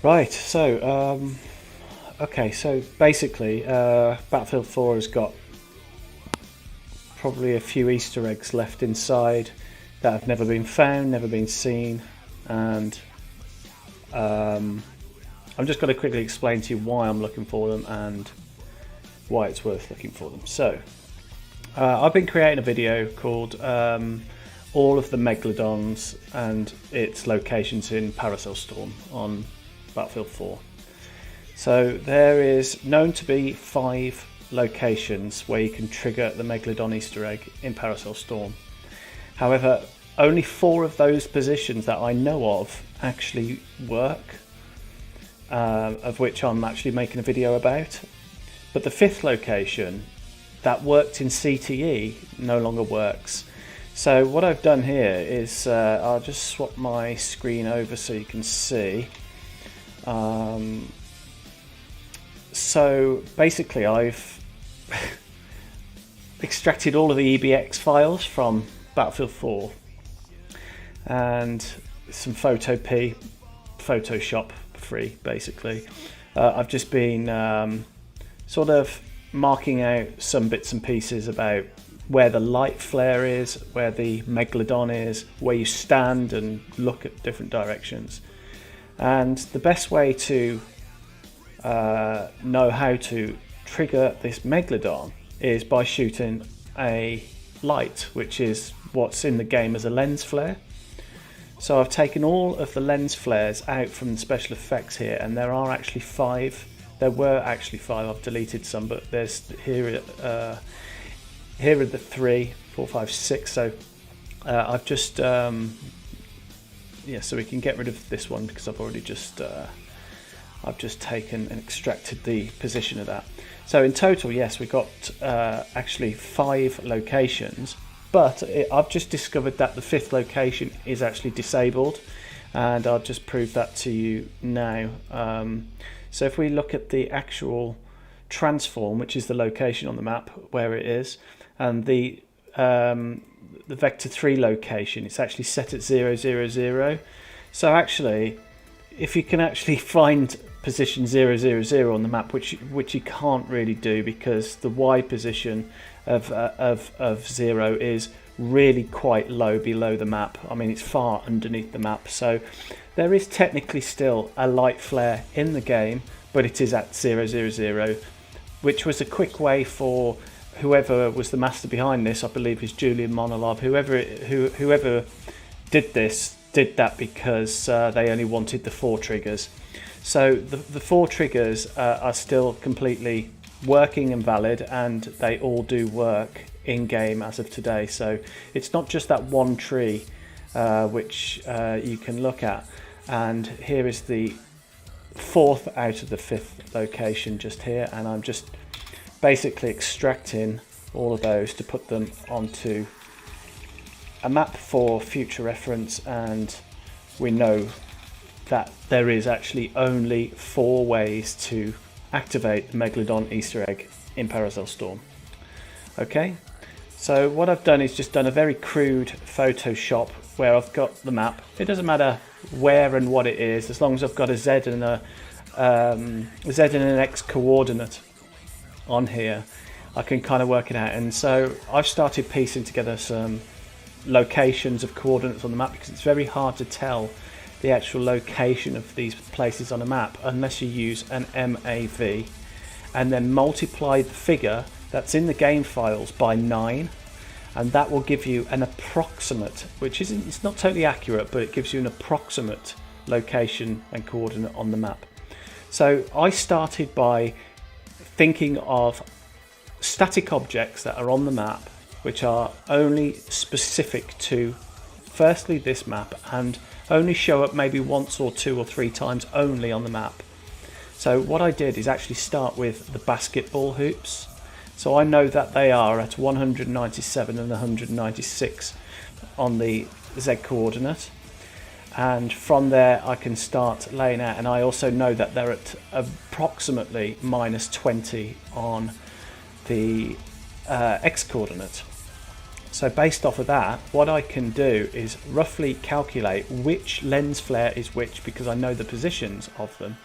Right, okay, so basically, Battlefield 4 has got probably a few Easter eggs left inside that have never been found, never been seen, and I'm just going to quickly explain to you why I'm looking for them and why it's worth looking for them. So, I've been creating a video called All of the Megalodons and its locations in Paracel Storm on Battlefield 4. So there is known to be 5 locations where you can trigger the Megalodon Easter egg in Paracel Storm. However, only 4 of those positions that I know of actually work, of which I'm actually making a video about. But the 5th location that worked in CTE no longer works. So what I've done here is I'll just swap my screen over so you can see. So basically I've extracted all of the EBX files from Battlefield 4 and some Photoshop for free basically. I've just been sort of marking out some bits and pieces about where the light flare is, where the Megalodon is, where you stand and look at different directions. And the best way to know how to trigger this Megalodon is by shooting a light, which is what's in the game as a lens flare. So I've taken all of the lens flares out from the special effects here, and there are actually 5. There were actually 5. I've deleted some, but there's here are the 3, 4, 5, 6. So I've just so we can get rid of this one because I've already just I've just taken and extracted the position of that. So in total, yes, we've got actually 5 locations, but I've just discovered that the 5th location is actually disabled, and I'll just prove that to you now. So if we look at the actual transform, which is the location on the map where it is, and the vector 3 location, it's actually set at 0, 0, 0. So actually, if you can actually find position 0, 0, 0 on the map, which you can't really do because the Y position of 0 is really quite low below the map. I mean, it's far underneath the map. So there is technically still a light flare in the game, but it is at 0, 0, 0, which was a quick way for whoever was the master behind this, I believe is Julian Monolov, whoever did this, did that because they only wanted the 4 triggers. So the 4 triggers are still completely working and valid, and they all do work in game as of today. So it's not just that one tree which you can look at. And here is the 4th out of the 5th location just here, and I'm just basically extracting all of those to put them onto a map for future reference. And we know that there is actually only 4 ways to activate the Megalodon Easter egg in Paracel Storm. Okay, so what I've done is just done a very crude Photoshop where I've got the map. It doesn't matter where and what it is, as long as I've got a Z and an X coordinate on here, I can kind of work it out. And so I've started piecing together some locations of coordinates on the map, because it's very hard to tell the actual location of these places on a map unless you use an MAV and then multiply the figure that's in the game files by 9, and that will give you an approximate, which isn't, it's not totally accurate, but it gives you an approximate location and coordinate on the map. So I started by thinking of static objects that are on the map which are only specific to firstly this map and only show up maybe once or 2 or 3 times only on the map. So what I did is actually start with the basketball hoops. So I know that they are at 197 and 196 on the Z coordinate, and from there I can start laying out, and I also know that they're at approximately minus 20 on the X coordinate. So based off of that, what I can do is roughly calculate which lens flare is which, because I know the positions of them.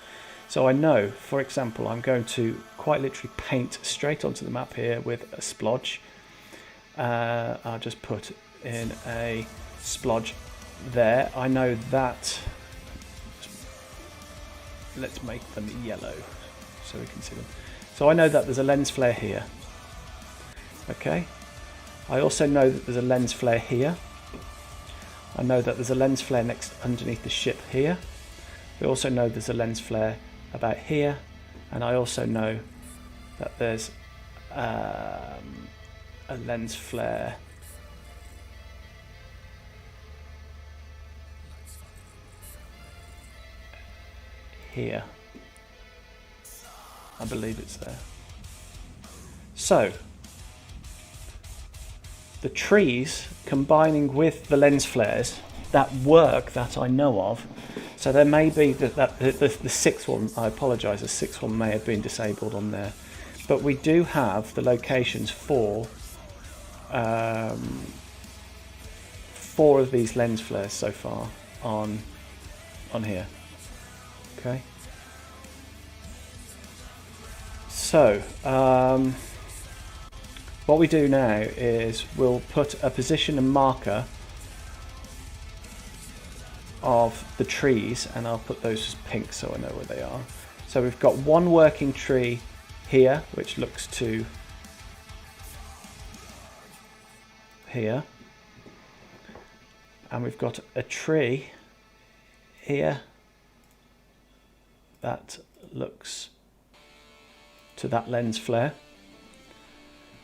So I know, for example, I'm going to quite literally paint straight onto the map here with a splodge. I'll just put in a splodge there. I know that. Let's make them yellow so we can see them. So I know that there's a lens flare here. Okay. I also know that there's a lens flare here. I know that there's a lens flare underneath the ship here. We also know there's a lens flare about here, and I also know that there's a lens flare here. I believe it's there. So the trees combining with the lens flares that work that I know of. So there may be the sixth one, I apologise, the sixth one may have been disabled on there. But we do have the locations for 4 of these lens flares so far on here. Okay. So what we do now is we'll put a position and marker of the trees, and I'll put those as pink so I know where they are. So we've got one working tree here which looks to here, and we've got a tree here that looks to that lens flare,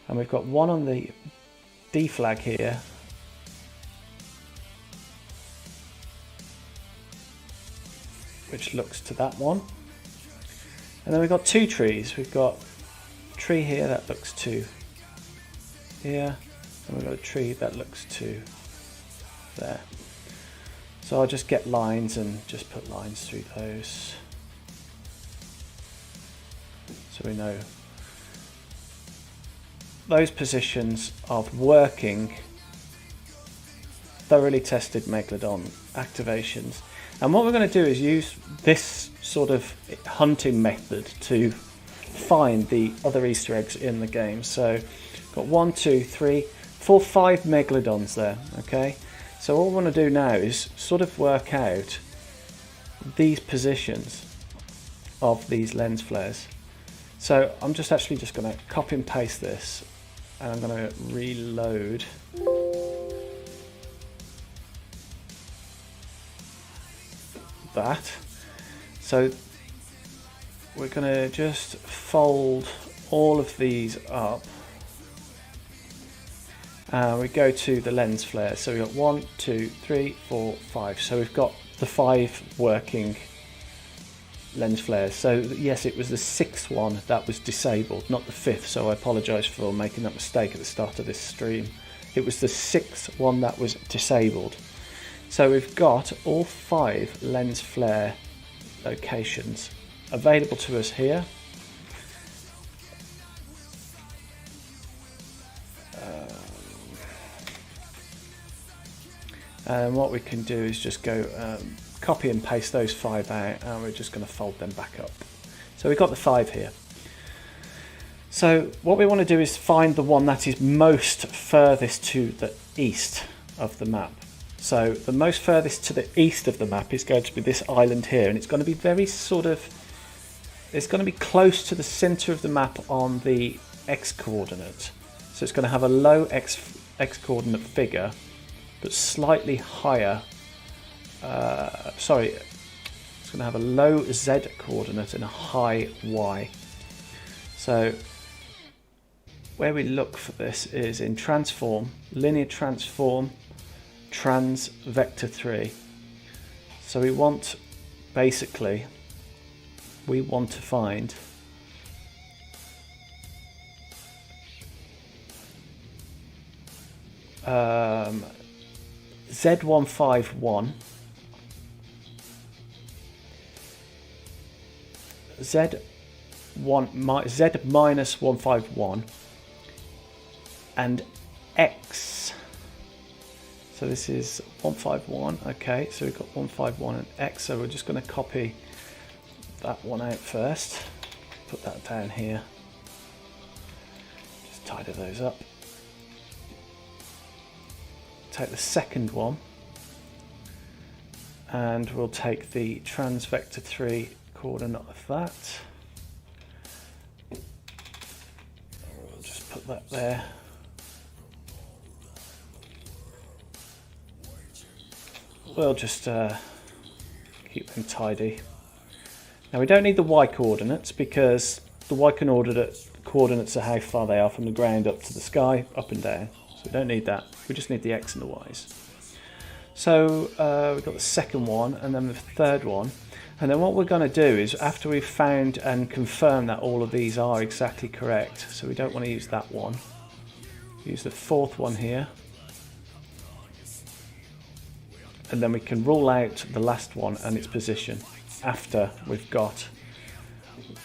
and we've got one on the D flag here which looks to that one, and then we've got 2 trees. We've got a tree here that looks to here, and we've got a tree that looks to there. So I'll just get lines and just put lines through those so we know those positions of working thoroughly tested Megalodon activations. And what we're going to do is use this sort of hunting method to find the other Easter eggs in the game. So got 1, 2, 3, 4, 5 Megalodons there. Okay, so all we want to do now is sort of work out these positions of these lens flares. So I'm just going to copy and paste this, and I'm going to reload. That. So we're going to just fold all of these up. We go to the lens flare. So we've got 1, 2, 3, 4, 5. So we've got the 5 working lens flares. So yes, it was the 6th one that was disabled, not the 5th. So I apologise for making that mistake at the start of this stream. It was the 6th one that was disabled. So we've got all 5 lens flare locations available to us here. And what we can do is just go copy and paste those 5 out, and we're just going to fold them back up. So we've got the 5 here. So what we want to do is find the one that is most furthest to the east of the map. So the most furthest to the east of the map is going to be this island here, and it's going to be very sort of, it's going to be close to the center of the map on the x coordinate. So it's going to have a low x coordinate figure, but slightly higher. It's going to have a low z coordinate and a high y. So where we look for this is in transform, linear transform, trans vector 3. So we want, basically, we want to find Z151, Z minus 151, and X So this is 151. Okay, so we've got 151 and X. So we're just going to copy that one out first. Put that down here. Just tidy those up. Take the second one, and we'll take the trans vector 3 coordinate of that. We'll just put that there. We'll just keep them tidy. Now we don't need the Y coordinates because the Y coordinates are how far they are from the ground up to the sky, up and down. So we don't need that. We just need the X and the Y's. So we've got the second one and then the third one. And then what we're going to do is, after we've found and confirmed that all of these are exactly correct, so we don't want to use that one, use the fourth one here. And then we can rule out the last one and its position after we've got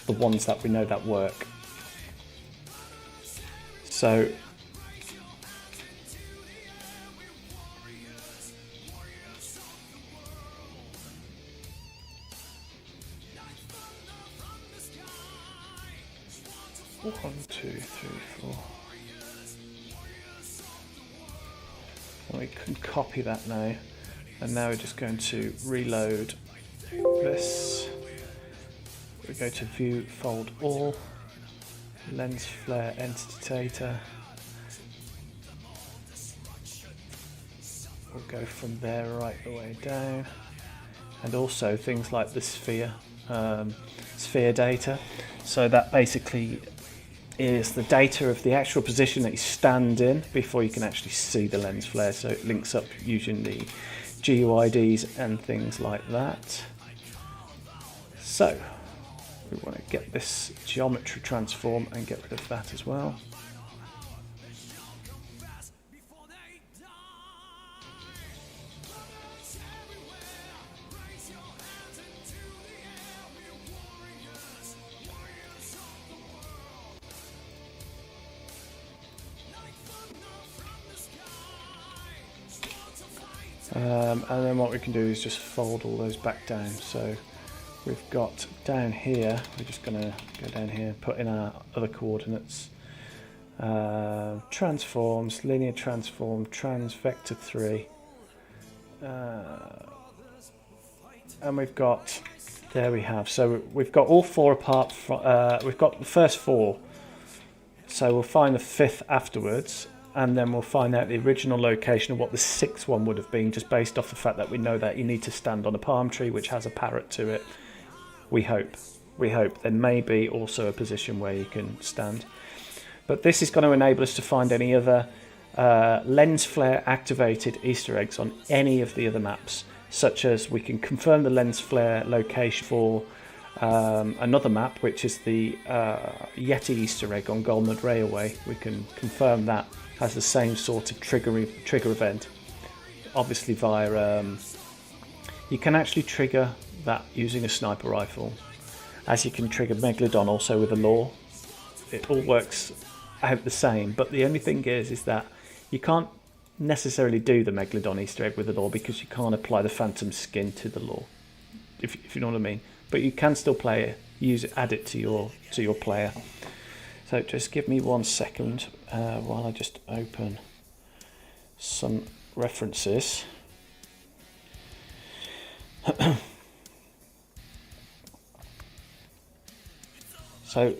the ones that we know that work. So one, two, three, four. And we can copy that now. And now we're just going to reload this. We go to View, Fold All, Lens Flare Entity Data. We'll go from there right the way down. And also things like the sphere data. So that basically is the data of the actual position that you stand in before you can actually see the lens flare. So it links up using the GUIDs and things like that. So we want to get this geometry transform and get rid of that as well. And then what we can do is just fold all those back down. So we've got down here, we're just going to go down here and put in our other coordinates. Transforms, linear transform, trans vector 3. And we've got, there we have. So we've got all four apart from, we've got the first four. So we'll find the fifth afterwards. And then we'll find out the original location of what the sixth one would have been, just based off the fact that we know that you need to stand on a palm tree which has a parrot to it. We hope. There may be also a position where you can stand. But this is going to enable us to find any other lens flare activated Easter eggs on any of the other maps, such as we can confirm the lens flare location for another map, which is the Yeti Easter egg on Golmud Railway. We can confirm that has the same sort of trigger event, obviously via you can actually trigger that using a sniper rifle, as you can trigger Megalodon also with a lure. It all works out the same, but the only thing is that you can't necessarily do the Megalodon Easter egg with the lure because you can't apply the phantom skin to the lure, if you know what I mean. But you can still play it, use it, add it to your player. So just give me 1 second while I just open some references. So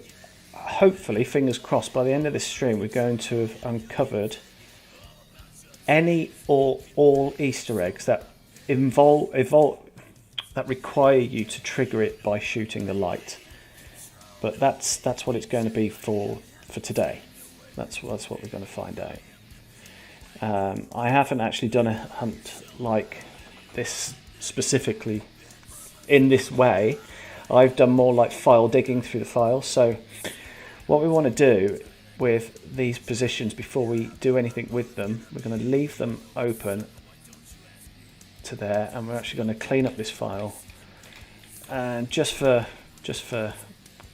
hopefully, fingers crossed, by the end of this stream we're going to have uncovered any or all Easter eggs that that require you to trigger it by shooting the light. But that's what it's going to be for today. That's what we're going to find out. I haven't actually done a hunt like this specifically in this way. I've done more like file digging through the files. So what we want to do with these positions before we do anything with them, we're going to leave them open to there, and we're actually going to clean up this file. And just for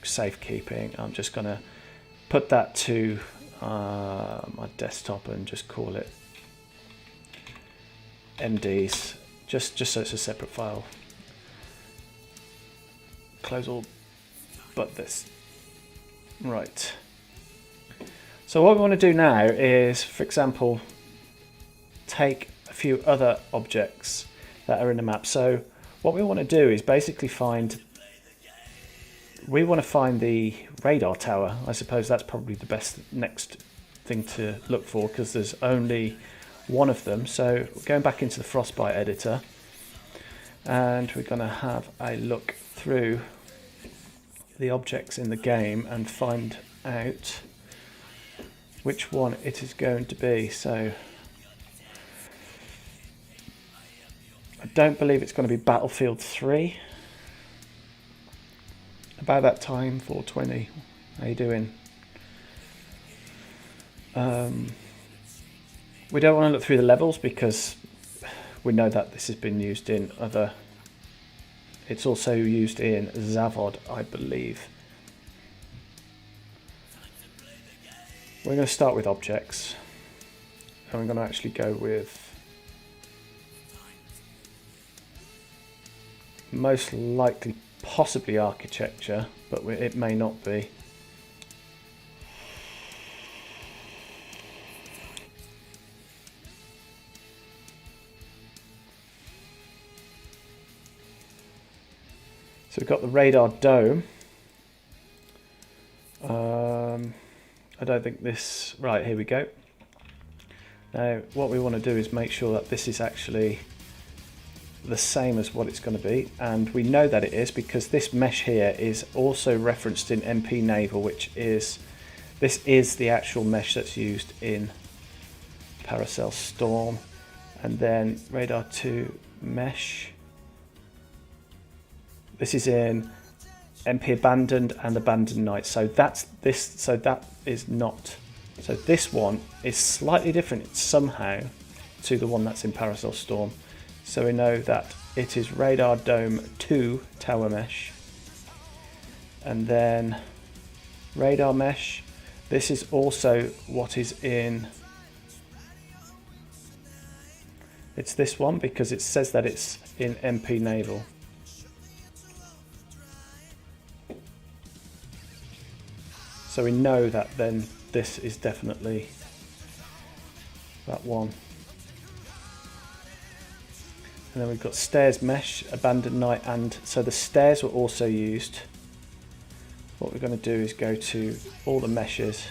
safekeeping, I'm just going to put that to my desktop and just call it MDs, just so it's a separate file. Close all but this. Right. So what we want to do now is, for example, take a few other objects that are in the map. So what we want to do is basically we want to find the radar tower. I suppose that's probably the best next thing to look for, because there's only one of them. So going back into the Frostbite editor, and we're going to have a look through the objects in the game and find out which one it is going to be. So I don't believe it's going to be Battlefield 3. About that time, 420. How you doing? We don't want to look through the levels because we know that this has been used in other. It's also used in Zavod, I believe. We're going to start with objects, and we're going to actually go with most likely possibly architecture, but it may not be. So we've got the radar dome. I don't think this... Right, here we go. Now, what we want to do is make sure that this is actually the same as what it's going to be, and we know that it is because this mesh here is also referenced in MP Naval, which is... This is the actual mesh that's used in Paracel Storm. And then Radar 2 mesh. This is in MP Abandoned and Abandoned Night. So that's this. So that is not. So this one is slightly different somehow to the one that's in Paracel Storm. So we know that it is Radar Dome 2 Tower Mesh. And then Radar Mesh. This is also what is in. It's this one because it says that it's in MP Naval. So we know that then this is definitely that one. And then we've got Stairs Mesh, Abandoned Night, and so the stairs were also used. What we're going to do is go to all the meshes.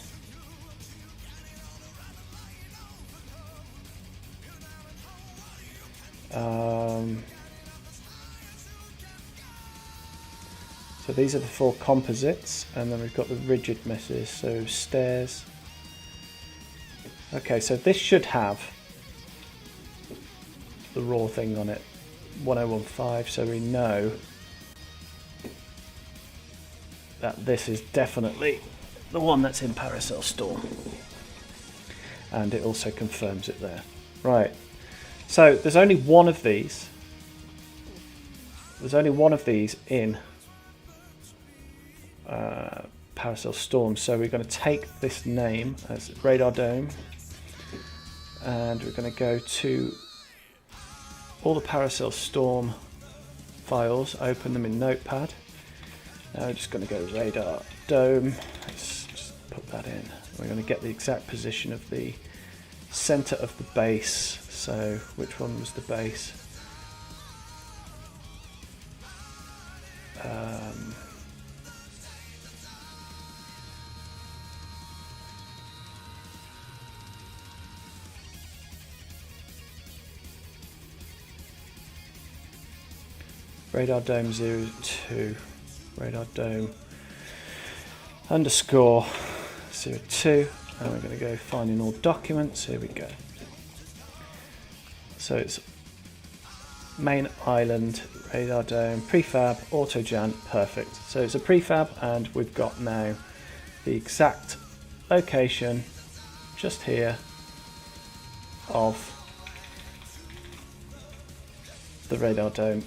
So these are the 4 composites, and then we've got the rigid meshes, so stairs. Okay, so this should have the raw thing on it, 1015, so we know that this is definitely the one that's in Paracel Storm. And it also confirms it there. Right, so there's only one of these. There's only one of these in Paracel Storm, so we're going to take this name as Radar Dome, and we're going to go to all the Paracel Storm files, open them in Notepad. Now we're just going to go Radar Dome. Let's just put that in. We're going to get the exact position of the center of the base. So which one was the base? Radar Dome 02, Radar Dome underscore 02, and we're going to go finding all documents. Here we go. So it's main island, Radar Dome, prefab, AutoJan, perfect. So it's a prefab, and we've got now the exact location just here of the Radar Dome.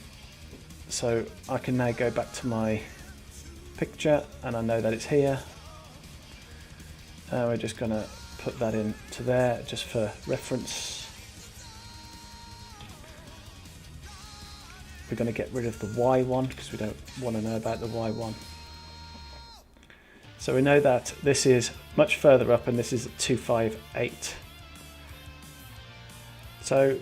So I can now go back to my picture and I know that it's here. We're just going to put that into there just for reference. we're going to get rid of the Y1 because we don't want to know about the Y1. So we know that this is much further up and this is at 258. So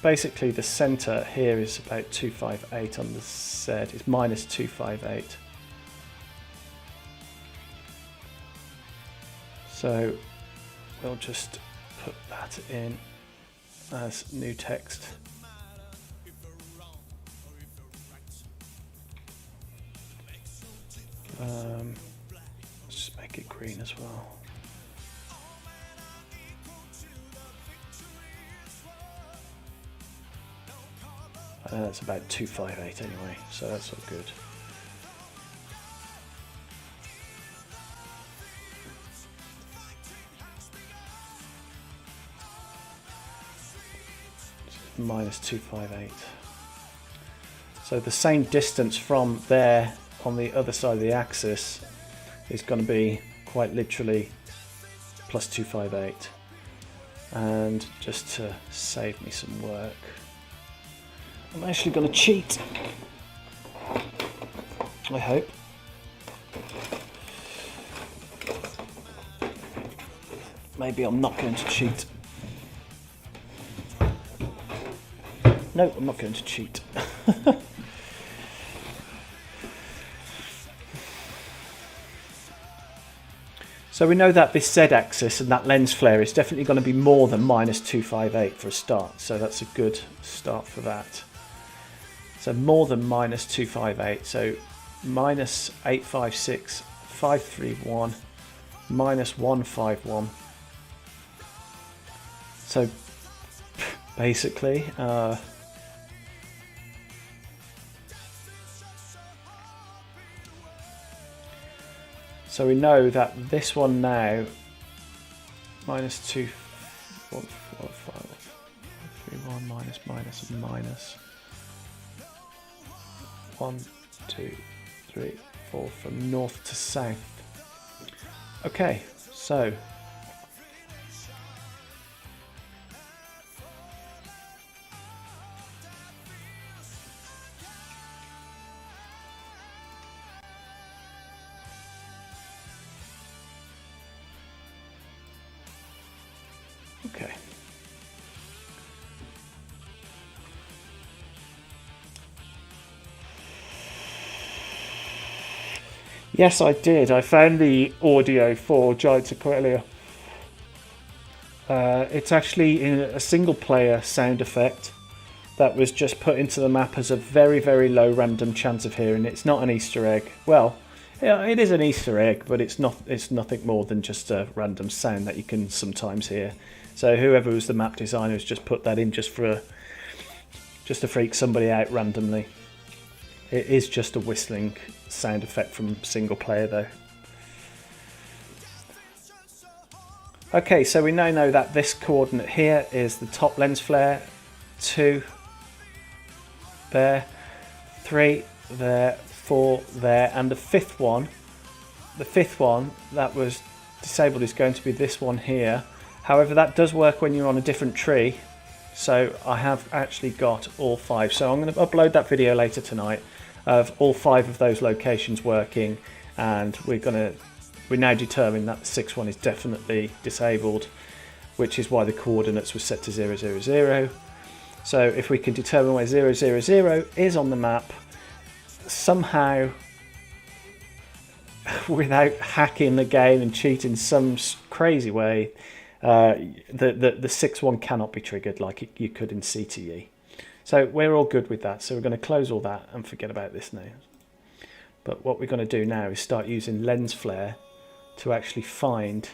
basically the center here is about 258 on the Z, it's minus 258. So we'll just put that in as new text. Just make it green as well. That's about 258 anyway, so that's all good. Minus 258. So the same distance from there on the other side of the axis is going to be quite literally plus 258. And just to save me some work, I'm actually going to cheat. I hope. Maybe I'm not going to cheat. No, I'm not going to cheat. So we know that this Z-axis and that lens flare is definitely going to be more than minus 258 for a start. So that's a good start for that. So more than minus 258. So minus 856, 531, minus 151. So basically, so we know that this one now, minus 2, 1, 4, 5, 3, 1, minus, minus, and minus. 1, 2, 3, 4 from north to south. Okay, so okay. Yes, I did. I found the audio for Giants of Corellia. It's actually in a single player sound effect that was just put into the map as a very, very low random chance of hearing. It's not an Easter egg. Well, yeah, it is an Easter egg, but it's not. It's nothing more than just a random sound that you can sometimes hear. So whoever was the map designer has just put that in just to freak somebody out randomly. It is just a whistling sound effect from single player though. Okay, so we now know that this coordinate here is the top lens flare, 2 there, 3 there, 4 there, and the fifth one that was disabled is going to be this one here. However, that does work when you're on a different tree, so I have actually got all 5. So I'm going to upload that video later tonight of all 5 of those locations working, and we now determine that the 6th one is definitely disabled, which is why the coordinates were set to 0, 0, 0. So if we can determine where 0, 0, 0 is on the map, somehow, without hacking the game and cheating some crazy way, the 6th one cannot be triggered like you could in CTE. So we're all good with that. So we're going to close all that and forget about this now. But what we're going to do now is start using lens flare to actually find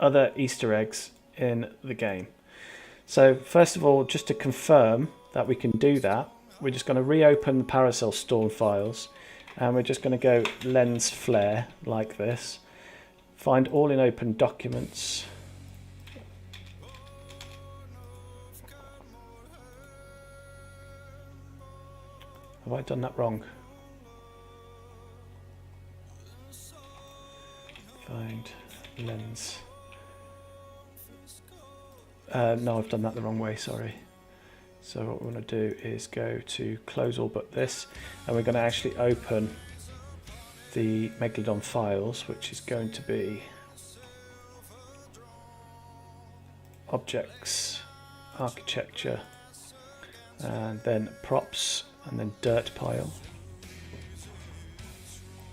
other Easter eggs in the game. So first of all, just to confirm that we can do that, we're just going to reopen the Paracel Storm files, and we're just going to go lens flare like this. Find all in open documents. Have I done that wrong? Find lens No, I've done that the wrong way, sorry. So what we're going to do is go to close all but this, and we're going to actually open the Megalodon files, which is going to be objects, architecture, and then props, and then dirt pile.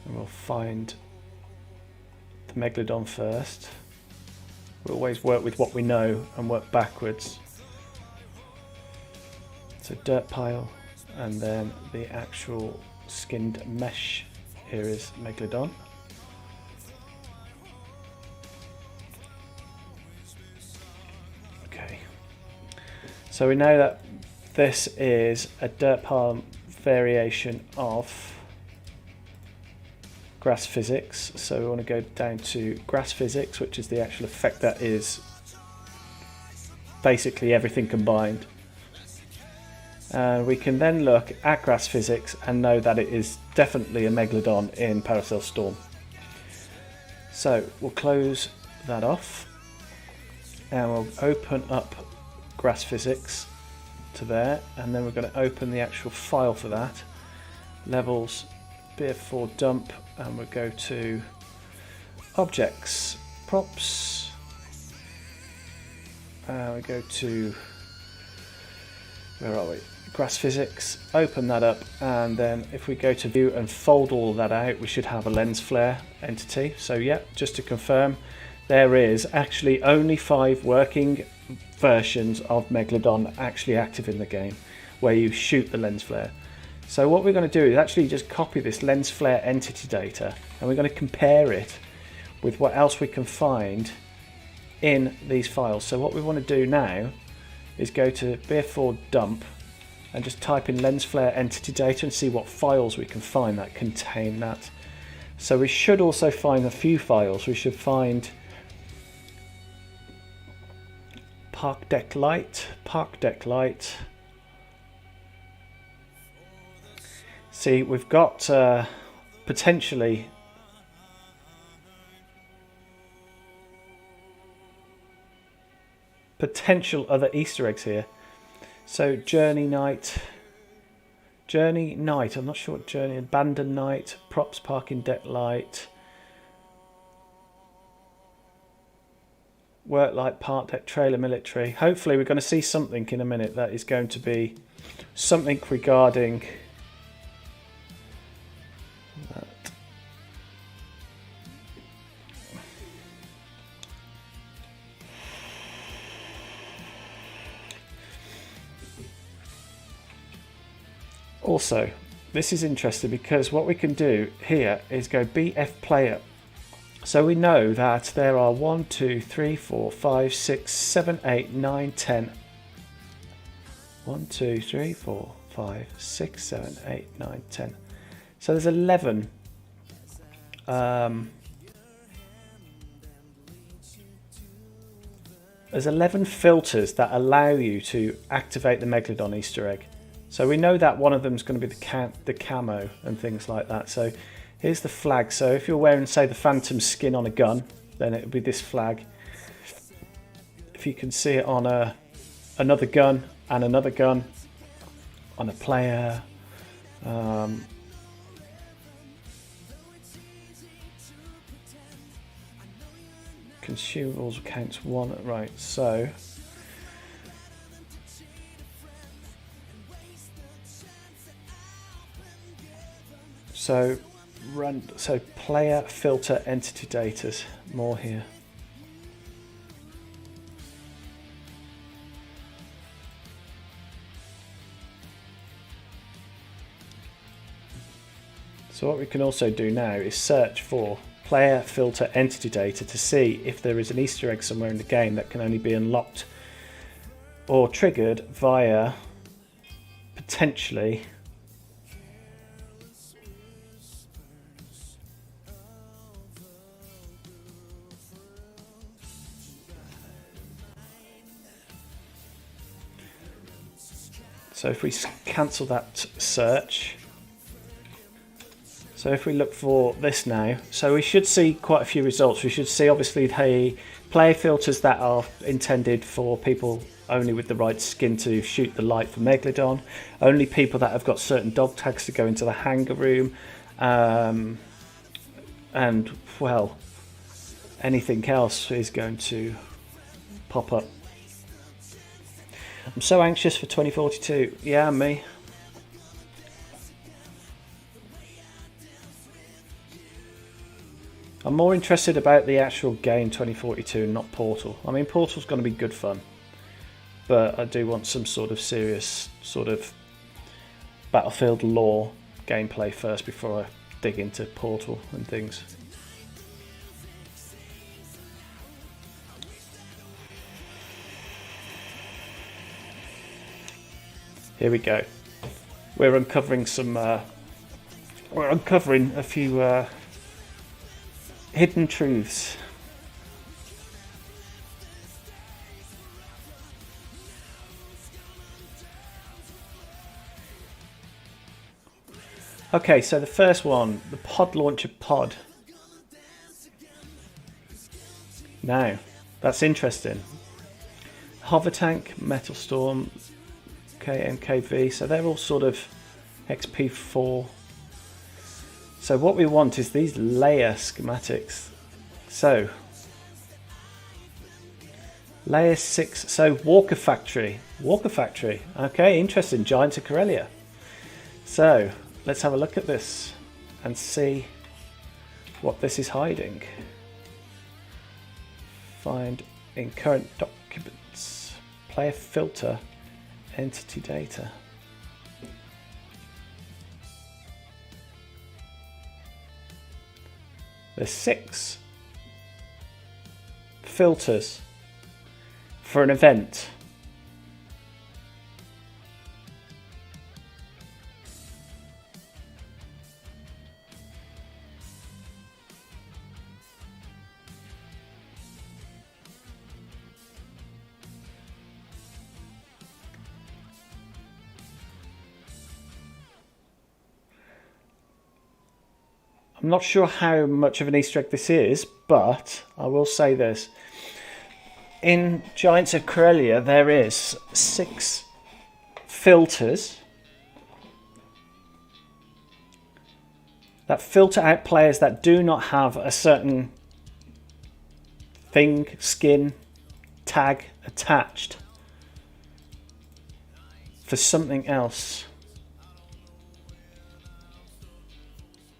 And we'll find the Megalodon first. We always work with what we know and work backwards. So dirt pile, and then the actual skinned mesh. Here is Megalodon. Okay. So we know that this is a dirt pile variation of grass physics. So we want to go down to grass physics, which is the actual effect that is basically everything combined. And we can then look at grass physics and know that it is definitely a Megalodon in Paracel Storm. So we'll close that off and we'll open up grass physics to there, and then we're going to open the actual file for that. Levels, BF4 dump, and we'll go to objects, props, we go to, where are we? Grass physics, open that up, and then if we go to view and fold all of that out, we should have a lens flare entity. So yeah, just to confirm, there is actually only 5 working versions of Megalodon actually active in the game where you shoot the lens flare. So what we're going to do is actually just copy this lens flare entity data, and we're going to compare it with what else we can find in these files. So what we want to do now is go to BF4 dump and just type in lens flare entity data and see what files we can find that contain that. So we should also find a few files. We should find park deck light. See, we've got potentially potential other Easter eggs here. So journey night, I'm not sure what journey, abandoned night, props, parking deck light, work light, park deck, trailer, military. Hopefully we're going to see something in a minute that is going to be something regarding that. Also, this is interesting because what we can do here is go BF player. So we know that there are 1, 2, 3, 4, 5, 6, 7, 8, 9, 10. 1, 2, 3, 4, 5, 6, 7, 8, 9, 10. So there's 11. There's 11 filters that allow you to activate the Megalodon Easter egg. So we know that one of them is going to be the camo and things like that. So here's the flag. So if you're wearing, say, the Phantom skin on a gun, then it would be this flag. If you can see it on another gun and another gun, on a player. Consumables counts 1, right, so player filter entity data, more here. So what we can also do now is search for player filter entity data to see if there is an Easter egg somewhere in the game that can only be unlocked or triggered via potentially so if we cancel that search, so if we look for this now, so we should see quite a few results. We should see obviously Player filters that are intended for people only with the right skin to shoot the light for Megalodon. Only people that have got certain dog tags to go into the hangar room. And, well, anything else is going to pop up. I'm so anxious for 2042. Yeah, me. I'm more interested about the actual game 2042, not Portal. I mean, Portal's going to be good fun, but I do want some sort of serious sort of Battlefield lore gameplay first before I dig into Portal and things. Here we go. We're uncovering some. We're uncovering a few hidden truths. Okay, so the first one, the pod launcher pod. Now, that's interesting. Hover tank, metal storm, MKV, so they're all sort of XP4. So what we want is these layer schematics. So layer 6, so Walker Factory, okay, interesting, Giants of Corellia. So let's have a look at this and see what this is hiding. Find in current documents, player filter, entity data. There's 6 filters for an event. I'm not sure how much of an Easter egg this is, but I will say this. In Giants of Corellia, there is 6 filters that filter out players that do not have a certain thing, skin, tag attached for something else.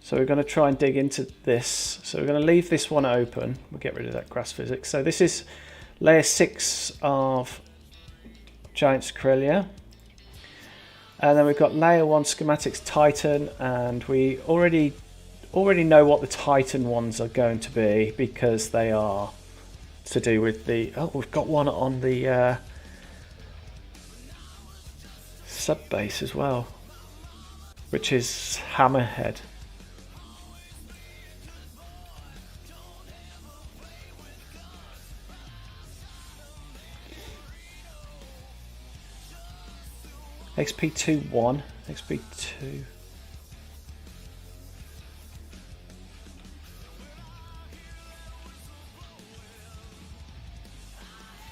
So we're going to try and dig into this. So we're going to leave this one open. We'll get rid of that grass physics. So this is layer 6 of Giants Corellia. And then we've got layer 1 schematics Titan, and we already know what the Titan ones are going to be because they are to do with the... Oh, we've got one on the sub base as well, which is Hammerhead. XP2 1, XP2.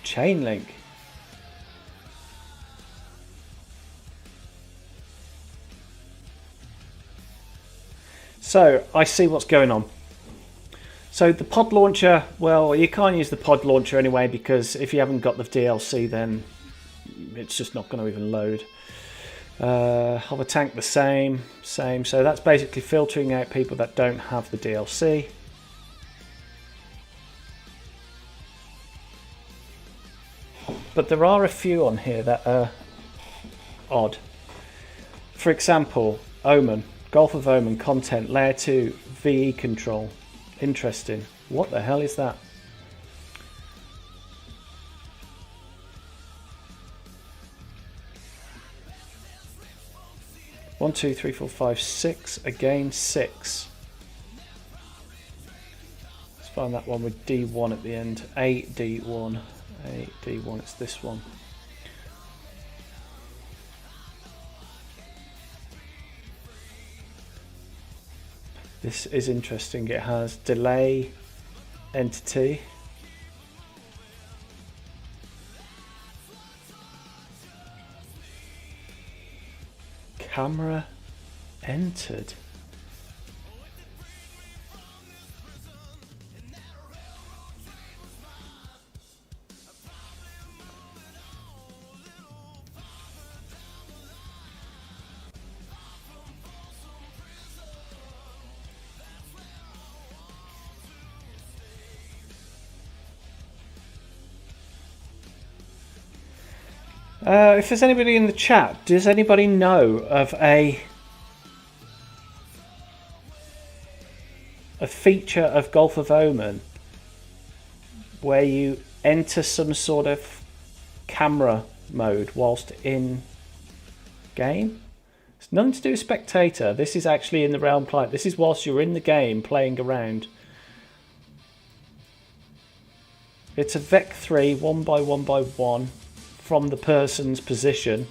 Chain link. So I see what's going on. So the pod launcher, well, you can't use the pod launcher anyway because if you haven't got the DLC, then it's just not going to even load. Hover tank the same. So that's basically filtering out people that don't have the DLC. But there are a few on here that are odd. For example, Omen, Gulf of Omen content, layer 2, VE control. Interesting. What the hell is that? One, two, three, four, five, 6. Again, 6. Let's find that one with D1 at the end. 8D1. 8D1. It's this one. This is interesting. It has delay entity. Camera entered. If there's anybody in the chat, does anybody know of a feature of Gulf of Oman where you enter some sort of camera mode whilst in game? It's nothing to do with spectator. This is actually in the Realm Client. This is whilst you're in the game playing around. It's a Vec 3 1 by 1 by 1 from the person's position.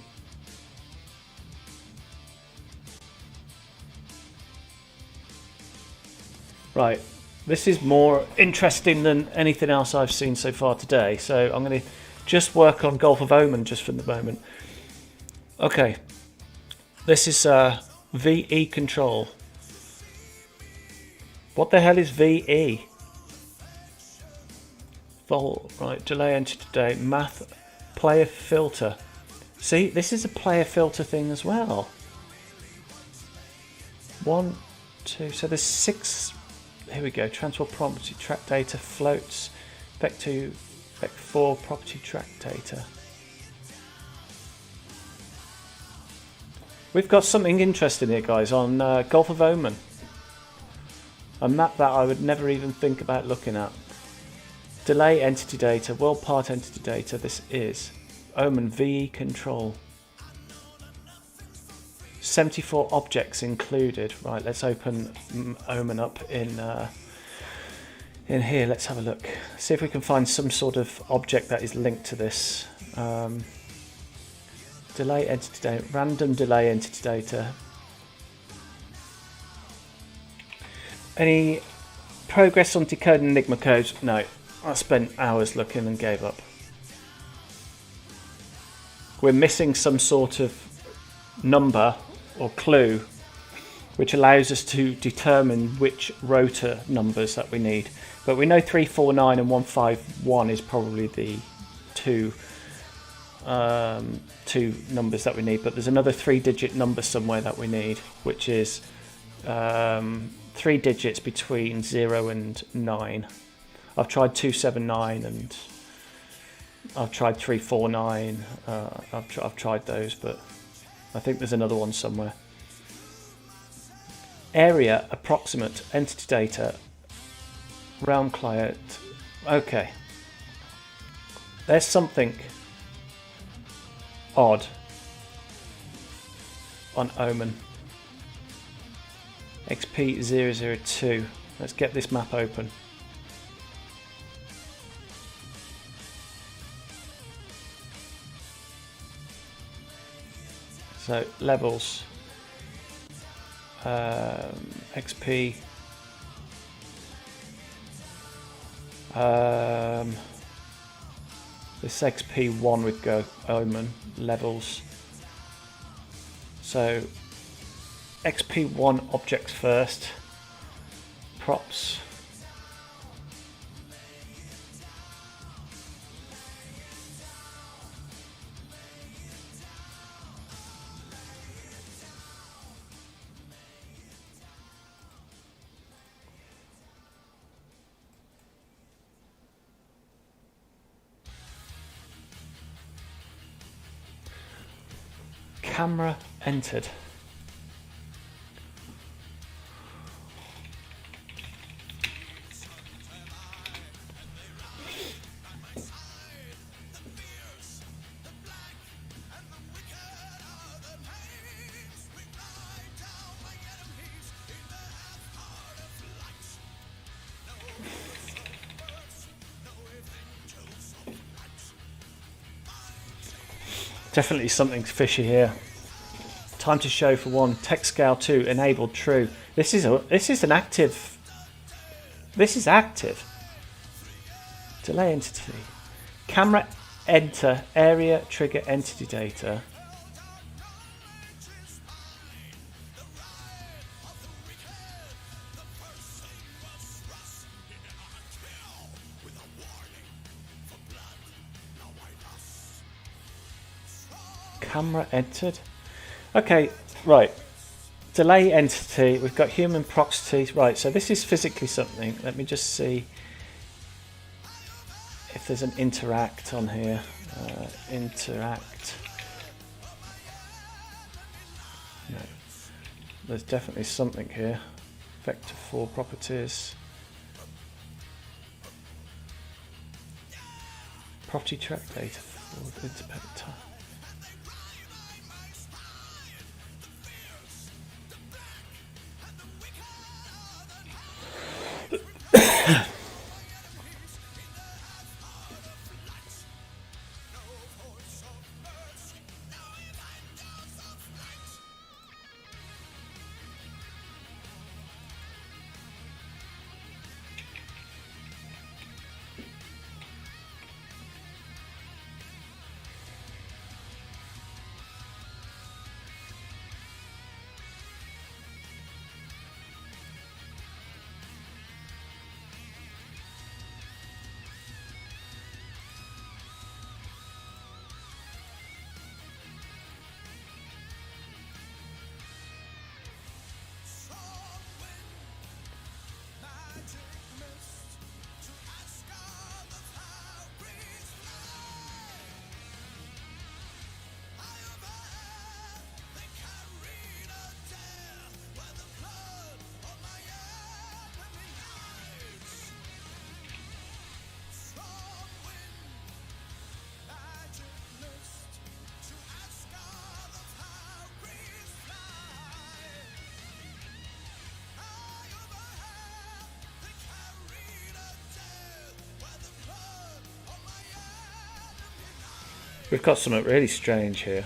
Right, this is more interesting than anything else I've seen so far today, so I'm going to just work on Gulf of Oman just for the moment. Okay, this is VE control. What the hell is VE? Vol, right, delay enter today, math, player filter. See, this is a player filter thing as well. 1, 2, so there's 6. Here we go. Transfer property track data floats. Vec 2, Vec 4 property track data. We've got something interesting here, guys, on Gulf of Oman. A map that I would never even think about looking at. Delay entity data, world part entity data. This is Oman VE control. 74 objects included. Right, let's open Oman up in here. Let's have a look. See if we can find some sort of object that is linked to this. Delay entity data, random delay entity data. Any progress on decoding Enigma codes? No, I spent hours looking and gave up. We're missing some sort of number or clue which allows us to determine which rotor numbers that we need, but we know 349 and 151 is probably the two numbers that we need, but there's another 3-digit number somewhere that we need, which is 3 digits between 0 and 9. I've tried 279 and I've tried 349. I've tried those, but I think there's another one somewhere. Area, approximate, entity data, Realm Client. Okay. There's something odd on Oman. XP002. Let's get this map open. So levels, XP, this XP1 would go Oman levels. So XP1 objects first, props. Camera entered. Definitely something fishy here. Time to show for 1. Text scale 2 enabled true. This is an active. This is active. Delay entity. Camera enter area trigger entity data. Camera entered. Okay, right. Delay entity. We've got human proxy. Right, so this is physically something. Let me just see if there's an interact on here. Interact. No. There's definitely something here. Vector 4 properties. Property track data for independent time. We've got something really strange here.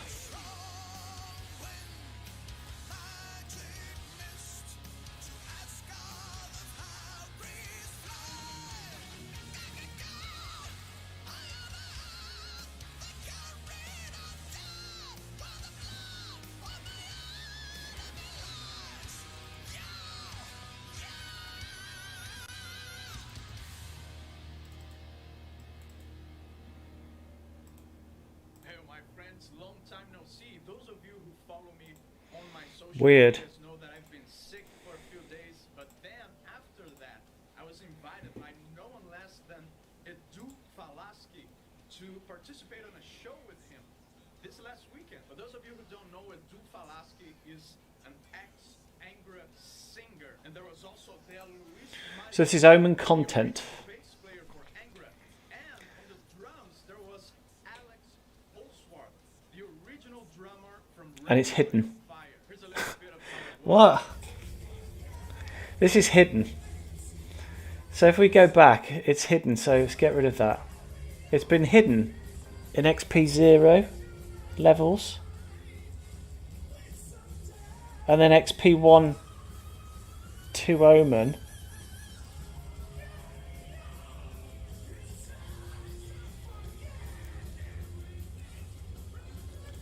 Long time no see. Those of you who follow me on my social Weird. medias know that I've been sick for a few days, but then after that, I was invited by no one less than Edu Falaschi to participate on a show with him this last weekend. For those of you who don't know, Edu Falaschi is an ex-Angra singer, and there was also Del Luis. So this is Omen content. Bass player for Angra, and on the drums there was Alex Oswald, the original drummer from And it's hidden. Fire. Here's a little bit of What? This is hidden. So if we go back, it's hidden. So let's get rid of that. It's been hidden in XP0 levels. And then XP1 to Omen.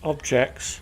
Objects.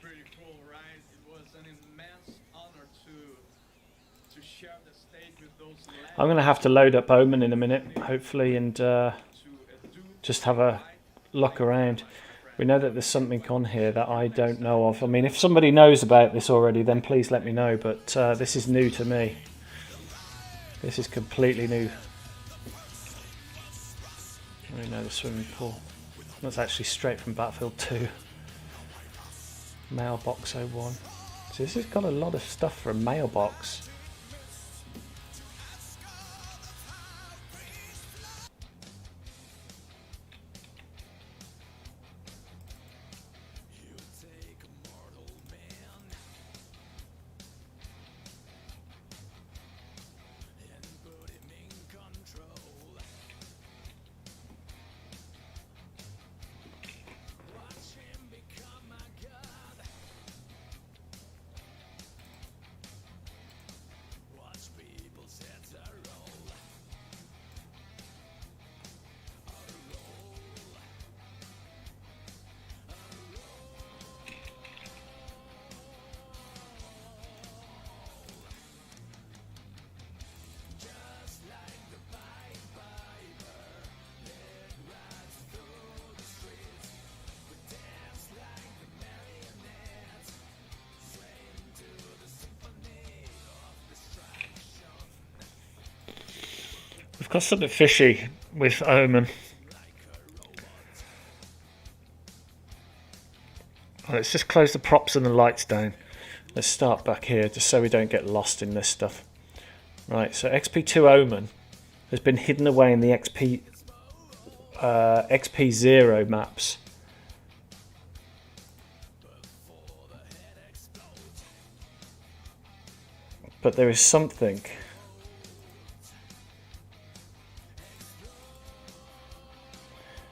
pretty cool, right? It was an immense honor to share the stage with those I'm going to have to load up Omen in a minute, hopefully, and just have a look around. We know that there's something on here that I don't know of. I mean, if somebody knows about this already, then please let me know, but this is new to me. This is completely new. I know the swimming pool. That's actually straight from Battlefield 2. Mailbox 01. So this has got a lot of stuff for a mailbox. Got something fishy with Omen. Let's just close the props and the lights down. Let's start back here just so we don't get lost in this stuff. Right, so XP2 Omen has been hidden away in the XP0 maps. But there is something.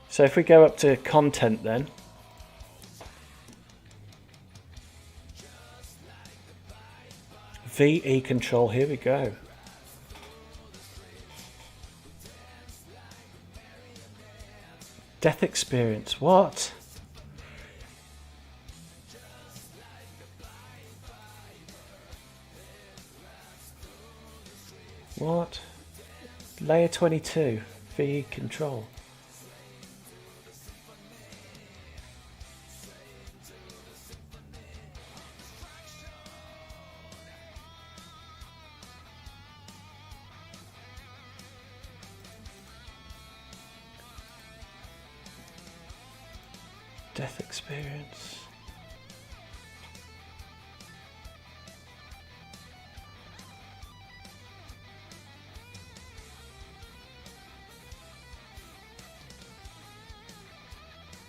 So if we go up to content then. VE control, here we go. Death experience, what? What? Layer 22, VE control. Death experience.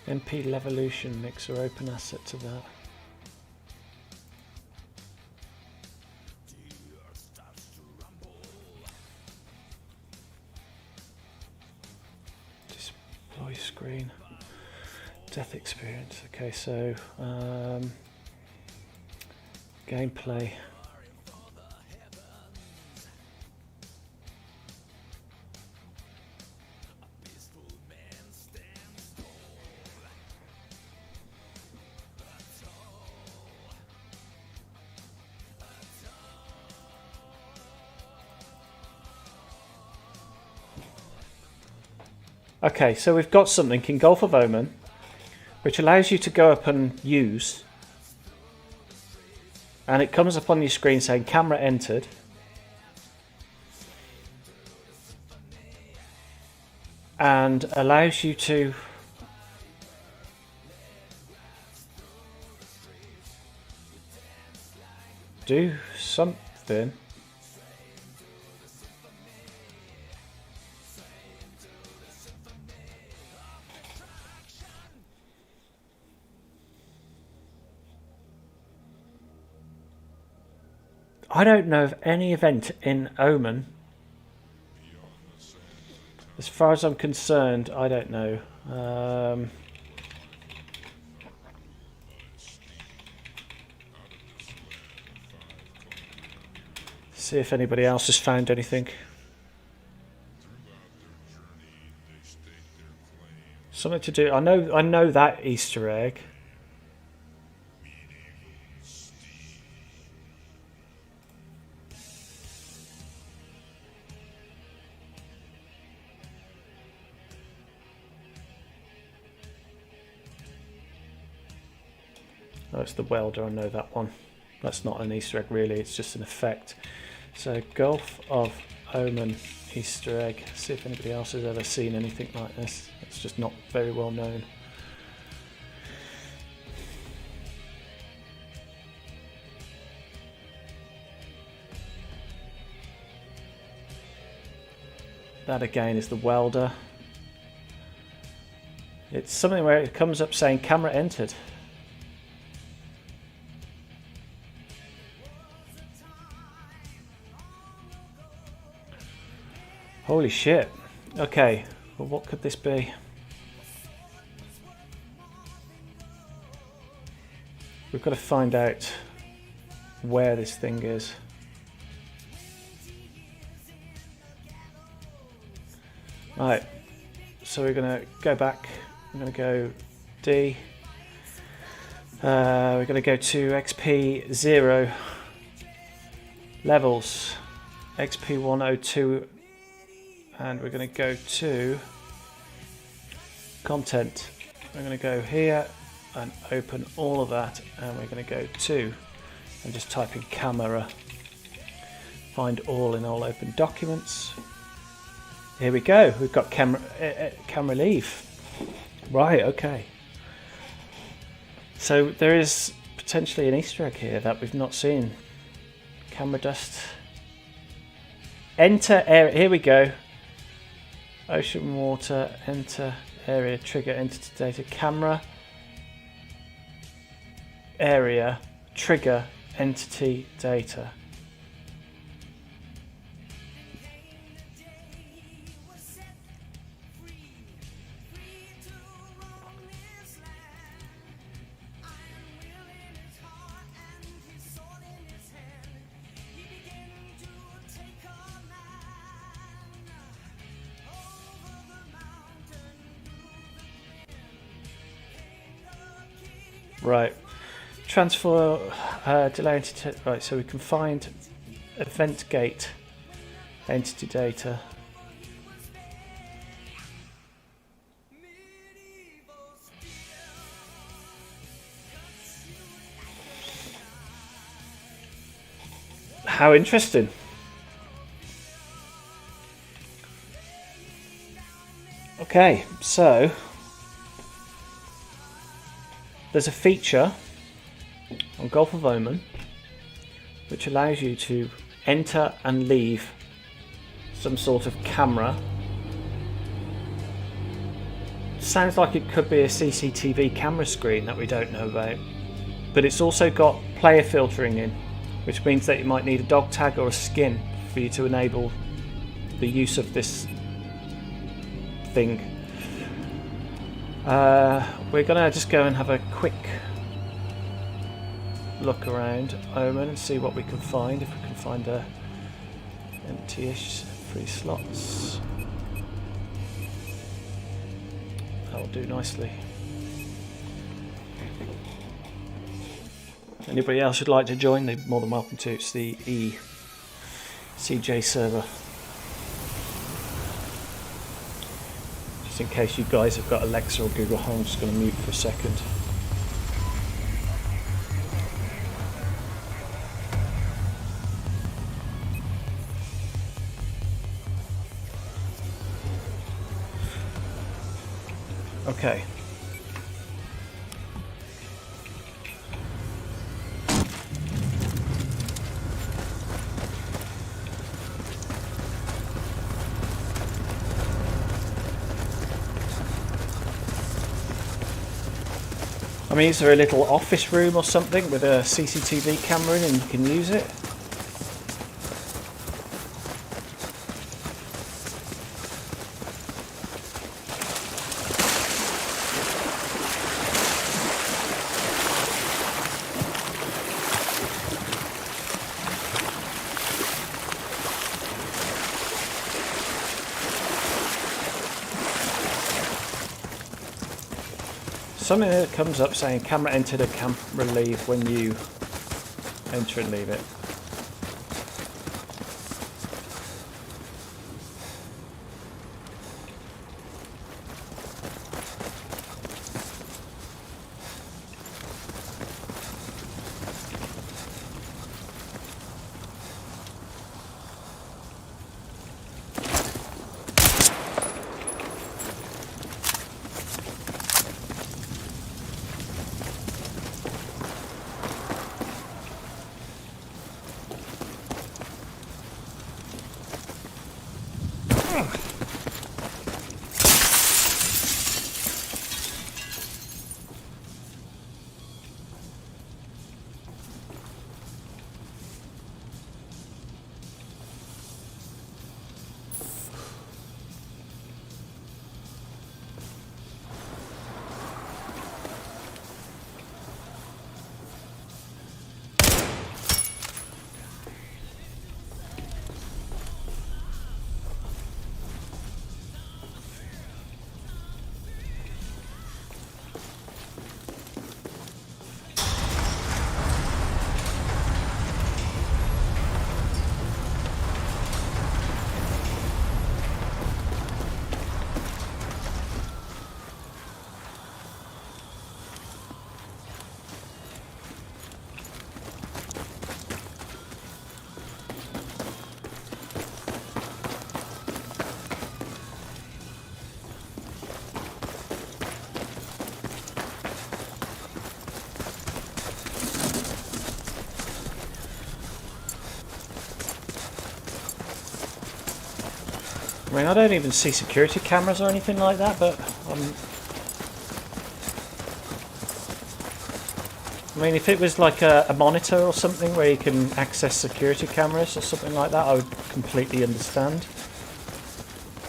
MP Levolution mixer, open asset to that. Display screen. Death experience. Okay, so gameplay. Okay, so we've got something in Gulf of Omen which allows you to go up and use, and it comes up on your screen saying camera entered, and allows you to do something. I don't know of any event in Omen. As far as I'm concerned, I don't know. See if anybody else has found anything. Something to do. I know that Easter egg. Oh, it's the welder, I know that one. That's not an Easter egg really, it's just an effect. So Gulf of Omen Easter egg. See if anybody else has ever seen anything like this. It's just not very well known. That again is the welder. It's something where it comes up saying camera entered. Holy shit. Okay, well, what could this be? We've got to find out where this thing is. Right, so we're going to go back. We're going to go D. We're going to go to XP 0 levels, XP 102. And we're going to go to content. We're going to go here and open all of that, and we're going to go to and just type in camera. Find all in all open documents. here we go. We've got camera leave. Right, okay. So there is potentially an Easter egg here that we've not seen. Camera dust. Enter area. Here we go. Ocean water. Enter area. Trigger entity data. Camera area. Trigger entity data. Right, transfer delay entity. Right, so we can find event gate entity data. How interesting. Okay, so there's a feature on Gulf of Oman which allows you to enter and leave some sort of camera. Sounds like it could be a CCTV camera screen that we don't know about, but it's also got player filtering in, which means that you might need a dog tag or a skin for you to enable the use of this thing. We're gonna just go and have a quick look around Oman and see what we can find. If we can find a empty-ish 3 slots, that'll do nicely. Anybody else who'd like to join, they're more than welcome to. It's the ECJ server. Just in case you guys have got Alexa or Google Home, I'm just going to mute for a second. Okay. I mean, is there a little office room or something with a CCTV camera in and you can use it? Something that comes up saying camera entered or camera leave when you enter and leave it. I mean, I don't even see security cameras or anything like that, but I mean, if it was like a monitor or something where you can access security cameras or something like that, I would completely understand.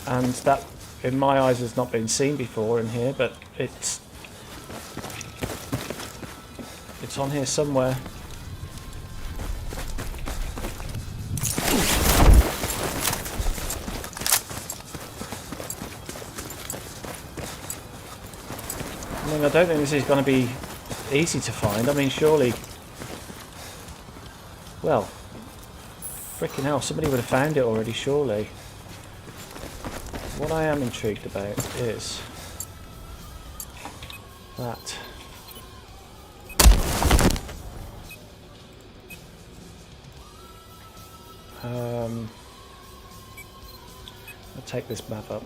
And that, in my eyes, has not been seen before in here, but it's on here somewhere. I mean, I don't think this is going to be easy to find. I mean, surely... Well, freaking hell, somebody would have found it already, surely. What I am intrigued about is that I'll take this map up.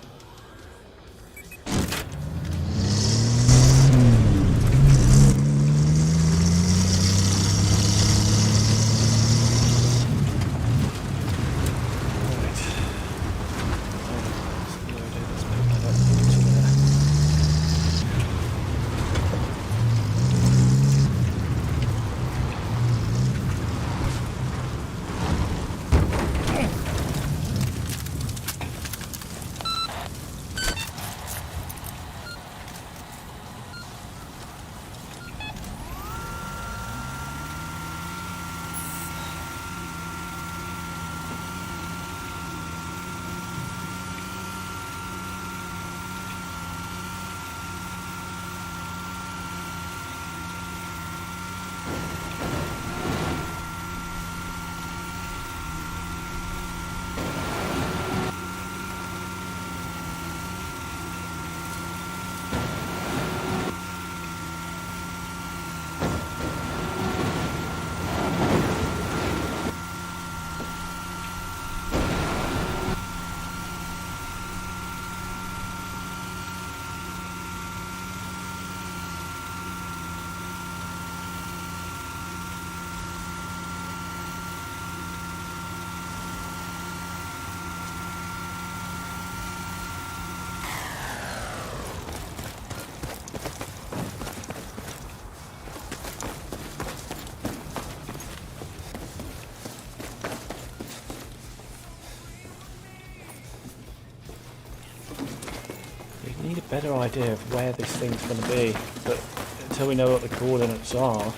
Need a better idea of where this thing's going to be, but until we know what the coordinates are.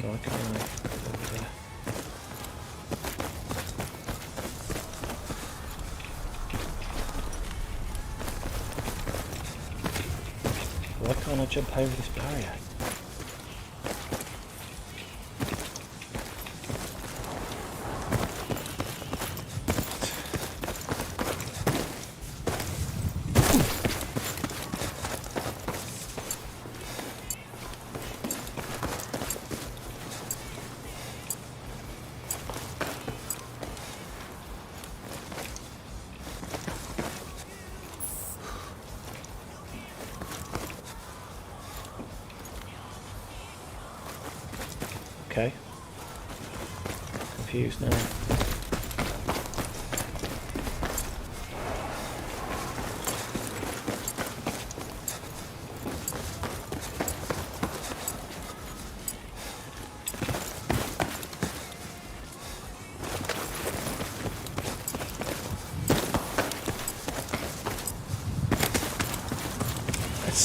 Why can't I? Over there. Why can't I jump over this barrier? Okay. Confused now.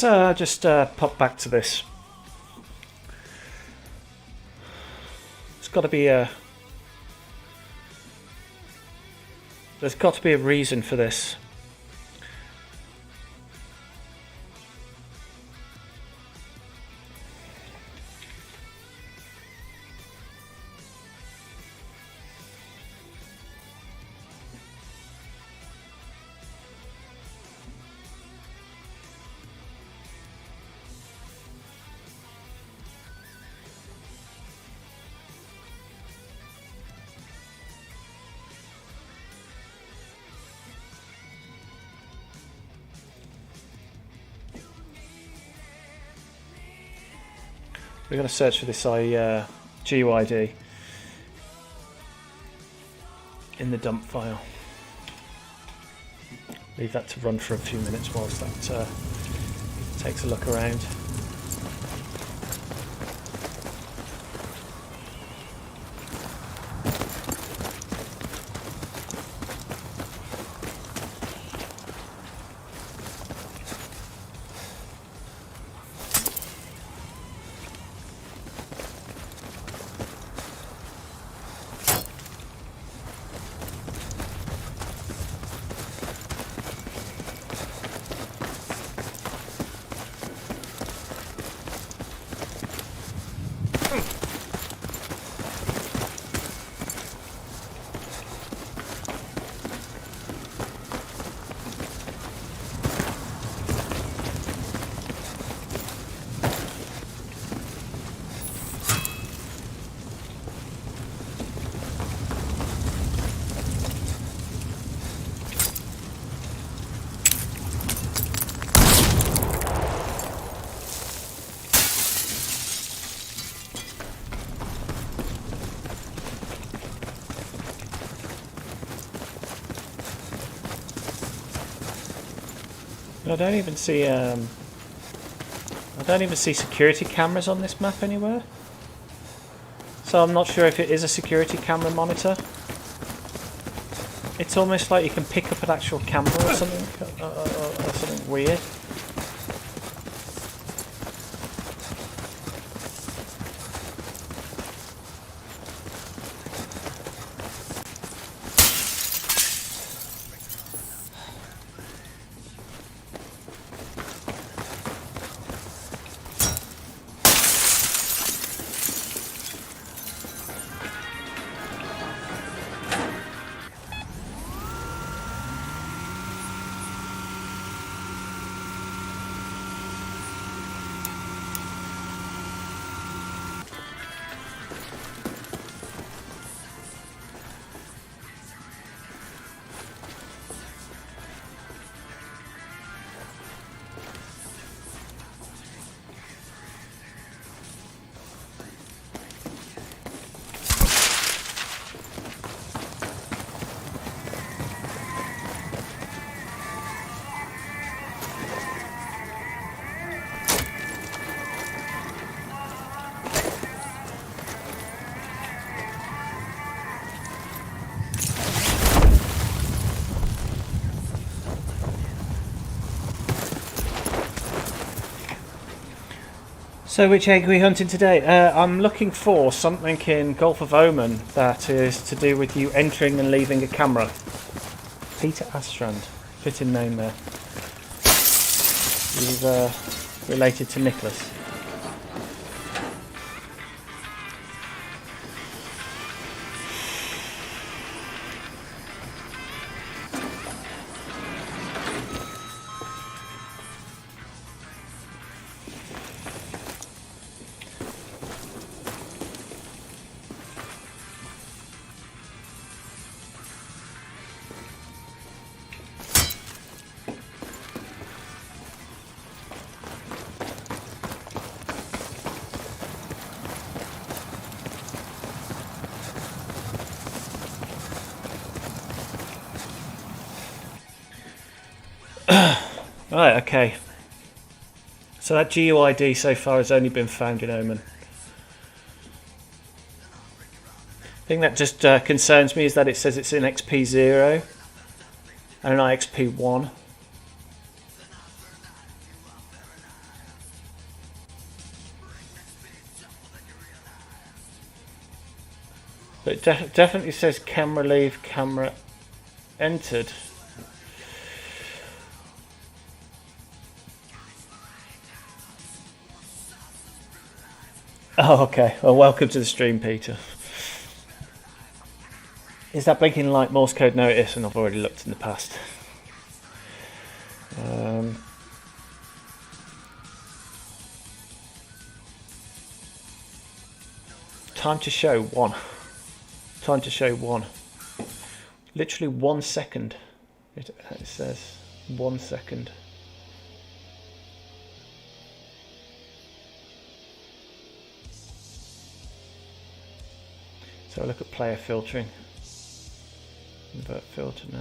Let's just pop back to this. Got to be a there's got to be a reason for this. we're going to search for this GUID in the dump file. Leave that to run for a few minutes whilst that takes a look around. I don't even see security cameras on this map anywhere. So I'm not sure if it is a security camera monitor. It's almost like you can pick up an actual camera or something, or something weird. So which egg are we hunting today? I'm looking for something in Gulf of Oman that is to do with you entering and leaving a camera. Peter Astrand, fitting name there. He's related to Nicholas. Right, okay. So that GUID so far has only been found in Oman. The thing that just concerns me is that it says it's in XP0 and an IXP1. But it definitely says camera leave, camera entered. Oh, okay. Well, welcome to the stream, Peter. Is that blinking light Morse code? No, it is, and I've already looked in the past. Time to show 1. Time to show 1. Literally 1 second. It says 1 second. So look at player filtering. Invert filter, no.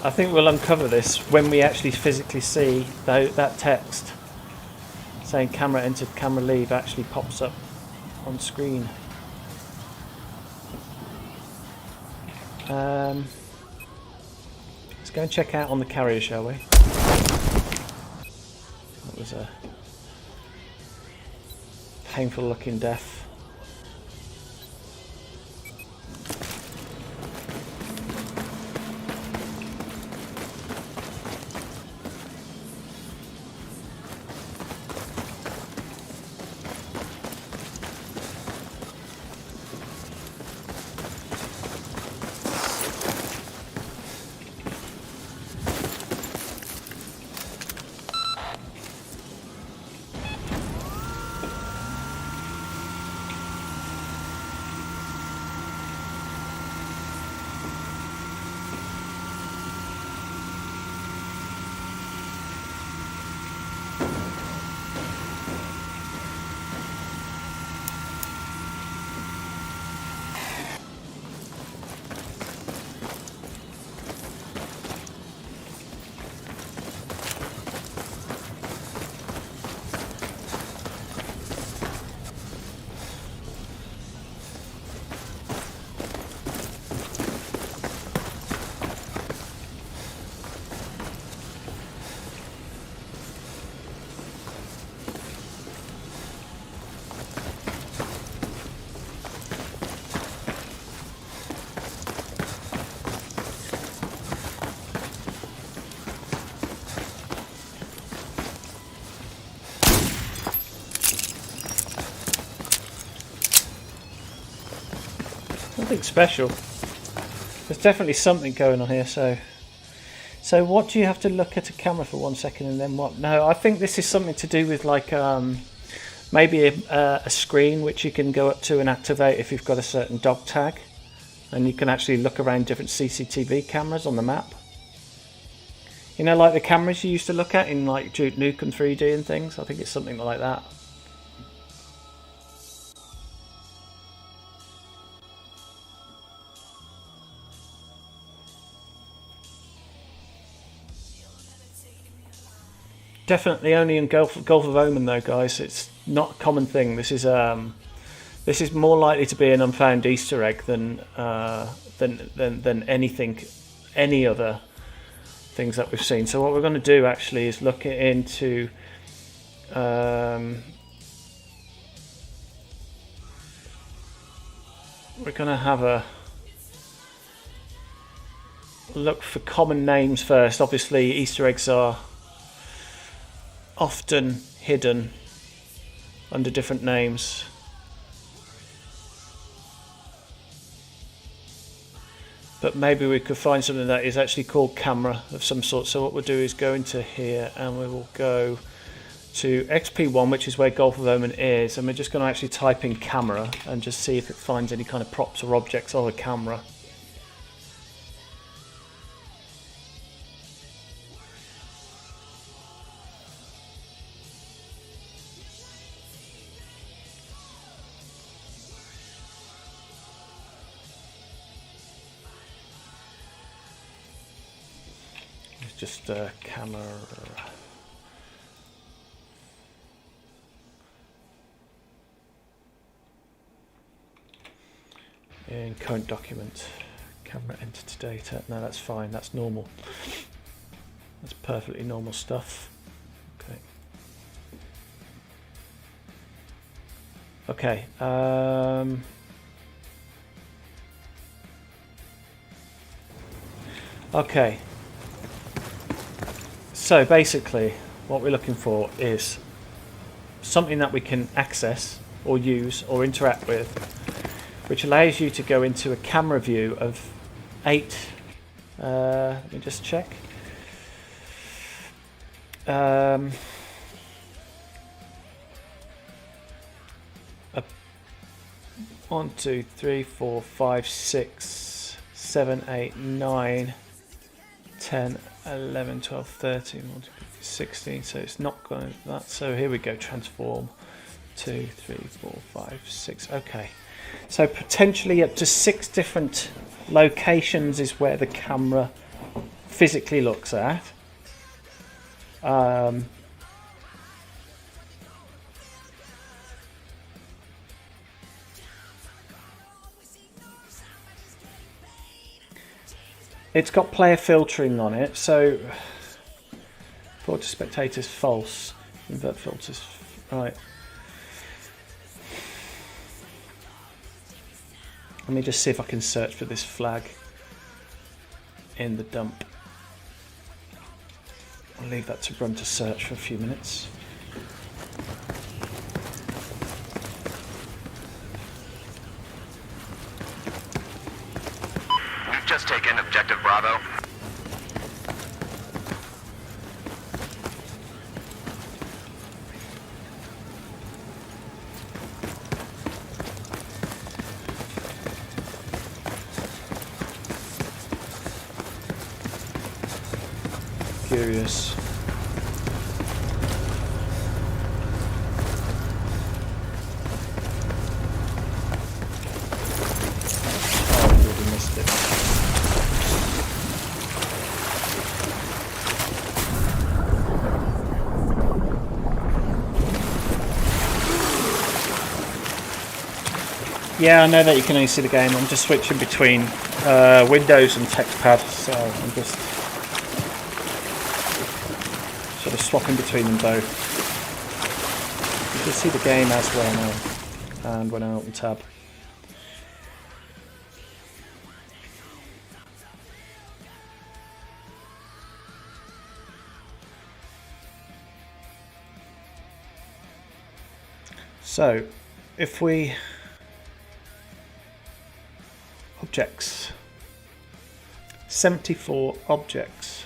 I think we'll uncover this when we actually physically see that text saying camera entered, camera leave actually pops up on screen. Let's go and check out on the carrier, shall we? That was a painful looking death. Nothing special. There's definitely something going on here. So what do you have to look at a camera for 1 second and then what? No, I think this is something to do with like maybe a screen which you can go up to and activate if you've got a certain dog tag, and you can actually look around different CCTV cameras on the map. You know, like the cameras you used to look at in like Duke Nukem 3D and things. I think it's something like that. Definitely only in Gulf of Oman though, guys. It's not a common thing. This is more likely to be an unfound Easter egg than anything, any other things that we've seen. So what we're going to do actually is look into we're going to have a look for common names first. Obviously, Easter eggs are often hidden under different names. But maybe we could find something that is actually called camera of some sort. So what we'll do is go into here and we will go to XP1, which is where Gulf of Oman is, and we're just going to actually type in camera and just see if it finds any kind of props or objects of a camera. Just camera. In current document, camera entered data. No, that's fine. That's normal. That's perfectly normal stuff. Okay. Okay. Okay. So basically what we're looking for is something that we can access or use or interact with, which allows you to go into a camera view of 8, let me just check, 8 1, 2, 3, 4, 5, 6, 7, 8, 9, 10, 11, 12, 13, 16. So it's not going to that. So here we go. Transform. 2, 3, 4, 5, 6. Okay. So potentially up to 6 different locations is where the camera physically looks at. It's got player filtering on it, so forward to spectators false. Invert filters. Right. Let me just see if I can search for this flag in the dump. I'll leave that to run to search for a few minutes. We've just taken objective Bravo. Curious. Oh, I really missed it. Yeah, I know that you can only see the game. I'm just switching between Windows and TextPad, so I'm just sort of swapping between them both. You can see the game as well now, and when I open tab. So, if we objects, 74 objects.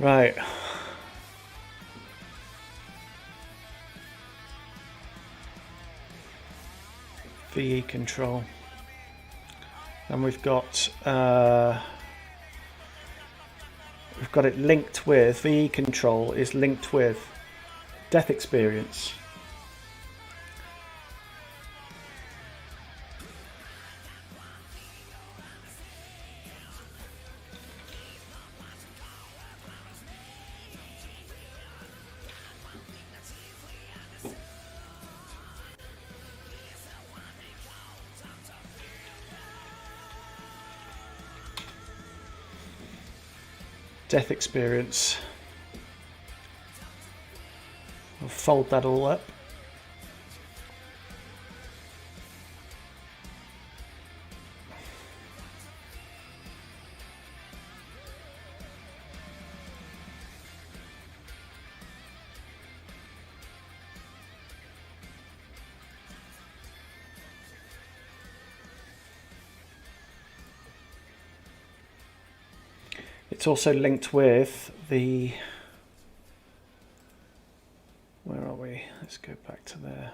Right. VE control. And we've got it linked with VE control is linked with death experience. Death experience. I'll fold that all up. It's also linked with the, where are we? Let's go back to there.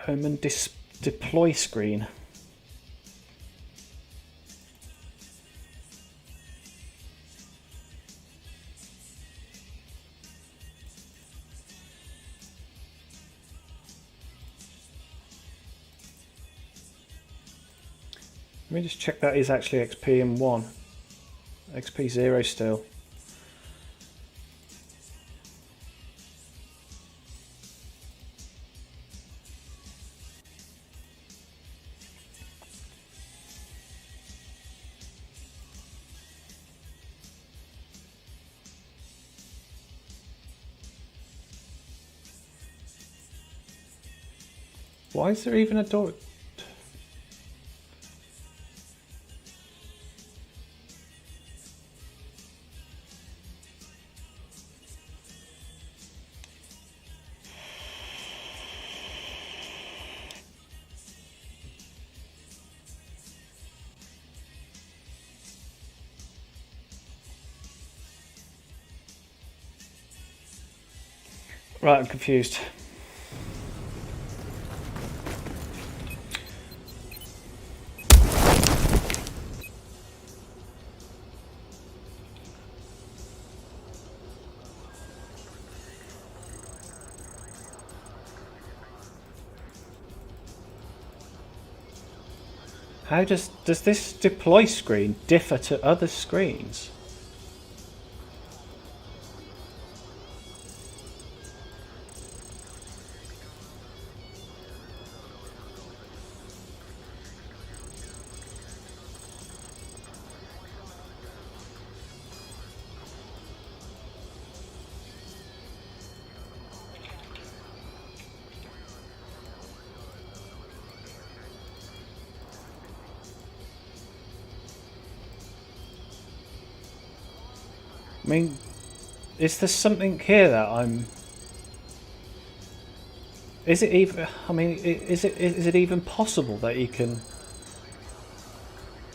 Home and deploy screen. Let me just check that is actually XP and 1. XP 0 still. Why is there even a door? Right, I'm confused. How does this deploy screen differ to other screens? I mean, is there something here that I'm... Is it even... I mean, is it even possible that you can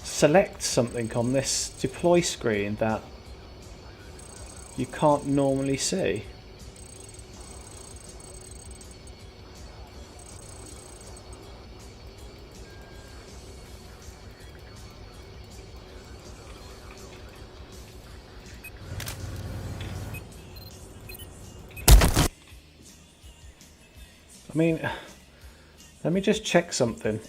select something on this deploy screen that you can't normally see? I mean, let me just check something.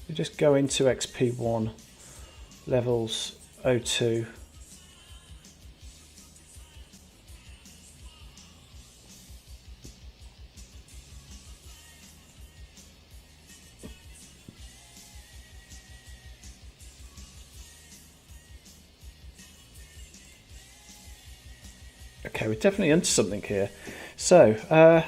We just go into XP1 levels 02. Okay, we're definitely onto something here. So,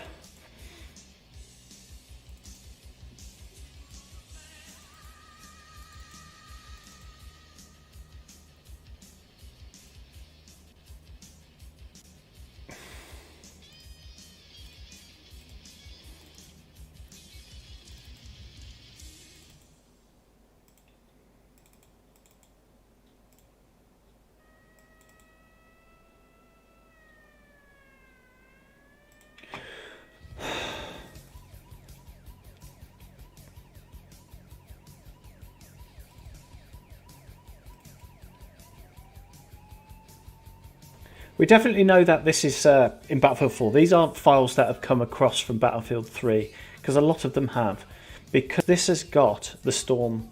we definitely know that this is in Battlefield 4. These aren't files that have come across from Battlefield 3, because a lot of them have. Because this has got the Storm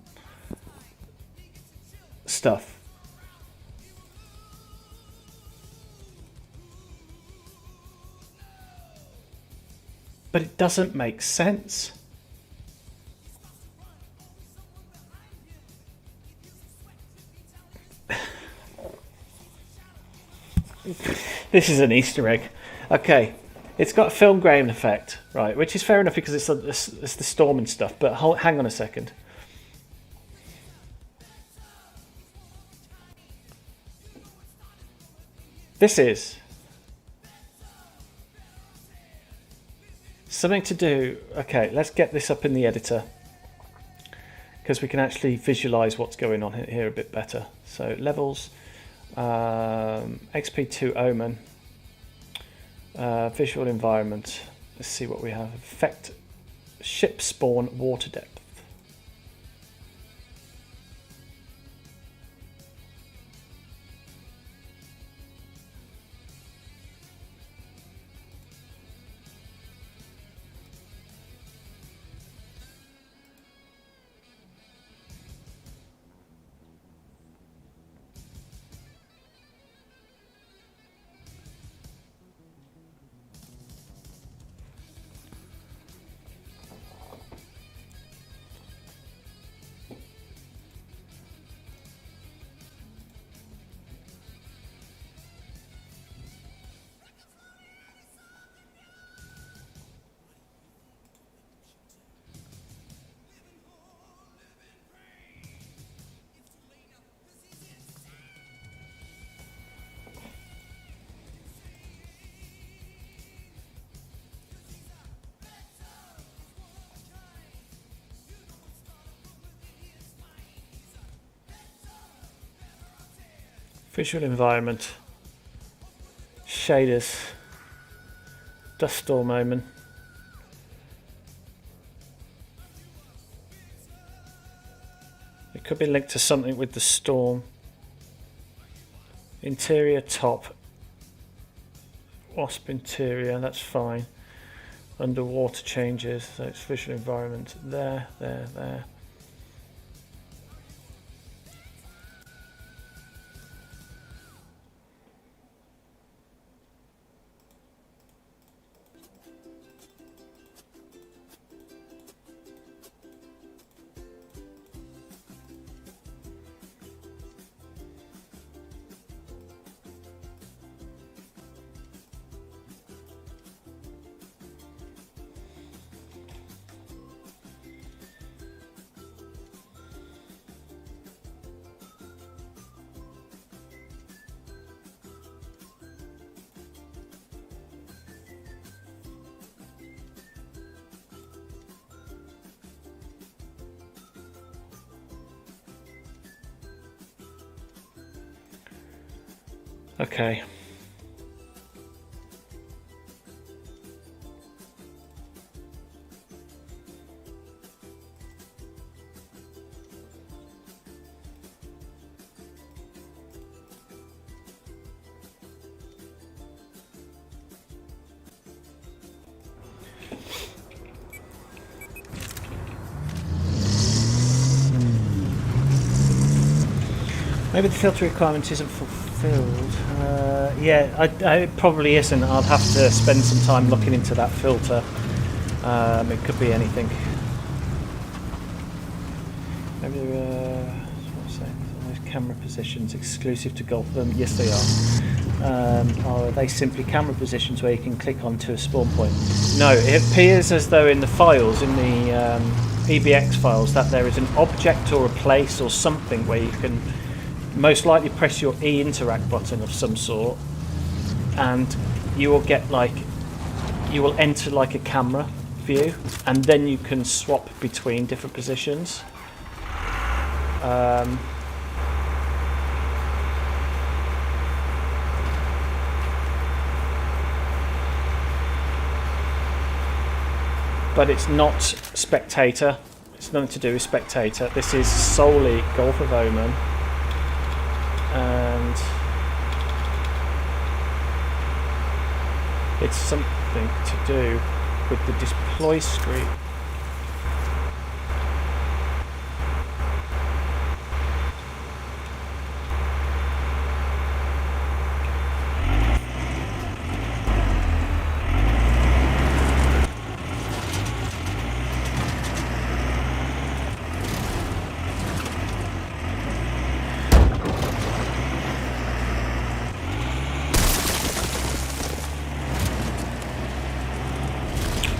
stuff. But it doesn't make sense. This is an Easter egg. Okay, it's got a film grain effect, right, which is fair enough because it's the storm and stuff, but hang on a second. This is something to do... Okay, let's get this up in the editor because we can actually visualize what's going on here a bit better. So levels, XP2 Omen, visual environment. Let's see what we have. Effect, ship spawn, water depth. Visual environment. Shaders. Dust storm omen. It could be linked to something with the storm. Interior top. Wasp interior, that's fine. Underwater changes, so it's visual environment. There, there, there. Okay. Maybe the filter requirement isn't fulfilled. Yeah, it probably isn't. I'll have to spend some time looking into that filter. It could be anything. Maybe what's that? Those camera positions exclusive to Golf. Yes, they are. Are they simply camera positions where you can click onto a spawn point? No, it appears as though in the files, in the EBX files, that there is an object or a place or something where you can most likely press your E interact button of some sort, and you will get you will enter like a camera view, and then you can swap between different positions. But it's not spectator. It's nothing to do with spectator. This is solely Gulf of Oman. And it's something to do with the deploy screen.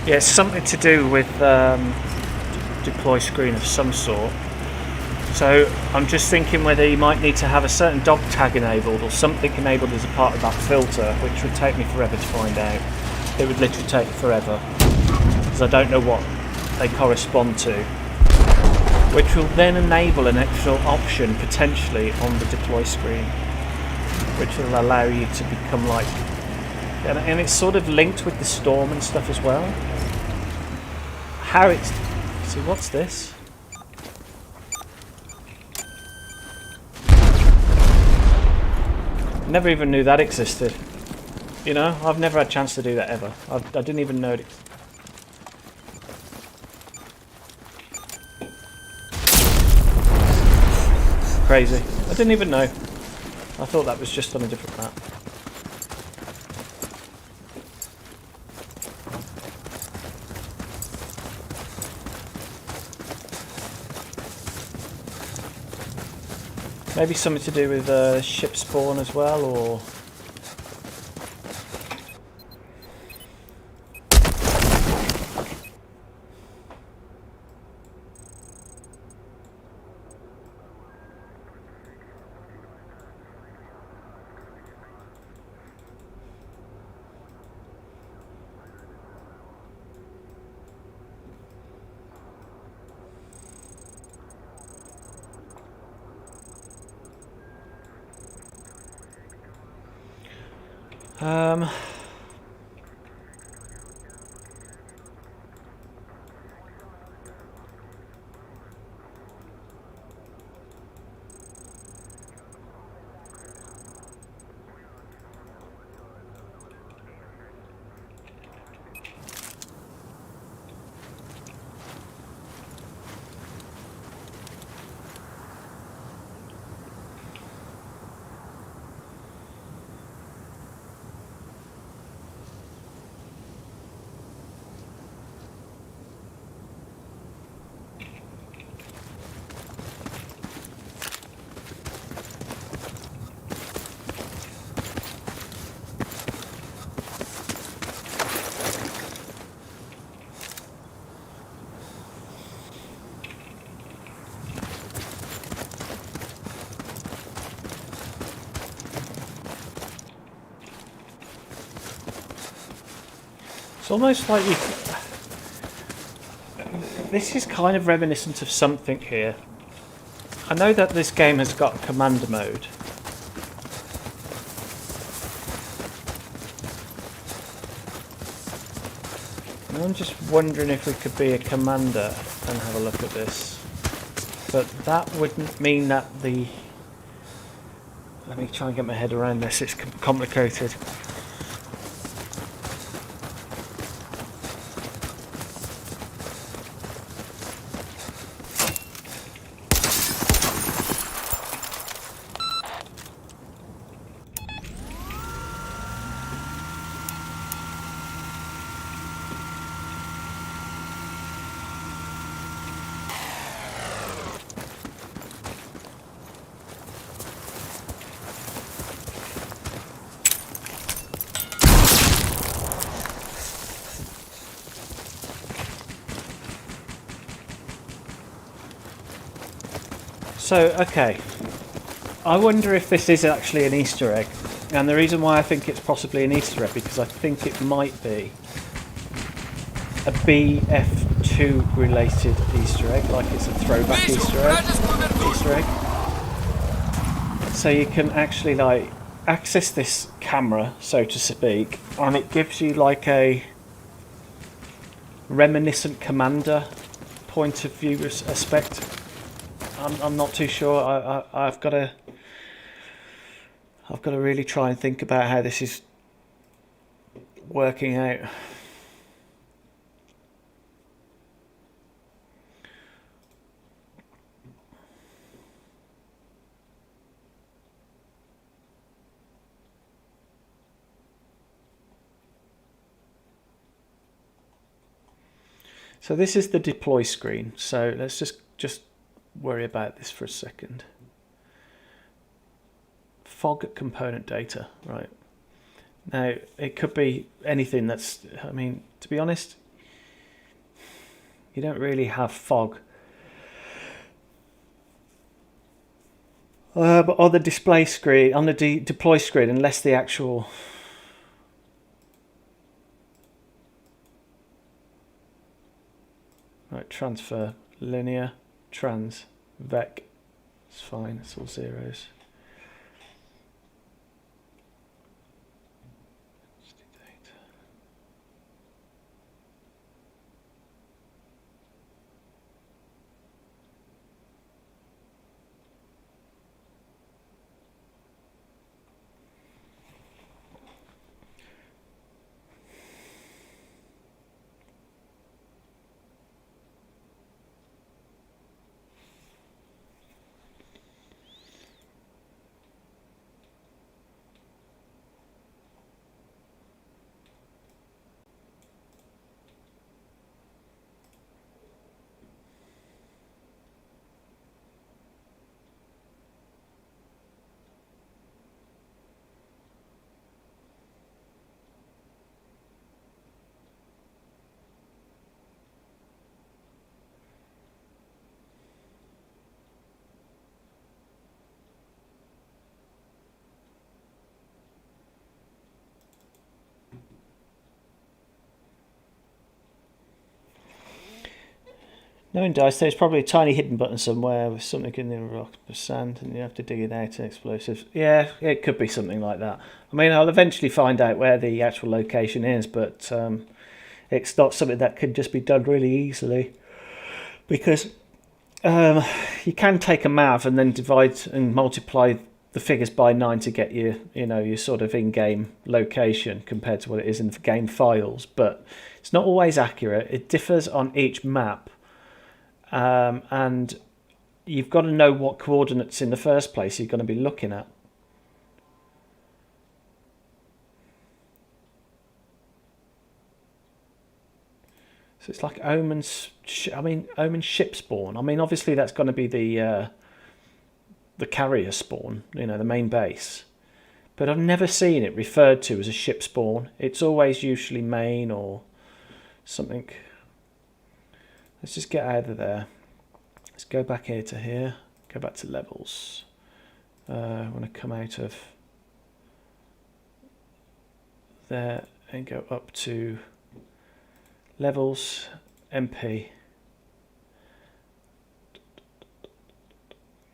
Yeah, it's something to do with deploy screen of some sort. So I'm just thinking whether you might need to have a certain dog tag enabled or something enabled as a part of that filter, which would take me forever to find out. It would literally take forever, because I don't know what they correspond to. Which will then enable an extra option potentially on the deploy screen, which will allow you to become like, and it's sort of linked with the storm and stuff as well. How it's, see, what's this? Never even knew that existed. You know, I've never had a chance to do that ever. I didn't even know it. Crazy. I didn't even know. I thought that was just on a different map. Maybe something to do with ship spawn as well, or... Um, it's almost like you. This is kind of reminiscent of something here. I know that this game has got commander mode. And I'm just wondering if we could be a commander and have a look at this. But that wouldn't mean that the... Let me try and get my head around this, it's complicated. So, okay, I wonder if this is actually an Easter egg, and the reason why I think it's possibly an Easter egg, because I think it might be a BF2 related Easter egg, like it's a throwback Easter egg. So you can actually like access this camera, so to speak, and it gives you like a reminiscent commander point of view aspect. I'm not too sure. I've got to really try and think about how this is working out. So this is the deploy screen. So let's just worry about this for a second. Fog component data, right. Now, it could be anything that's, I mean, to be honest, you don't really have fog. But on the display screen, on the deploy screen, unless the actual... Right, transfer, linear, trans, vec, it's fine, it's all zeros. Knowing Dice, there's probably a tiny hidden button somewhere with something in the rock or sand, and you have to dig it out and explosives. Yeah, it could be something like that. I mean, I'll eventually find out where the actual location is, but it's not something that could just be done really easily, because you can take a mav and then divide and multiply the figures by 9 to get your sort of in-game location compared to what it is in the game files, but it's not always accurate. It differs on each map. And you've got to know what coordinates in the first place you're going to be looking at. So it's like Omen's. Omen ship spawn. I mean, obviously that's going to be the carrier spawn, the main base. But I've never seen it referred to as a ship spawn. It's always usually main or something. Let's just get out of there. Let's go back here to here. Go back to levels. I want to come out of there and go up to levels, MP.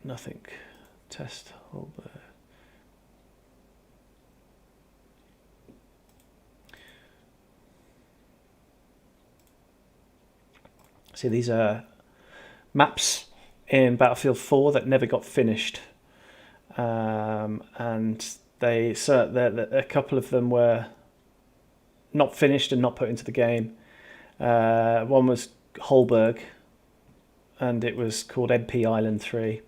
Nothing. Test Holberg. See, these are maps in Battlefield 4 that never got finished, and a couple of them were not finished and not put into the game. One was Holberg, and it was called MP Island 3,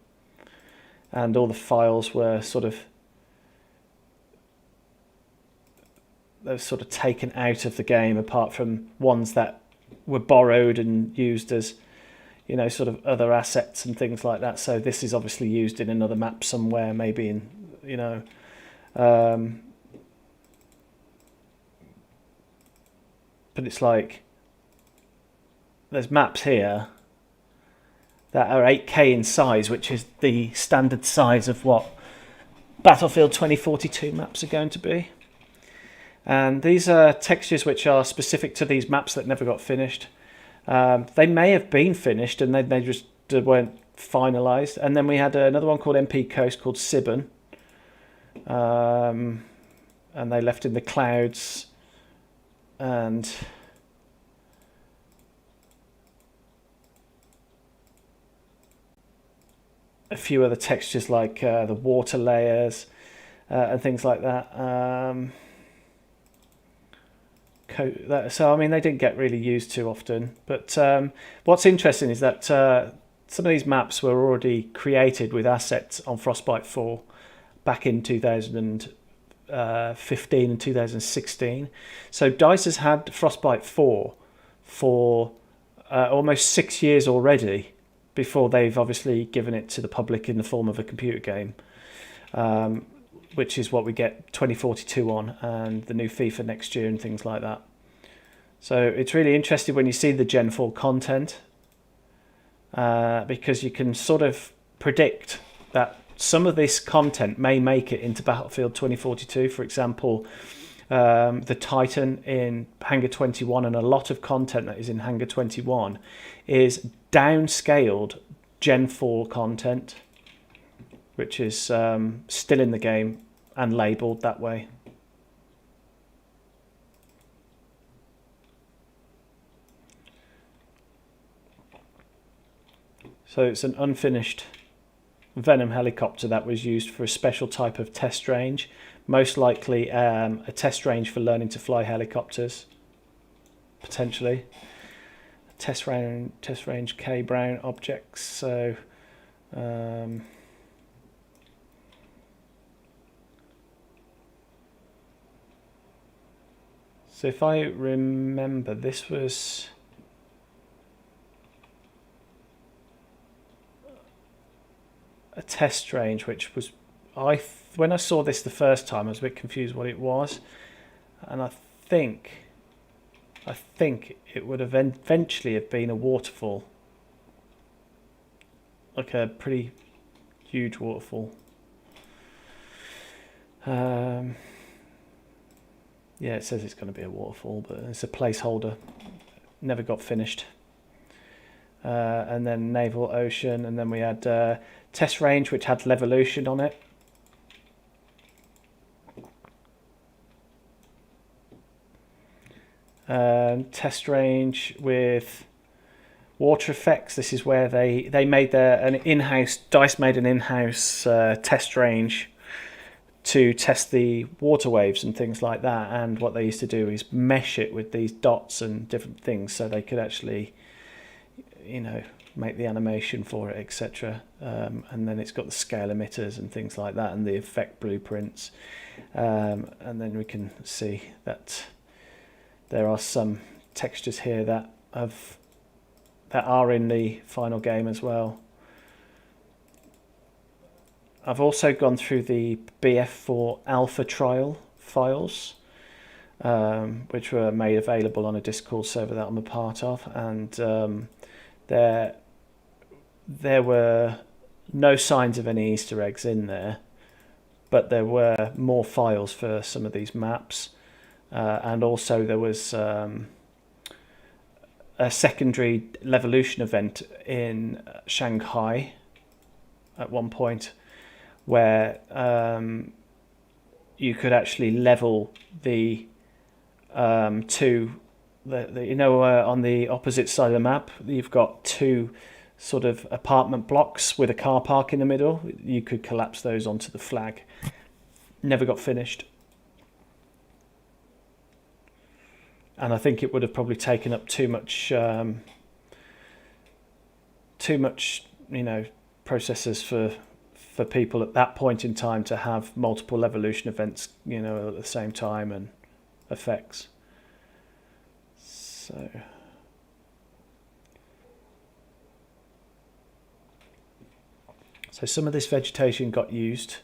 and all the files were sort of taken out of the game, apart from ones that were borrowed and used as sort of other assets and things like that. So this is obviously used in another map somewhere, maybe in but it's like there's maps here that are 8K in size, which is the standard size of what Battlefield 2042 maps are going to be. And these are textures which are specific to these maps that never got finished. They may have been finished and they just weren't finalised. And then we had another one called MP Coast called Sibon. And they left in the clouds. And a few other textures like the water layers and things like that. So I mean, they didn't get really used too often, but what's interesting is that some of these maps were already created with assets on Frostbite 4 back in 2015 and 2016. So DICE has had Frostbite 4 for almost 6 years already before they've obviously given it to the public in the form of a computer game, which is what we get 2042 on, and the new FIFA next year and things like that. So it's really interesting when you see the Gen 4 content, because you can sort of predict that some of this content may make it into Battlefield 2042. For example, the Titan in Hangar 21 and a lot of content that is in Hangar 21 is downscaled Gen 4 content, which is still in the game and labelled that way. So it's an unfinished Venom helicopter that was used for a special type of test range, most likely a test range for learning to fly helicopters, potentially. Test range K Brown objects. So so if I remember, this was a test range, which was when I saw this the first time, I was a bit confused what it was, and I think it would eventually have been a waterfall, like a pretty huge waterfall. Yeah, it says it's going to be a waterfall, but it's a placeholder. Never got finished. and then Naval Ocean, and then we had Test Range, which had Levolution on it. Test Range with Water Effects. This is where they made DICE made an in-house test range to test the water waves and things like that. And what they used to do is mesh it with these dots and different things, so they could actually, make the animation for it, etc. And then it's got the scale emitters and things like that, and the effect blueprints. And then we can see that there are some textures here that are in the final game as well. I've also gone through the BF4 alpha trial files, which were made available on a Discord server that I'm a part of, and there were no signs of any Easter eggs in there, but there were more files for some of these maps, and also there was a secondary Levolution event in Shanghai at one point, where you could actually level the on the opposite side of the map, you've got two sort of apartment blocks with a car park in the middle. You could collapse those onto the flag. Never got finished. And I think it would have probably taken up too much, processors for people at that point in time to have multiple Levolution events, at the same time, and effects. So some of this vegetation got used.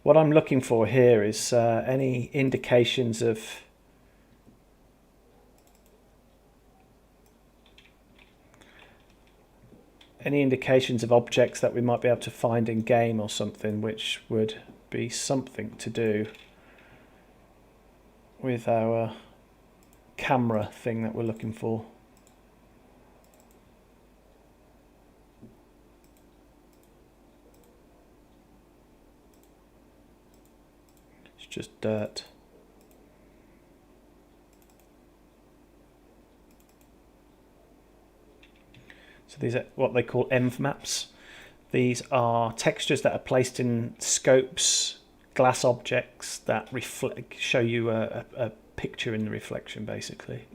What I'm looking for here is any indications of objects that we might be able to find in game or something, which would be something to do with our camera thing that we're looking for. Just dirt. So these are what they call ENV maps. These are textures that are placed in scopes, glass objects that show you a picture in the reflection, basically.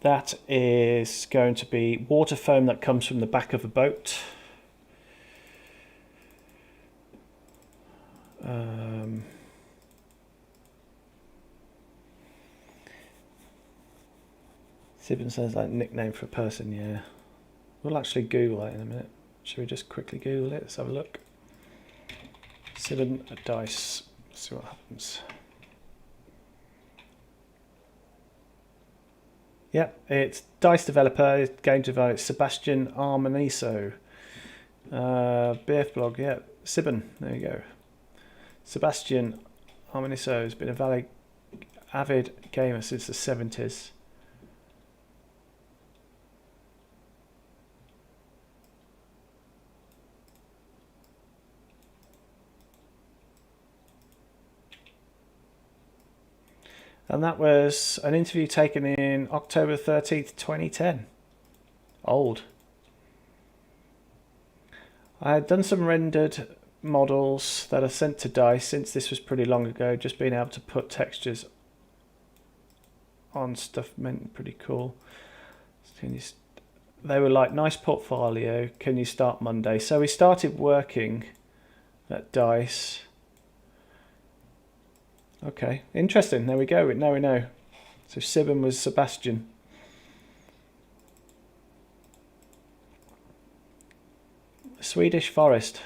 That is going to be water foam that comes from the back of a boat. Sibben sounds like a nickname for a person, yeah. We'll actually Google that in a minute. Should we just quickly Google it? Let's have a look. Sibben DICE. See what happens. Yeah, it's DICE developer, game developer, it's Sebastian Armaniso. BF blog, yeah, Sibben, there you go. Sebastian Armaniso has been a avid gamer since the 70s. And that was an interview taken in October 13th, 2010. Old. I had done some rendered models that are sent to DICE since this was pretty long ago. Just being able to put textures on stuff meant pretty cool. They were like, nice portfolio. Can you start Monday? So we started working at DICE. Okay, interesting. There we go. Now we know. So Sibben was Sebastian. Swedish Forest.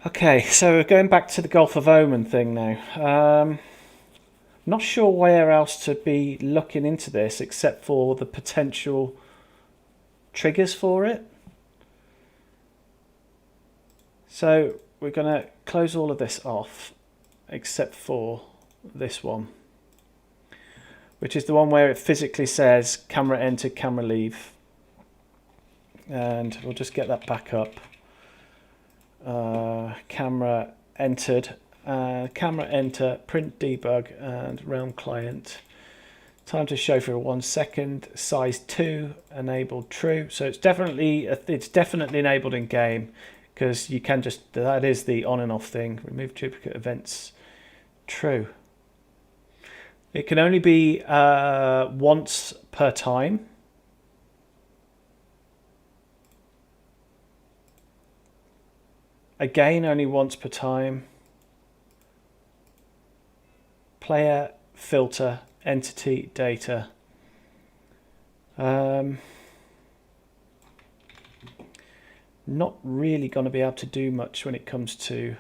Okay, so we're going back to the Gulf of Oman thing now. Not sure where else to be looking into this except for the potential triggers for it. So we're going to close all of this off except for this one, which is the one where it physically says camera enter, camera leave. And we'll just get that back up. Camera entered, camera enter, print debug, and realm client. Time to show for 1 second. Size 2 enabled true. So it's definitely enabled in game because you can just, that is the on and off thing. Remove duplicate events. True. It can only be once per time. Again, only once per time. Player, filter, entity, data. Not really going to be able to do much when it comes to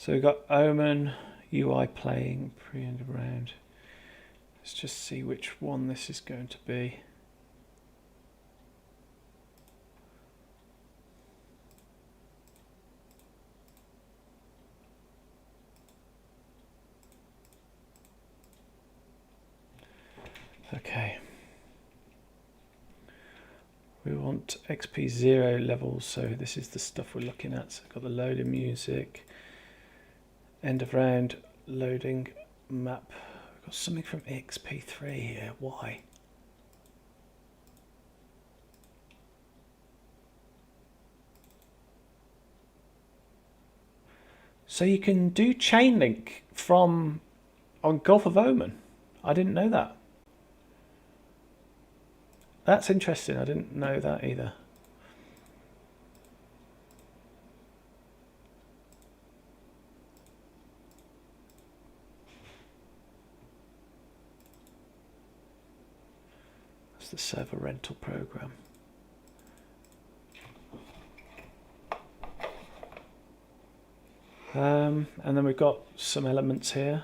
So we've got Omen, UI playing, pre-end of round. Let's just see which one this is going to be. Okay. We want XP0 levels, so this is the stuff we're looking at. So we've got the loading music. End of round, loading map. We've got something from XP3 here. Why? So you can do chain link from on Gulf of Oman. I didn't know that. That's interesting. I didn't know that either. The server rental program. And then we've got some elements here.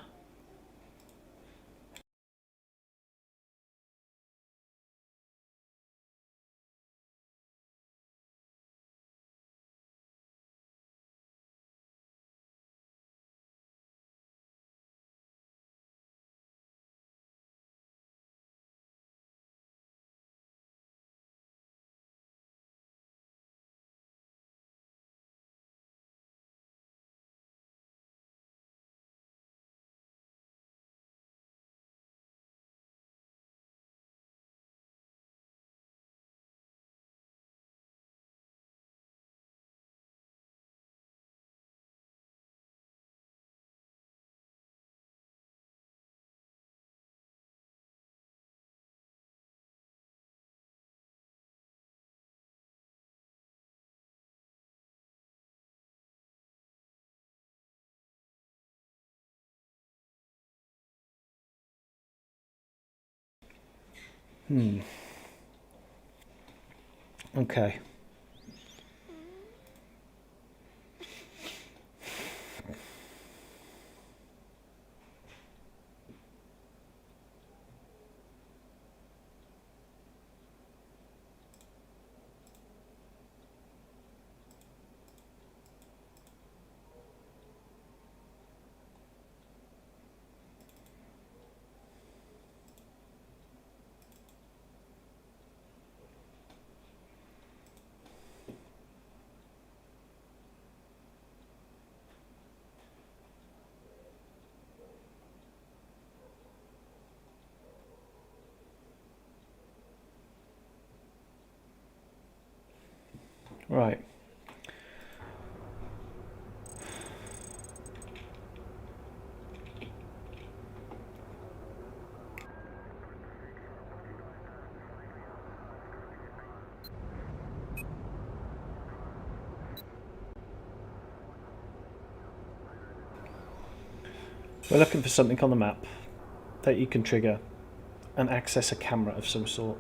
Okay. Right. We're looking for something on the map that you can trigger and access a camera of some sort.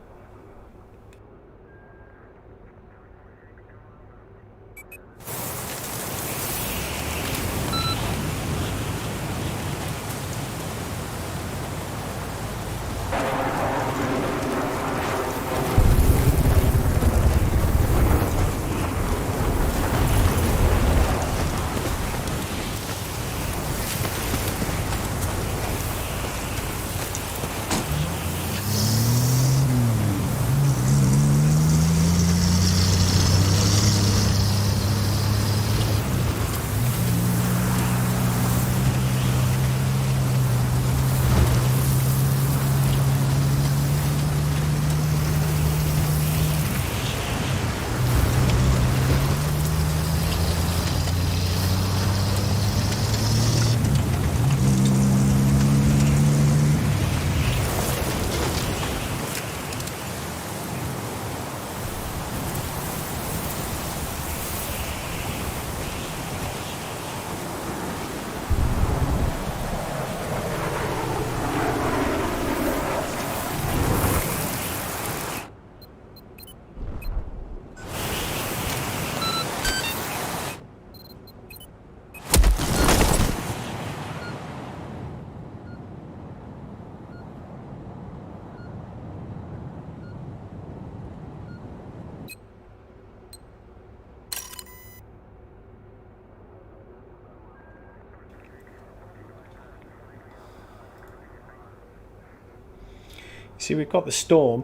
See, we've got the storm,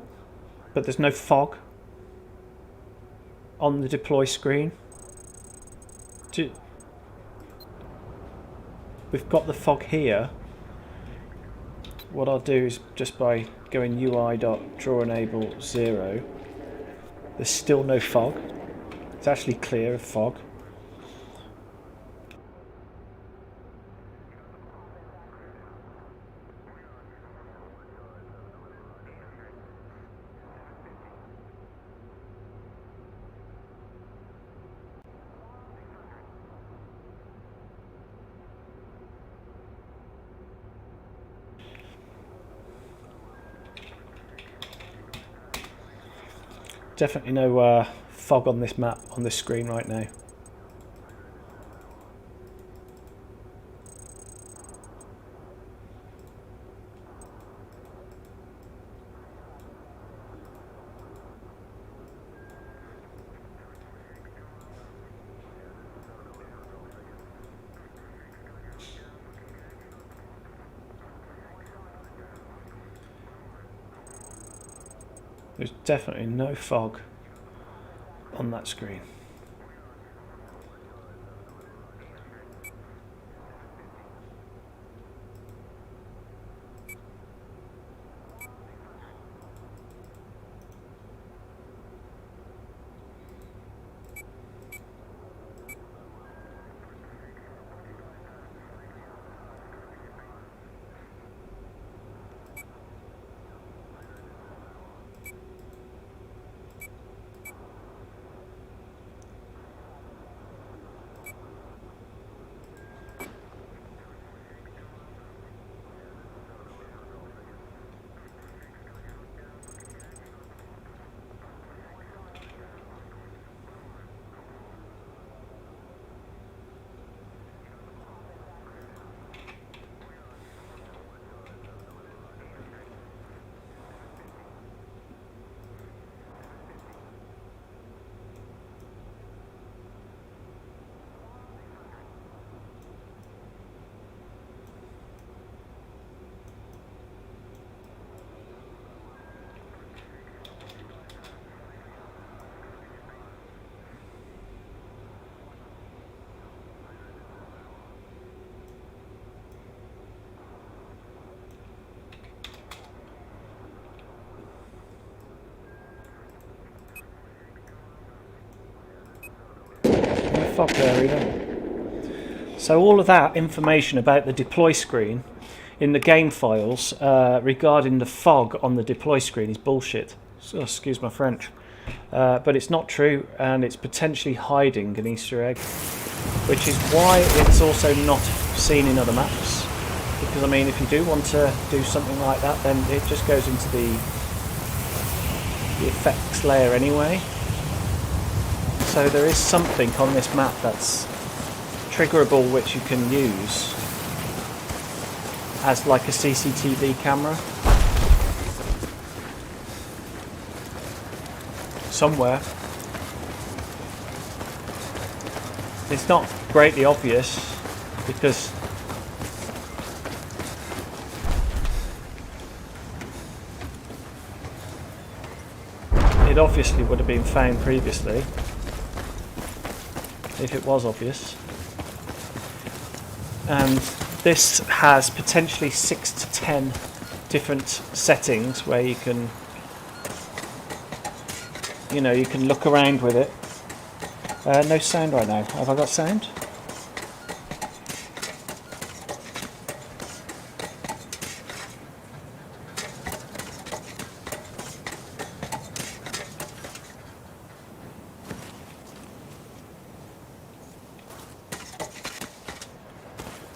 but there's no fog on the deploy screen. We've got the fog here. What I'll do is just by going UI.drawEnable 0, there's still no fog. It's actually clear of fog. Definitely no fog on this map, on this screen right now. There's definitely no fog on that screen. fog there either. So all of that information about the deploy screen in the game files regarding the fog on the deploy screen is bullshit. So, excuse my French. But it's not true, and it's potentially hiding an Easter egg, which is why it's also not seen in other maps. Because I mean, if you do want to do something like that, then it just goes into the effects layer anyway. So there is something on this map that's triggerable which you can use as like a CCTV camera somewhere. It's not greatly obvious because it obviously would have been found previously if it was obvious. And this has potentially 6 to 10 different settings where you can, you know, you can look around with it. No sound right now. Have I got sound?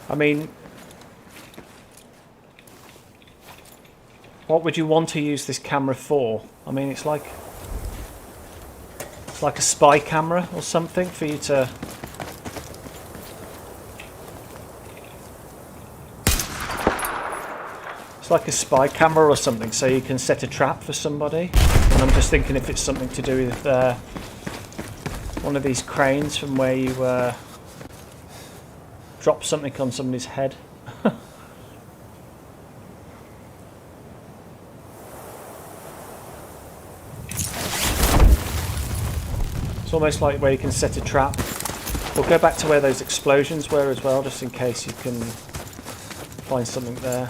I mean, what would you want to use this camera for? I mean, it's like a spy camera or something for you to... It's like a spy camera or something, so you can set a trap for somebody. And I'm just thinking if it's something to do with one of these cranes from where you drop something on somebody's head. It's almost like where you can set a trap. We'll go back to where those explosions were as well, just in case you can find something there.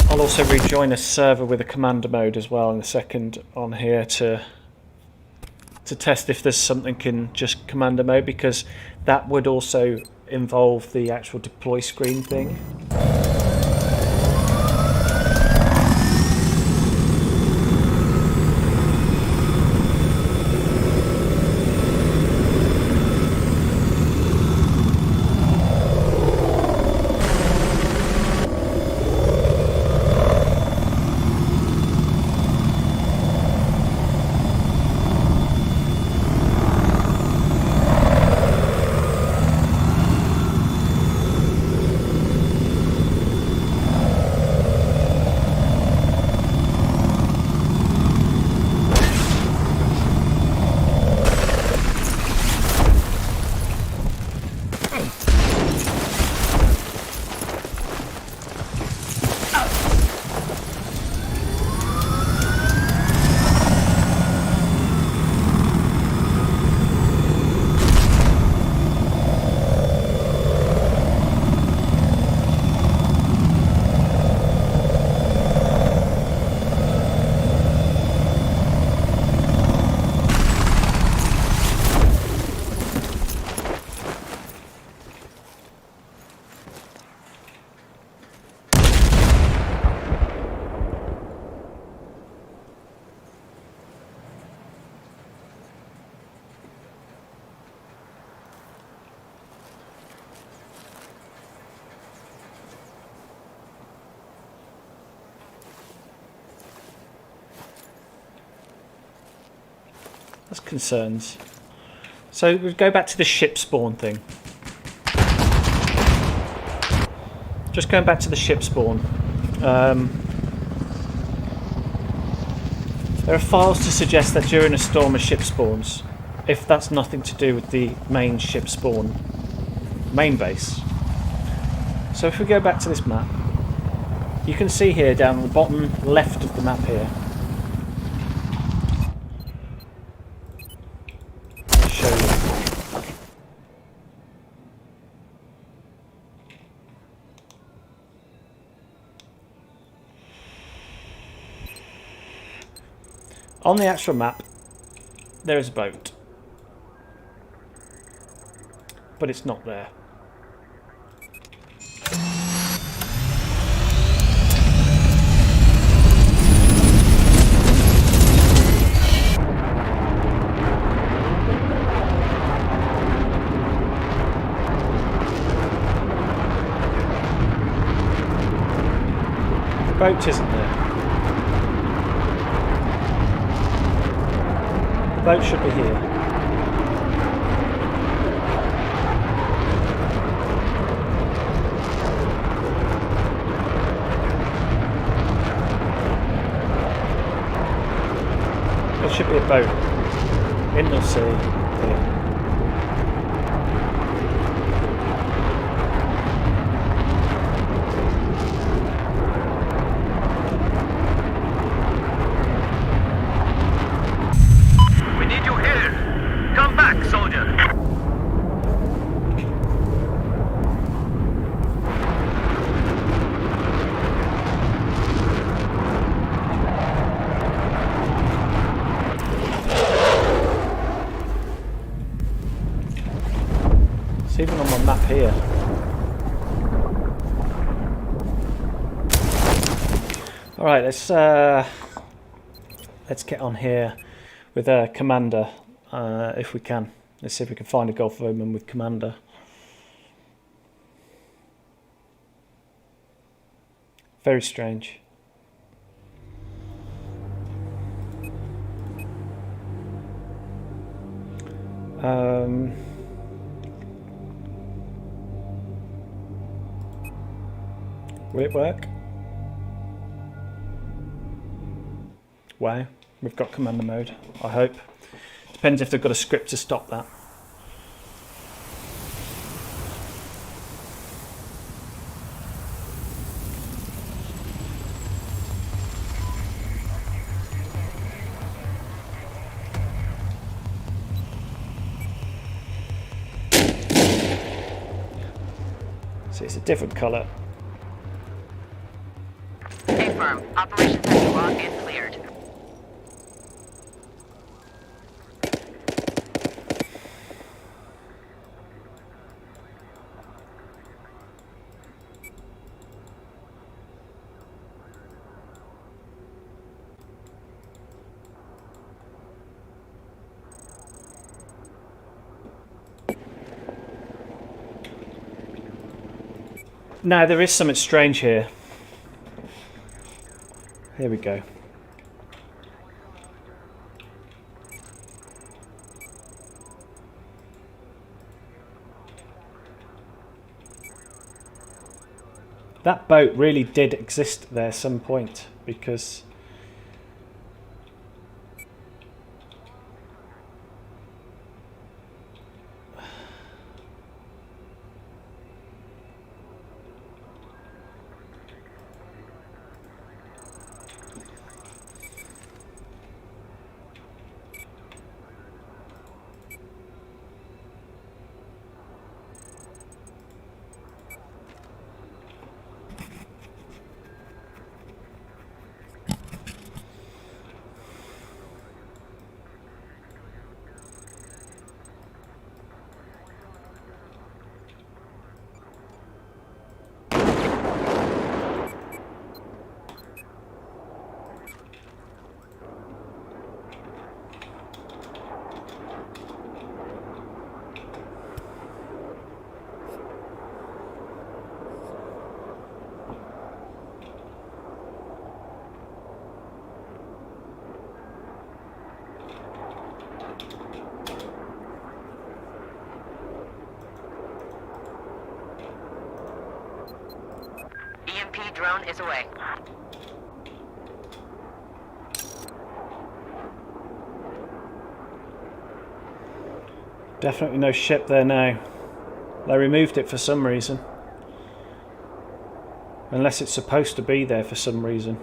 I'll also rejoin a server with a commander mode as well in a second on here to test if there's something in just commander mode, because that would also involve the actual deploy screen thing. That's concerns. So we'll go back to the ship spawn thing. Just going back to the ship spawn. There are files to suggest that during a storm a ship spawns, if that's nothing to do with the main ship spawn main base. So if we go back to this map, you can see here down the bottom left of the map here, show you. On the actual map, there is a boat, but it's not there. The boat isn't there. The boat should be here. There should be a boat in the sea here. We need you here. Come back, soldier. It's even on my map here. All right, let's get on here with Commander, if we can. Let's see if we can find a Gulf of Oman with Commander. Very strange. Will it work? Wow, we've got Commander mode, I hope. Depends if they've got a script to stop that. See, it's a different colour. Confirm. Operations have been logged and cleared. Now there is something strange here. Here we go. That boat really did exist there at some point, because EMP drone is away. definitely no ship there now. They removed it for some reason. Unless it's supposed to be there for some reason.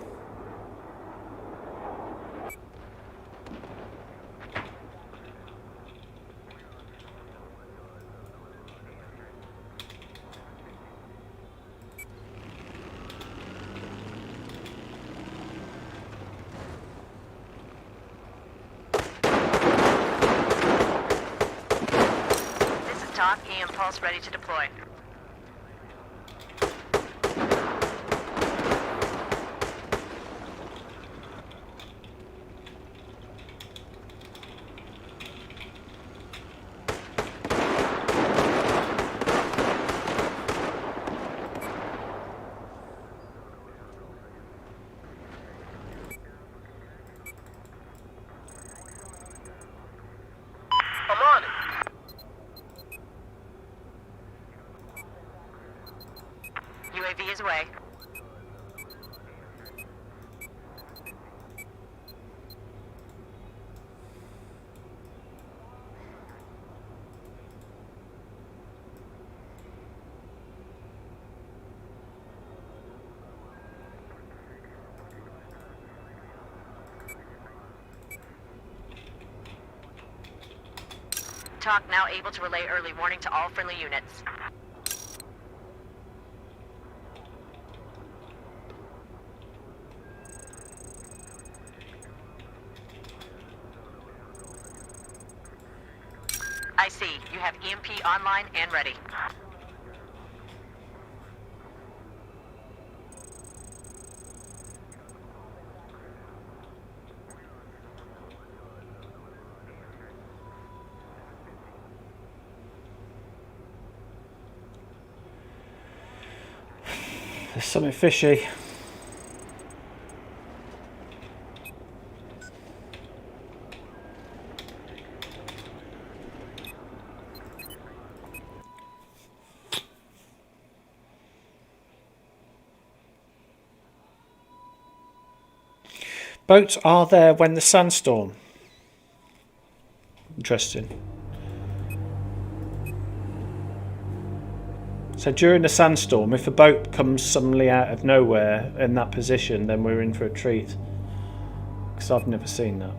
TOC, EM Pulse ready to deploy. I'm on it. UAV is away. TOC now able to relay early warning to all friendly units. I see. You have EMP online and ready. There's something fishy. Boats are there when the sandstorm. Interesting. So during the sandstorm, if a boat comes suddenly out of nowhere in that position, then we're in for a treat. Because I've never seen that.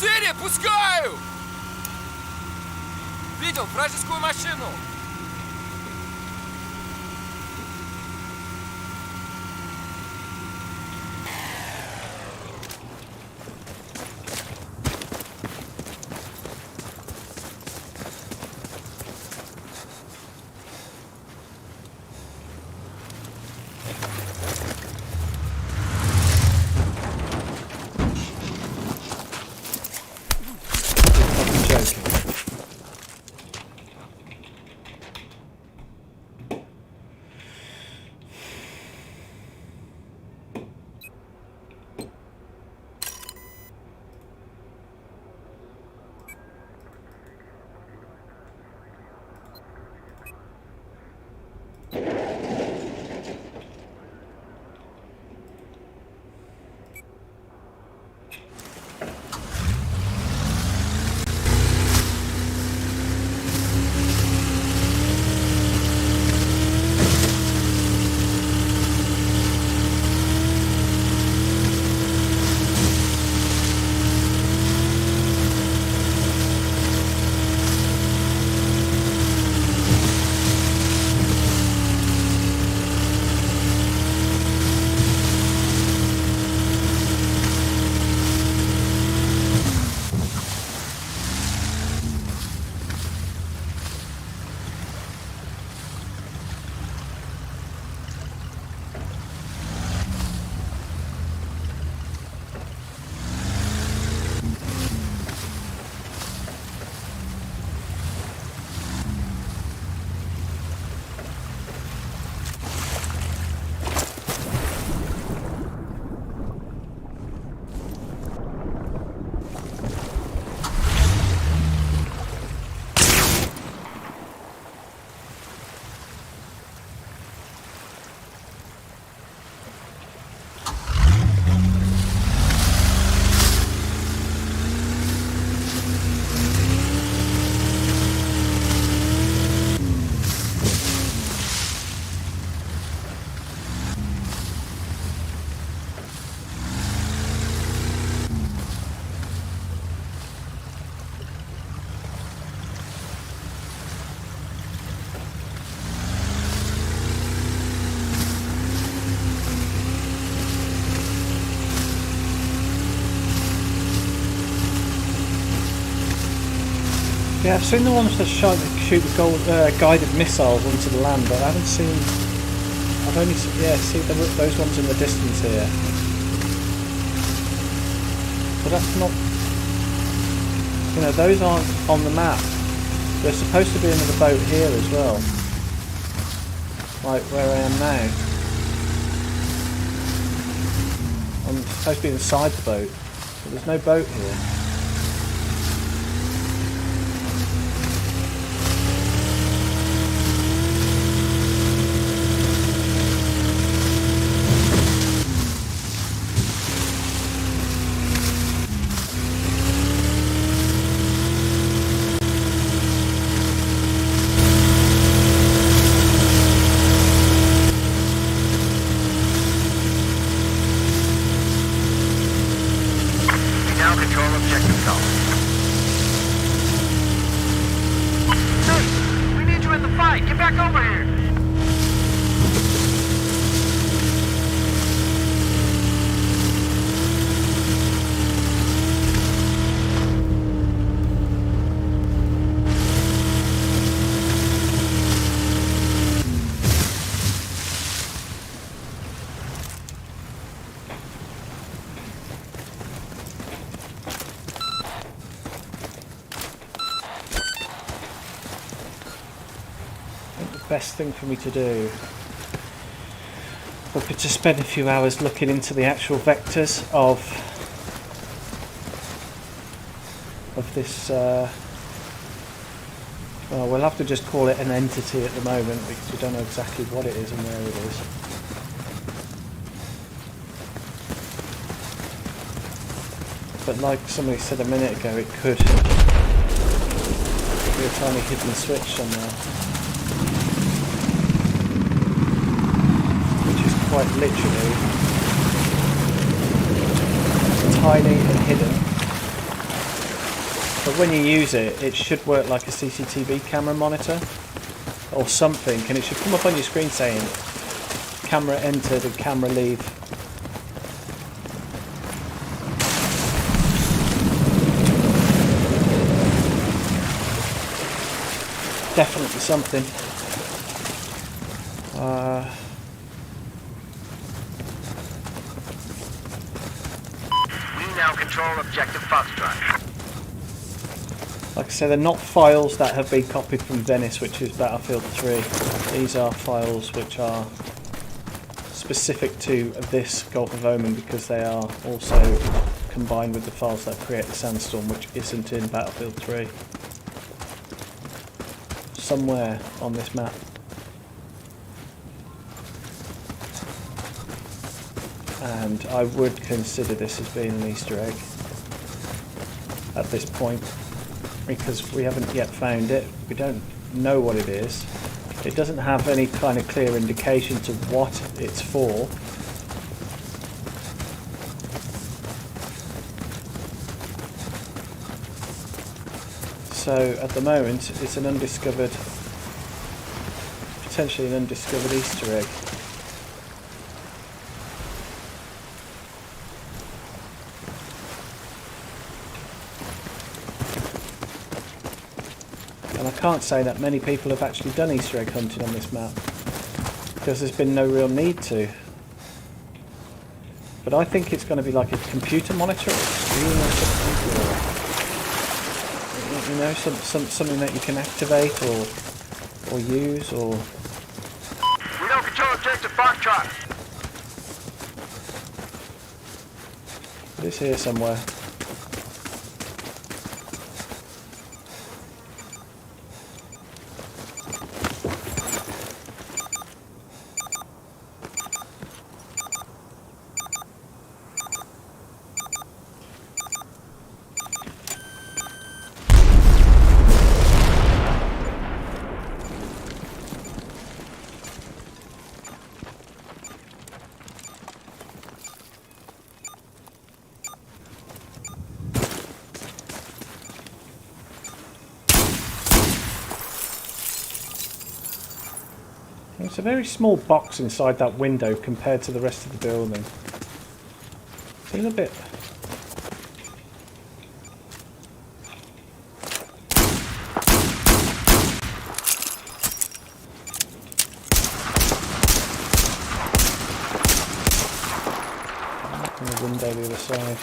Т-4, пускаю! Видел вражескую машину! Yeah, I've seen the ones that shoot the guided missiles onto the land, but I haven't seen. I've only see those ones in the distance here. But that's not. You know, those aren't on the map. There's supposed to be another boat here as well, like where I am now. I'm supposed to be inside the boat, but there's no boat here. Now control objective South. Sis, we need you in the fight. Get back over here. Best thing for me to do would be to spend a few hours looking into the actual vectors of this well, we'll have to just call it an entity at the moment because we don't know exactly what it is and where it is. But like somebody said a minute ago, it could be a tiny hidden switch somewhere. Quite literally tiny and hidden, but when you use it, it should work like a CCTV camera monitor or something, and it should come up on your screen saying camera entered and camera leave. Definitely something. Now control objective Foxtrot. Like I say, they're not files that have been copied from Venice, which is Battlefield 3. These are files which are specific to this Gulf of Omen because they are also combined with the files that create the Sandstorm, which isn't in Battlefield 3. Somewhere on this map. And I would consider this as being an Easter egg at this point because we haven't yet found it. We don't know what it is. It doesn't have any kind of clear indication to what it's for. So at the moment it's an undiscovered, potentially an undiscovered Easter egg. And I can't say that many people have actually done Easter egg hunting on this map because there's been no real need to. But I think it's going to be like a computer monitor or screen or something, or, you know, something that you can activate or use or. We don't control objective Foxtrot. It is here somewhere. It's a very small box inside that window compared to the rest of the building. It's a little bit... from the window the other side.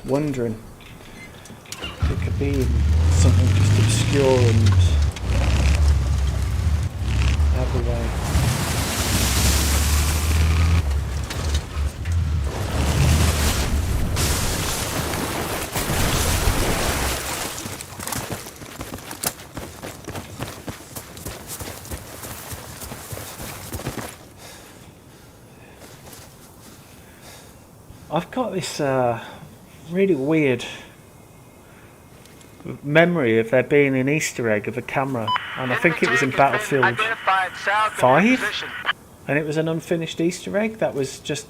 Wondering if it could be something just obscure and out of the way. I've got this really weird memory of there being an Easter egg of a camera, and I think it was in Battlefield 5, and it was an unfinished Easter egg that was just,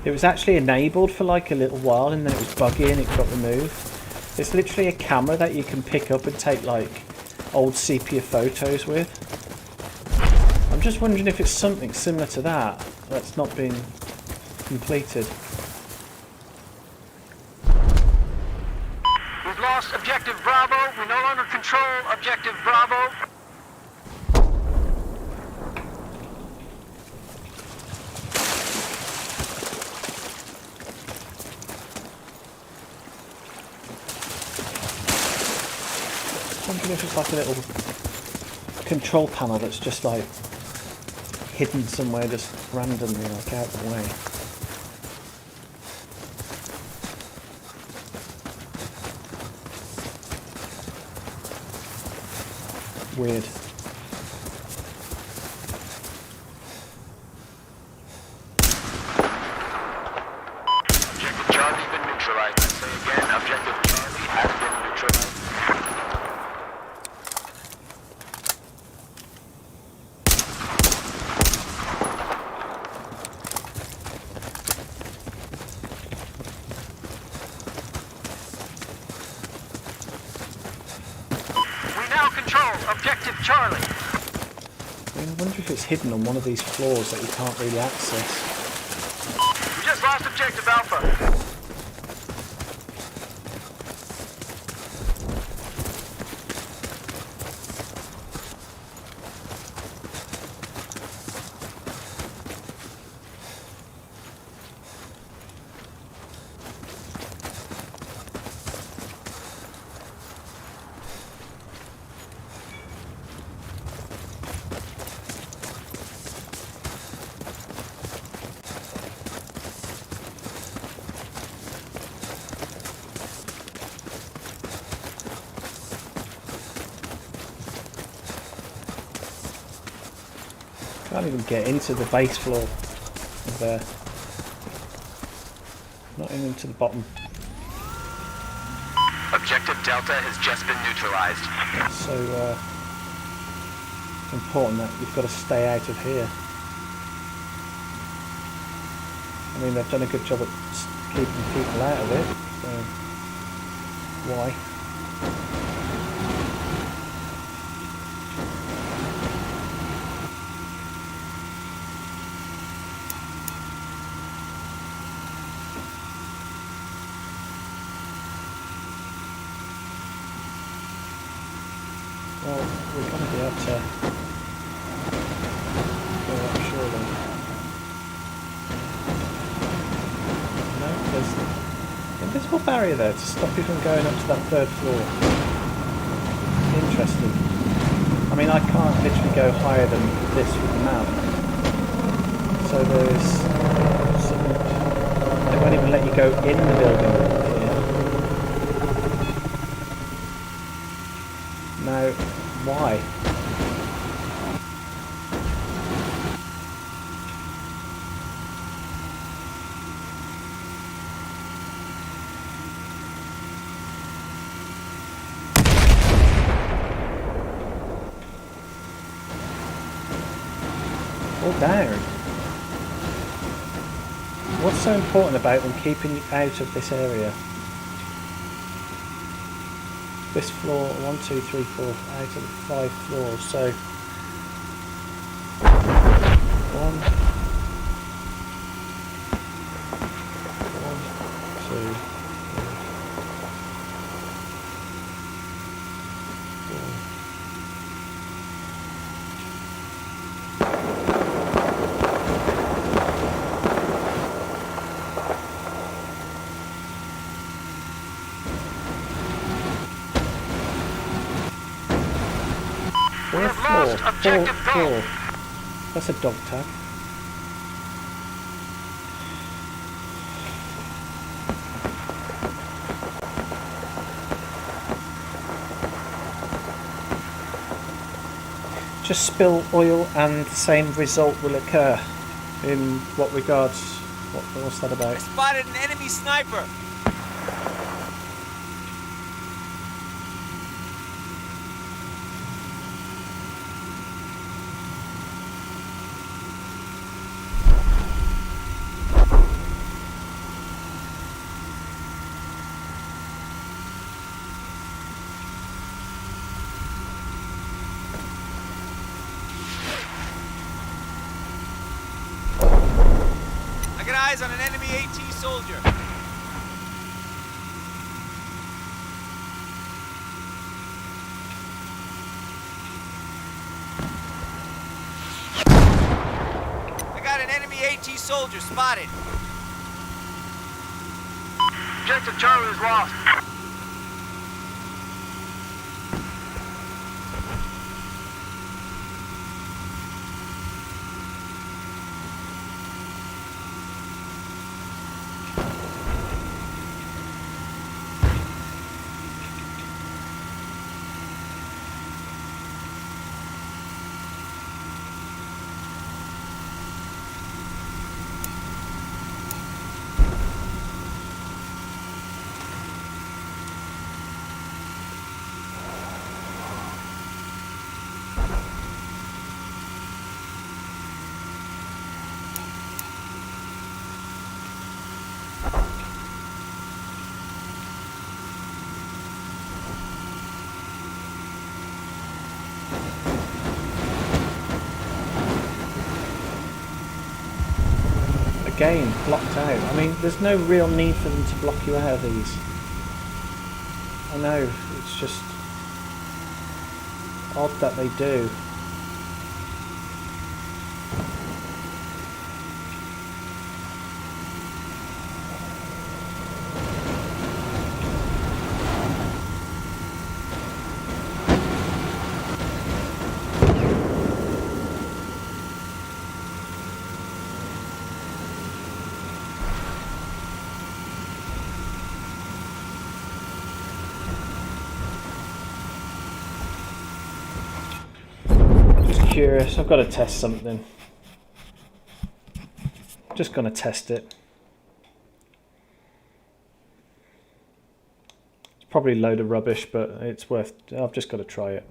it was actually enabled for like a little while and then it was buggy and it got removed. It's literally a camera that you can pick up and take like old sepia photos with. I'm just wondering if it's something similar to that that's not been completed. We've lost objective Bravo. We no longer control objective Bravo. I'm wondering if it's like a little control panel that's just like hidden somewhere just randomly, like out of the way. Weird. Objective Charlie's been neutralized. I say again, objective Charlie has been neutralized. We now control objective Charlie. I wonder if it's hidden on one of these floors that you can't really access. We just lost objective Alpha. Can't even get into the base floor of there. Not even to the bottom. Objective Delta has just been neutralized. It's so important that you've got to stay out of here. I mean, they've done a good job at keeping people out of it, so why? Well, we're going to be able to go up surely. No, there's an invisible barrier there to stop you from going up to that third floor. Interesting. I mean, I can't literally go higher than this with the mount. So there's some, they won't even let you go in the building here. Now, why? Fall down. What's so important about them keeping you out of this area? This floor, 1, 2, 3, 4, out of the 5 floors, so 1, 2, 3, 4 have lost objective floor. That's a dog tag. Just spill oil and the same result will occur. In what regards? What's that I about? spotted an enemy sniper. I got eyes on an enemy AT soldier. I got an enemy AT soldier spotted. Objective Charlie is lost. Again, blocked out. I mean, there's no real need for them to block you out of these. I know, it's just odd that they do. Curious, I've got to test something. Just gonna test it. It's probably a load of rubbish, but it's worth. I've just got to try it.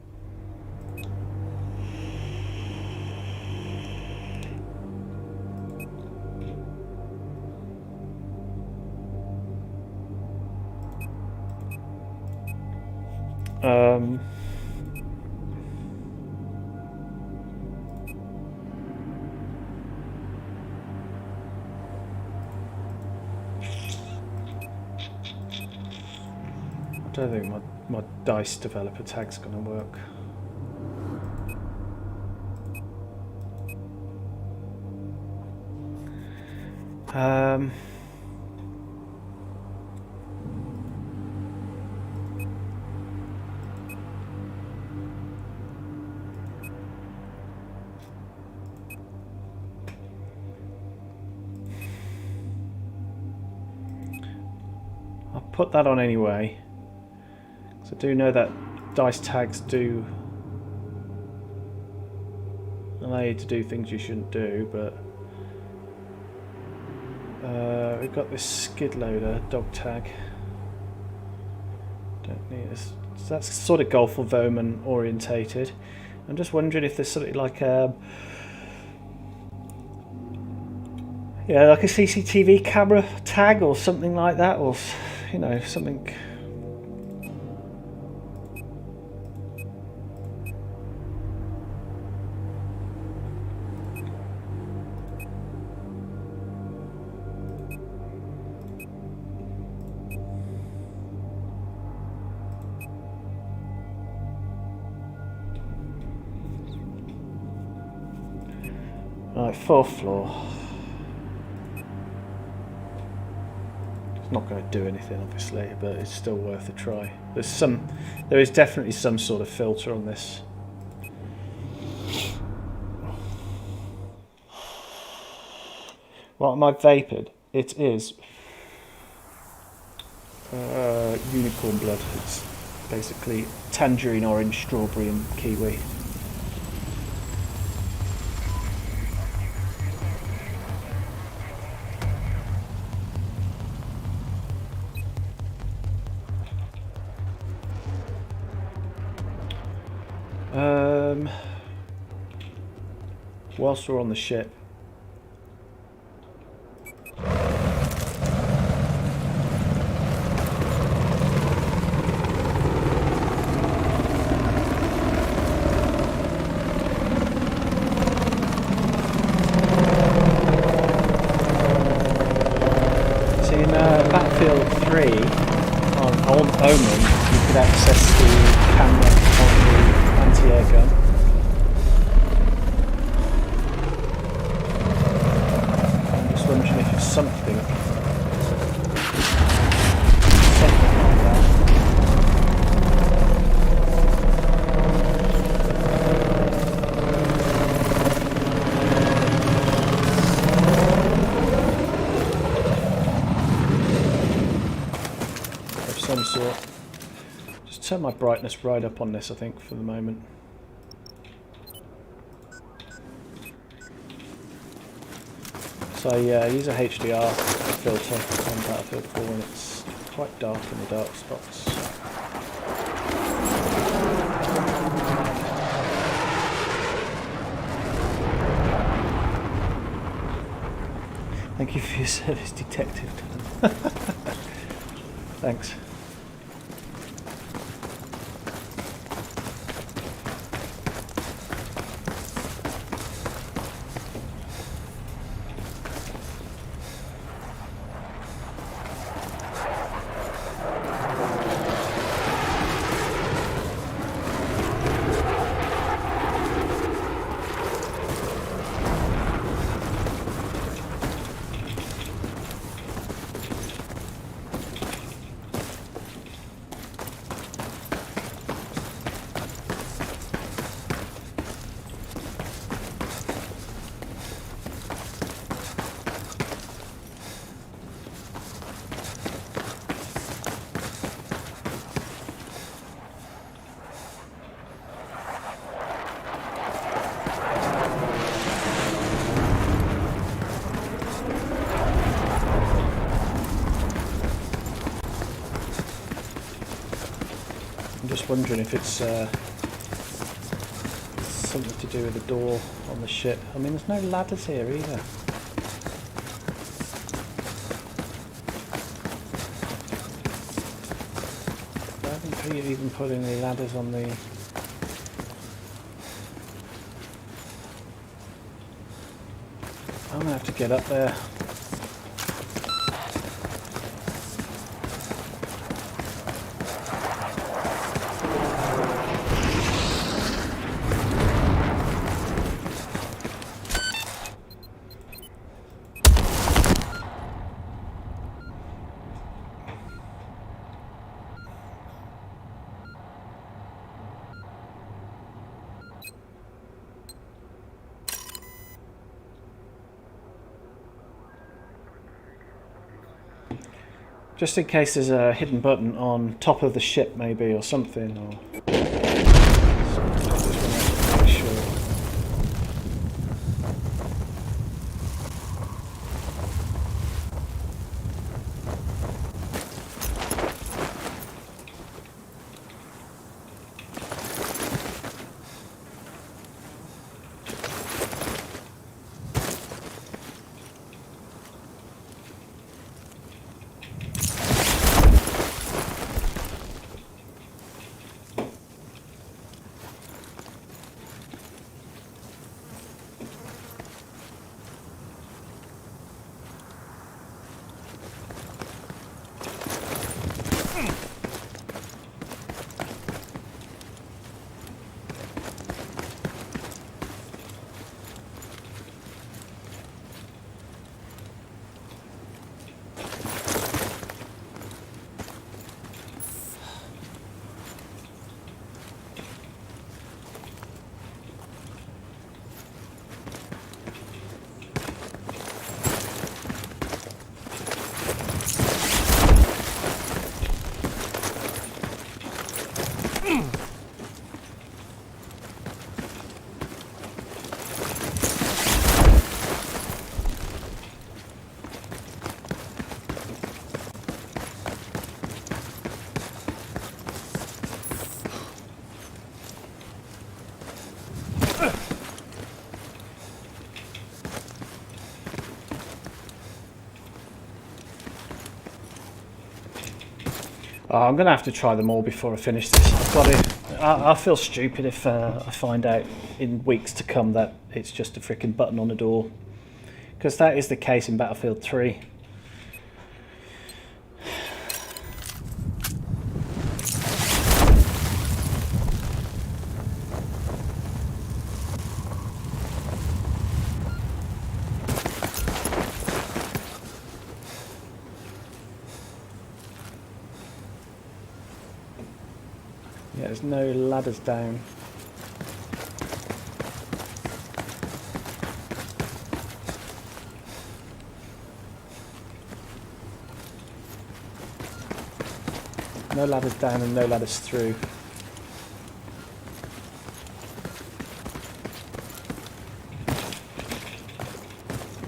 I don't think my DICE developer tag's going to work. I'll put that on anyway. So I do know that DICE tags do allow you to do things you shouldn't do, but we've got this skid loader dog tag. Don't need this. So that's sort of Gulf of Oman orientated. I'm just wondering if there's something like Yeah, like a CCTV camera tag or something like that, or you know, something. Right, 4th floor. It's not going to do anything, obviously, but it's still worth a try. There is definitely some sort of filter on this. What am I vapid? It is unicorn blood. It's basically tangerine, orange, strawberry, and kiwi. Whilst we're on the ship, see in Battlefield 3 on Omen, you could access the camera on the anti-air gun. Wondering if it's something like that. Of some sort. Just turn my brightness right up on this, I think, for the moment. So yeah, I use a HDR filter on Battlefield 4 and it's quite dark in the dark spots. Thank you for your service, Detective. Thanks. I'm just wondering if it's something to do with the door on the ship. I mean, there's no ladders here either. I haven't even put any ladders on the... I'm going to have to get up there. Just in case there's a hidden button on top of the ship maybe or something, or just want to make sure. Oh, I'm gonna have to try them all before I finish this. I've got to. I'll feel stupid if I find out in weeks to come that it's just a freaking button on the door, because that is the case in Battlefield 3. Yeah, there's no ladders down. No ladders down and no ladders through.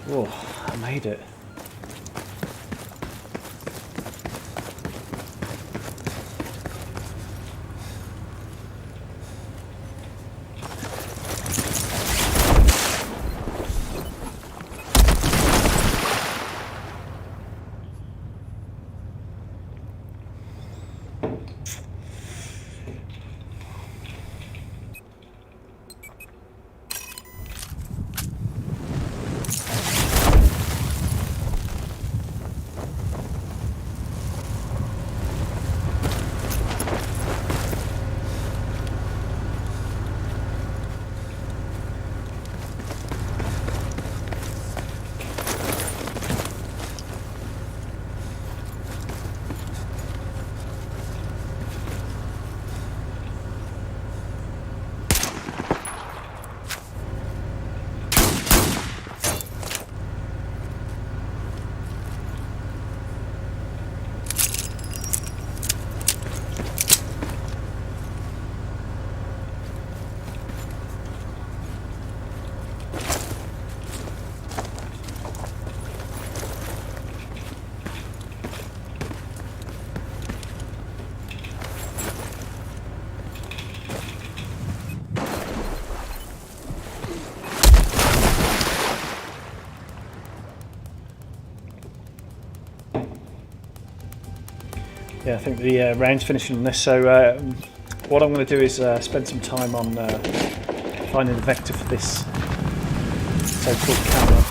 Whoa, I made it. Yeah, I think the round's finishing on this, so what I'm going to do is spend some time on finding the vector for this so-called camera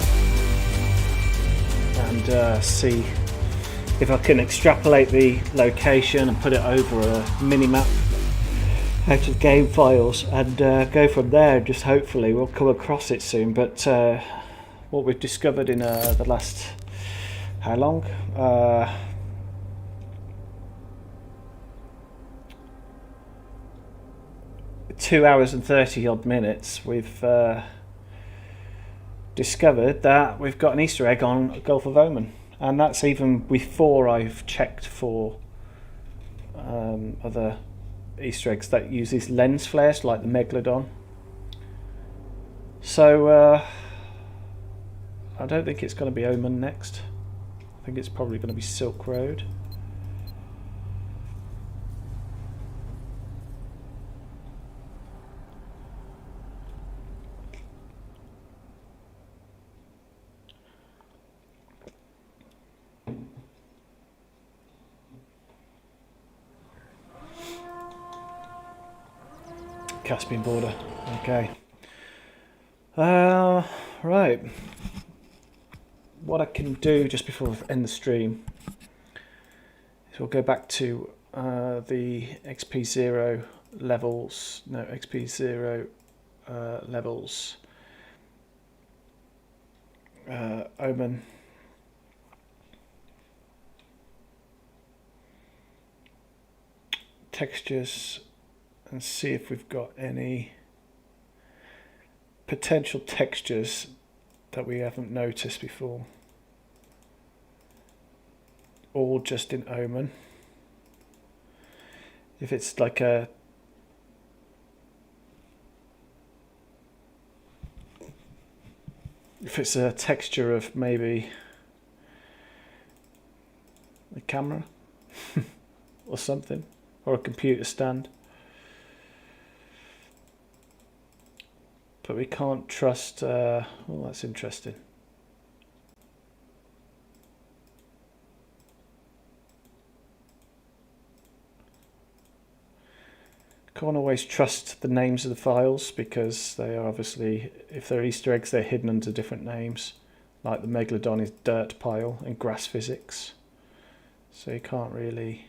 and see if I can extrapolate the location and put it over a mini-map out of game files and go from there. Just hopefully we'll come across it soon. But what we've discovered in the last, how long? 2 hours and 30 odd minutes, we've discovered that we've got an Easter egg on Gulf of Oman, and that's even before I've checked for other Easter eggs that use these lens flares like the Megalodon. So I don't think it's going to be Oman next. I think it's probably going to be Silk Road. Caspian border. Okay. Right. What I can do just before I end the stream is we'll go back to the XP0 levels. No, XP0 levels. Omen. Textures. And see if we've got any potential textures that we haven't noticed before. All just in Omen. If it's like a texture of maybe a camera or something, or a computer stand. But we can't trust, oh, that's interesting. Can't always trust the names of the files because they are obviously, if they're Easter eggs, they're hidden under different names. Like the Megalodon is dirt pile and grass physics. So you can't really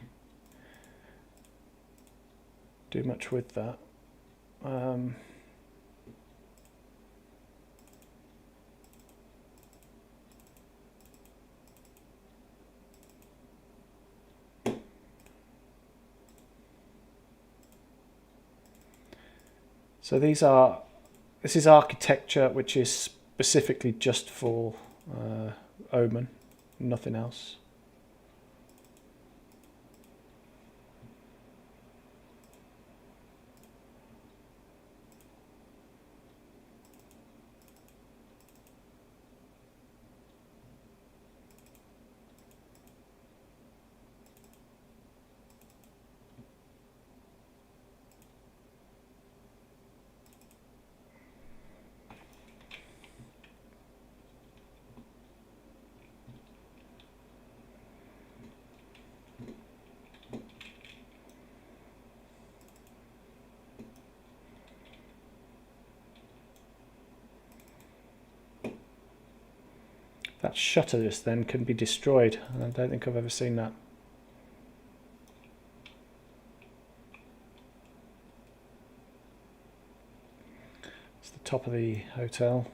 do much with that. So this is architecture which is specifically just for Omen, nothing else. That shutter just then can be destroyed. I don't think I've ever seen that. It's the top of the hotel.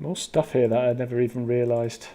More stuff here that I never even realised.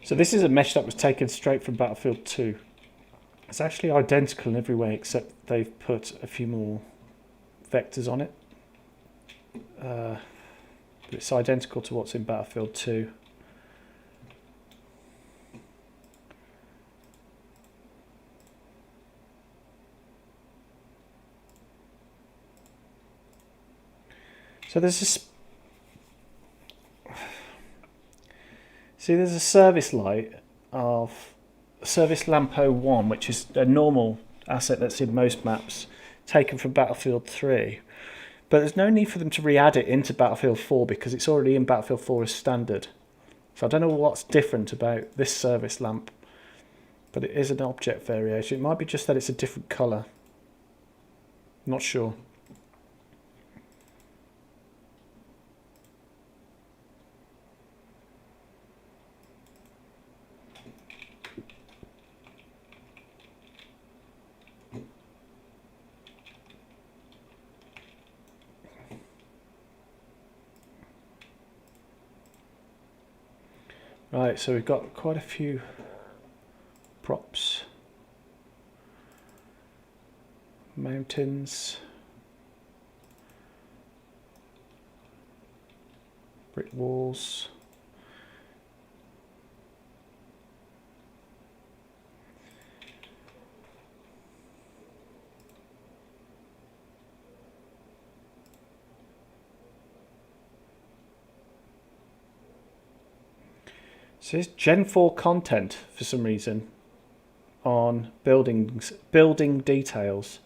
So this is a mesh that was taken straight from Battlefield 2. It's actually identical in every way except they've put a few more vectors on it. But it's identical to what's in Battlefield 2. So there's this. See, there's a service light of Service Lamp 01, which is a normal asset that's in most maps, taken from Battlefield 3. But there's no need for them to re-add it into Battlefield 4 because it's already in Battlefield 4 as standard. So I don't know what's different about this service lamp But it is an object variation. It might be just that it's a different colour. Not sure. Right, so we've got quite a few props. Mountains. Brick walls. So there's Gen 4 content for some reason on building details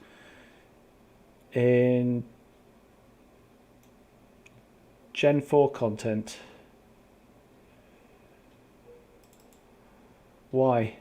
in Gen 4 content. Why?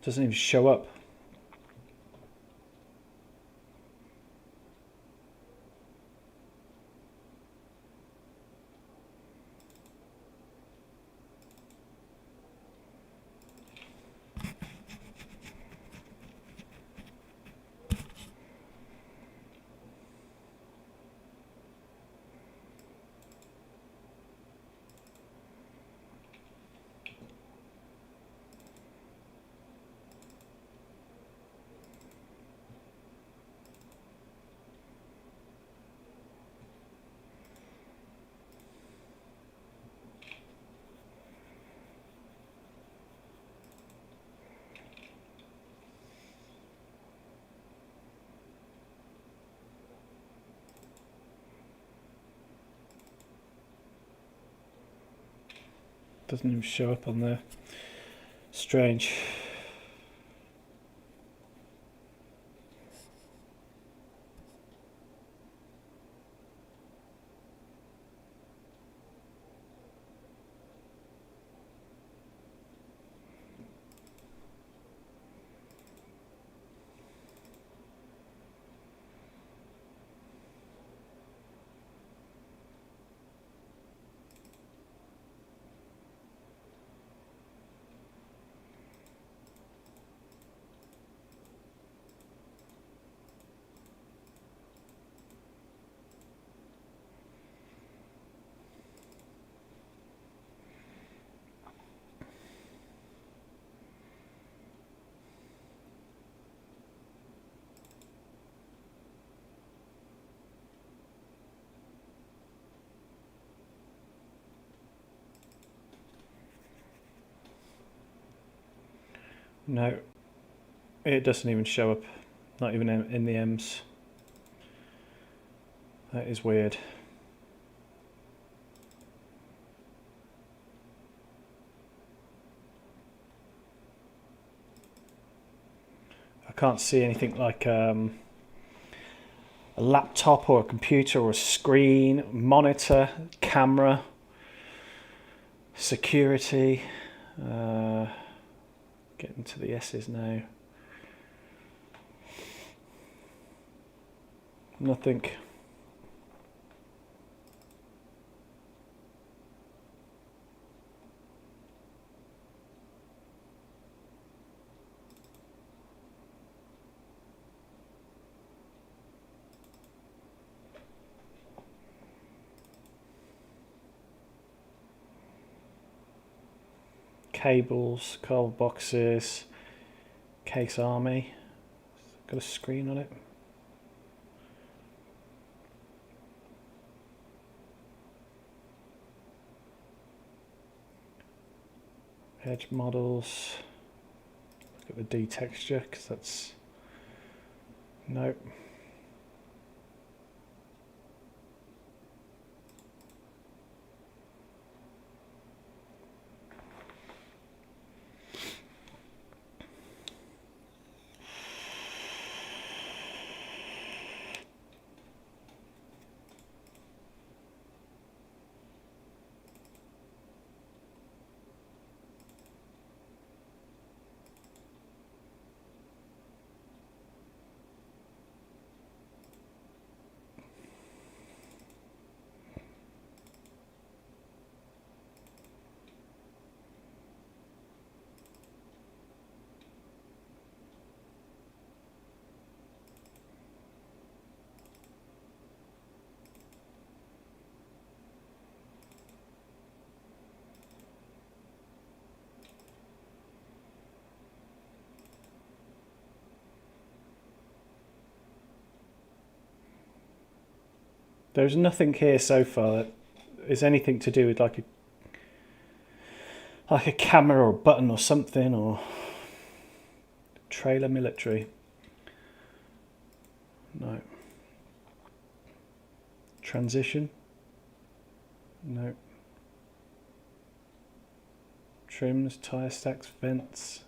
Doesn't even show up. Doesn't even show up on there. Strange. No, it doesn't even show up, not even in the M's. That is weird. I can't see anything like a laptop or a computer or a screen, monitor, camera, security. Getting to the S's now. Nothing. Cables, cardboard boxes, Case Army. Got a screen on it. Edge models. Look at the D texture because that's nope. There's nothing here so far that is anything to do with like a camera or a button or something, or trailer military. No. Transition. No. Trims, tyre stacks, vents.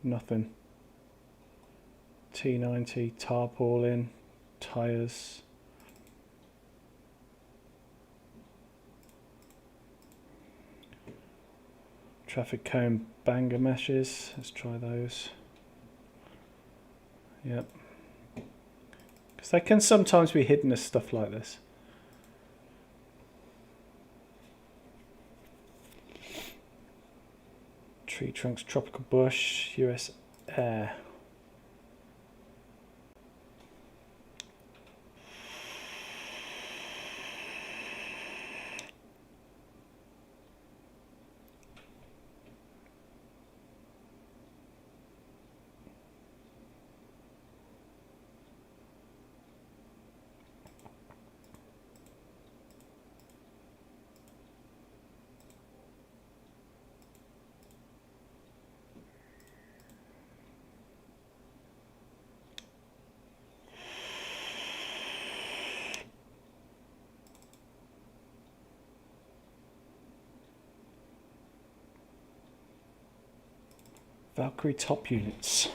Nothing. T90, tarpaulin, tyres. Traffic cone banger meshes. Let's try those. Yep. Because they can sometimes be hidden as stuff like this. Tree trunks, tropical bush, US air. Valkyrie top units.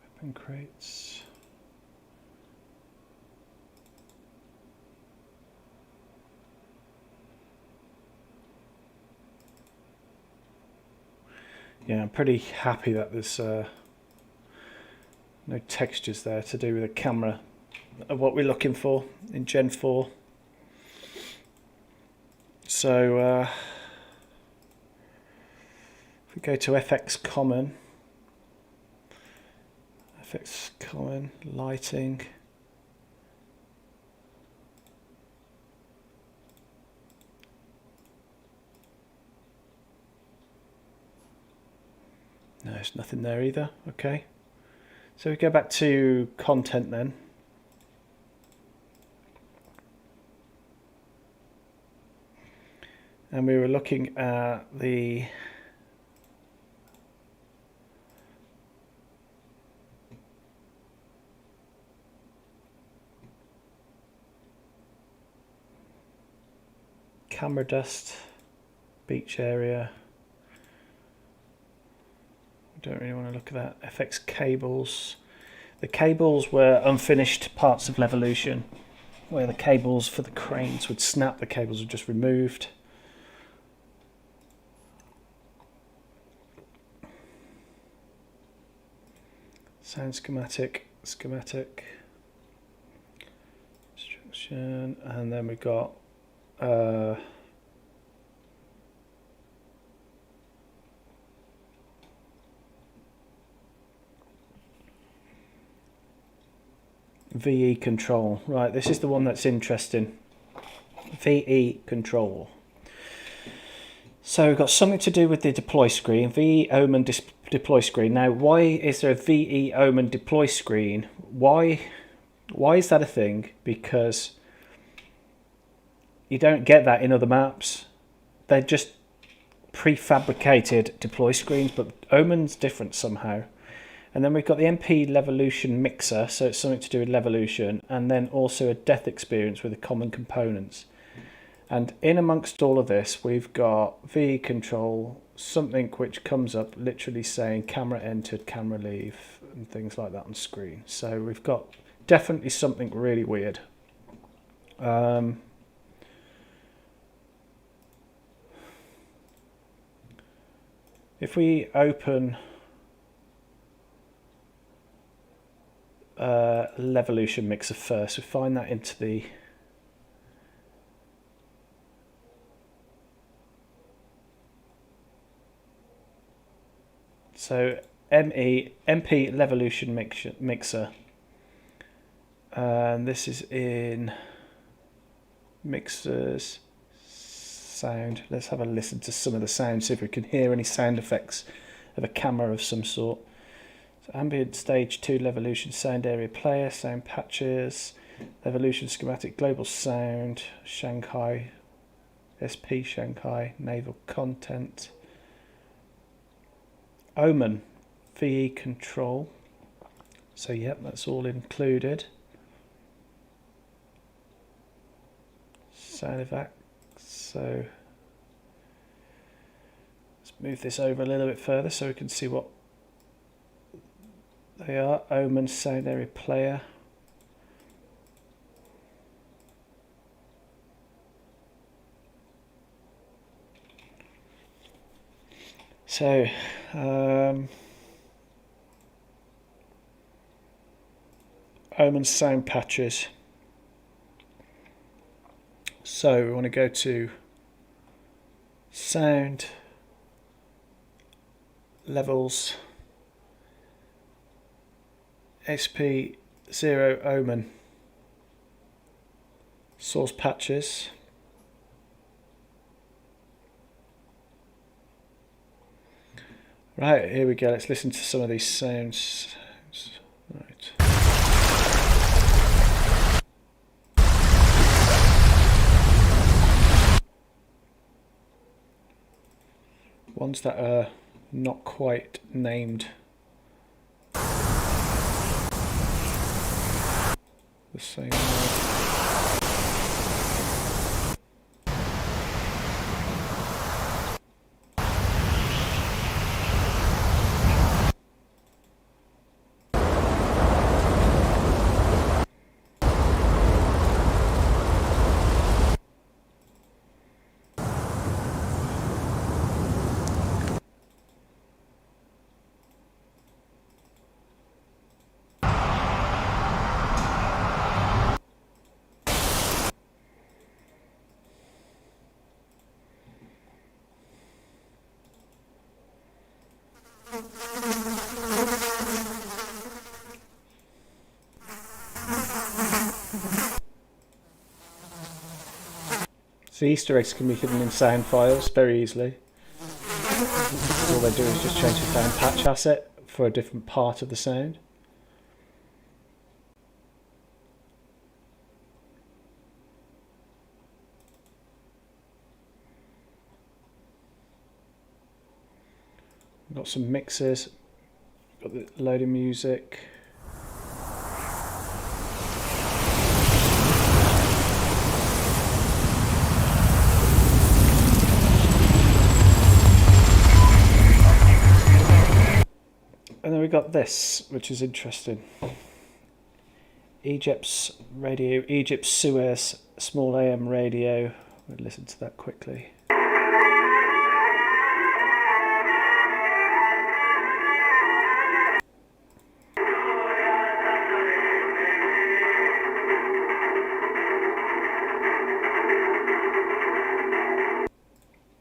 Weapon crates. Yeah, I'm pretty happy that there's no textures there to do with the camera of what we're looking for in Gen 4. So if we go to FX Common, lighting. There's nothing there either. Okay. So we go back to content then. And we were looking at the camera dust, beach area. Don't really want to look at that. FX cables. The cables were unfinished parts of Levolution, where the cables for the cranes would snap. The cables were just removed. Sound schematic, instruction, and then we've got VE control. Right, this is the one that's interesting. VE control. So we've got something to do with the deploy screen, VE Omen deploy screen. Now, why is there a VE Omen deploy screen? Why is that a thing? Because you don't get that in other maps. They're just prefabricated deploy screens, but Omen's different somehow. And then we've got the MP Levolution mixer, so it's something to do with Levolution, and then also a death experience with the common components. And in amongst all of this, we've got VE control, something which comes up literally saying camera entered, camera leave, and things like that on screen. So we've got definitely something really weird. If we open Levolution mixer first, we find that into the MP Levolution mixer, and this is in mixers sound. Let's have a listen to some of the sounds, see if we can hear any sound effects of a camera of some sort. So ambient stage 2 Levolution sound area player, sound patches, Levolution schematic, global sound, Shanghai, SP Shanghai, naval content, Omen, VE control. So yep, that's all included. Sound effects. So let's move this over a little bit further so we can see what they are. Omen sound area player. So Omen sound patches. So we want to go to sound, levels, SP0 Omen, source patches. Right, here we go. Let's listen to some of these sounds. Right. Ones that are not quite named the same way. So Easter eggs can be hidden in sound files very easily. all they do is just change the down patch asset for a different part of the sound. Got some mixers, got the load of music. And then we got this, which is interesting. Egypt's radio, Egypt Suez small AM radio. We'll listen to that quickly.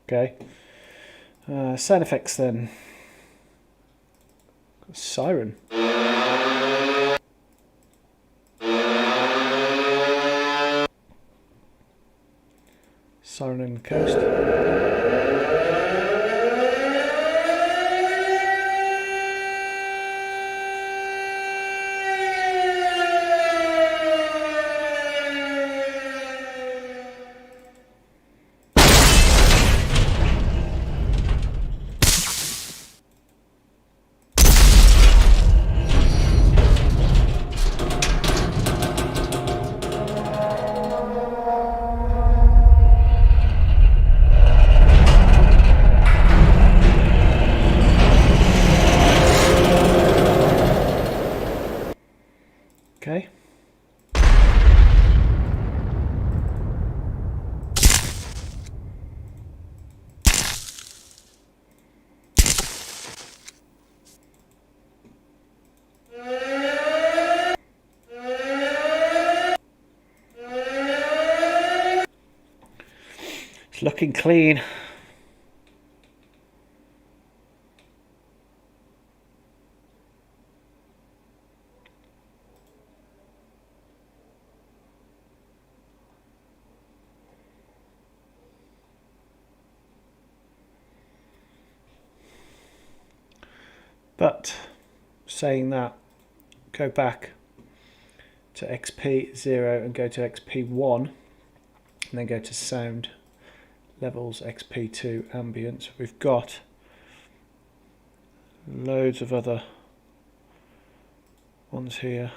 Okay. Sound effects then. Siren. Siren on the coast. Okay. It's looking clean. But saying that, go back to XP0 and go to XP1 and then go to sound levels, XP2 ambient. We've got loads of other ones here.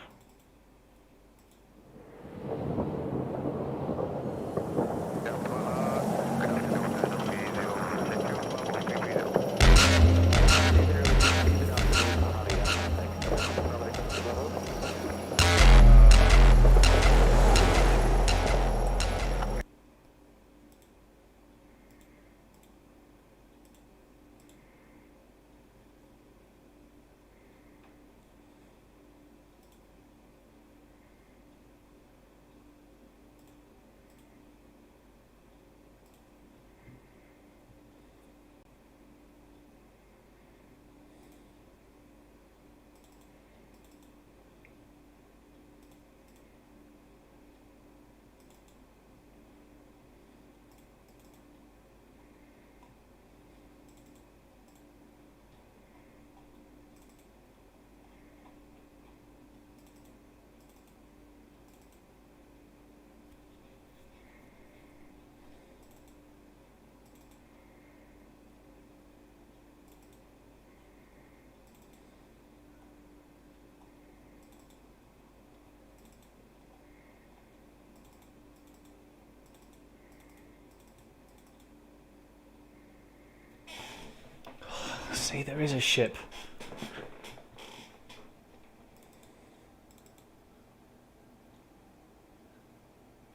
See, there is a ship.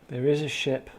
There is a ship.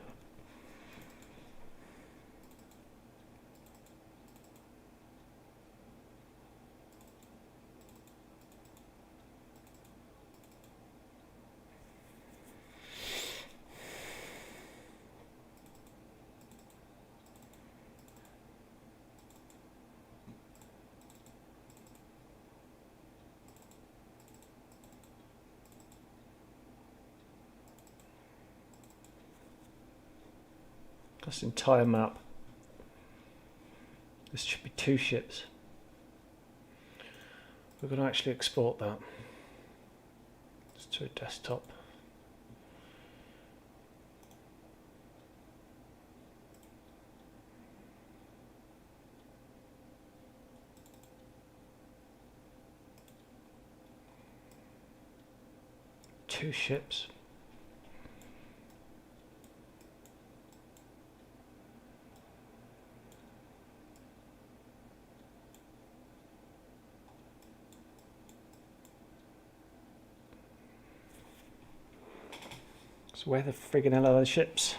That's the entire map. This should be 2 ships. We're going to actually export that just to a desktop. Two ships. So where the friggin' hell are those ships?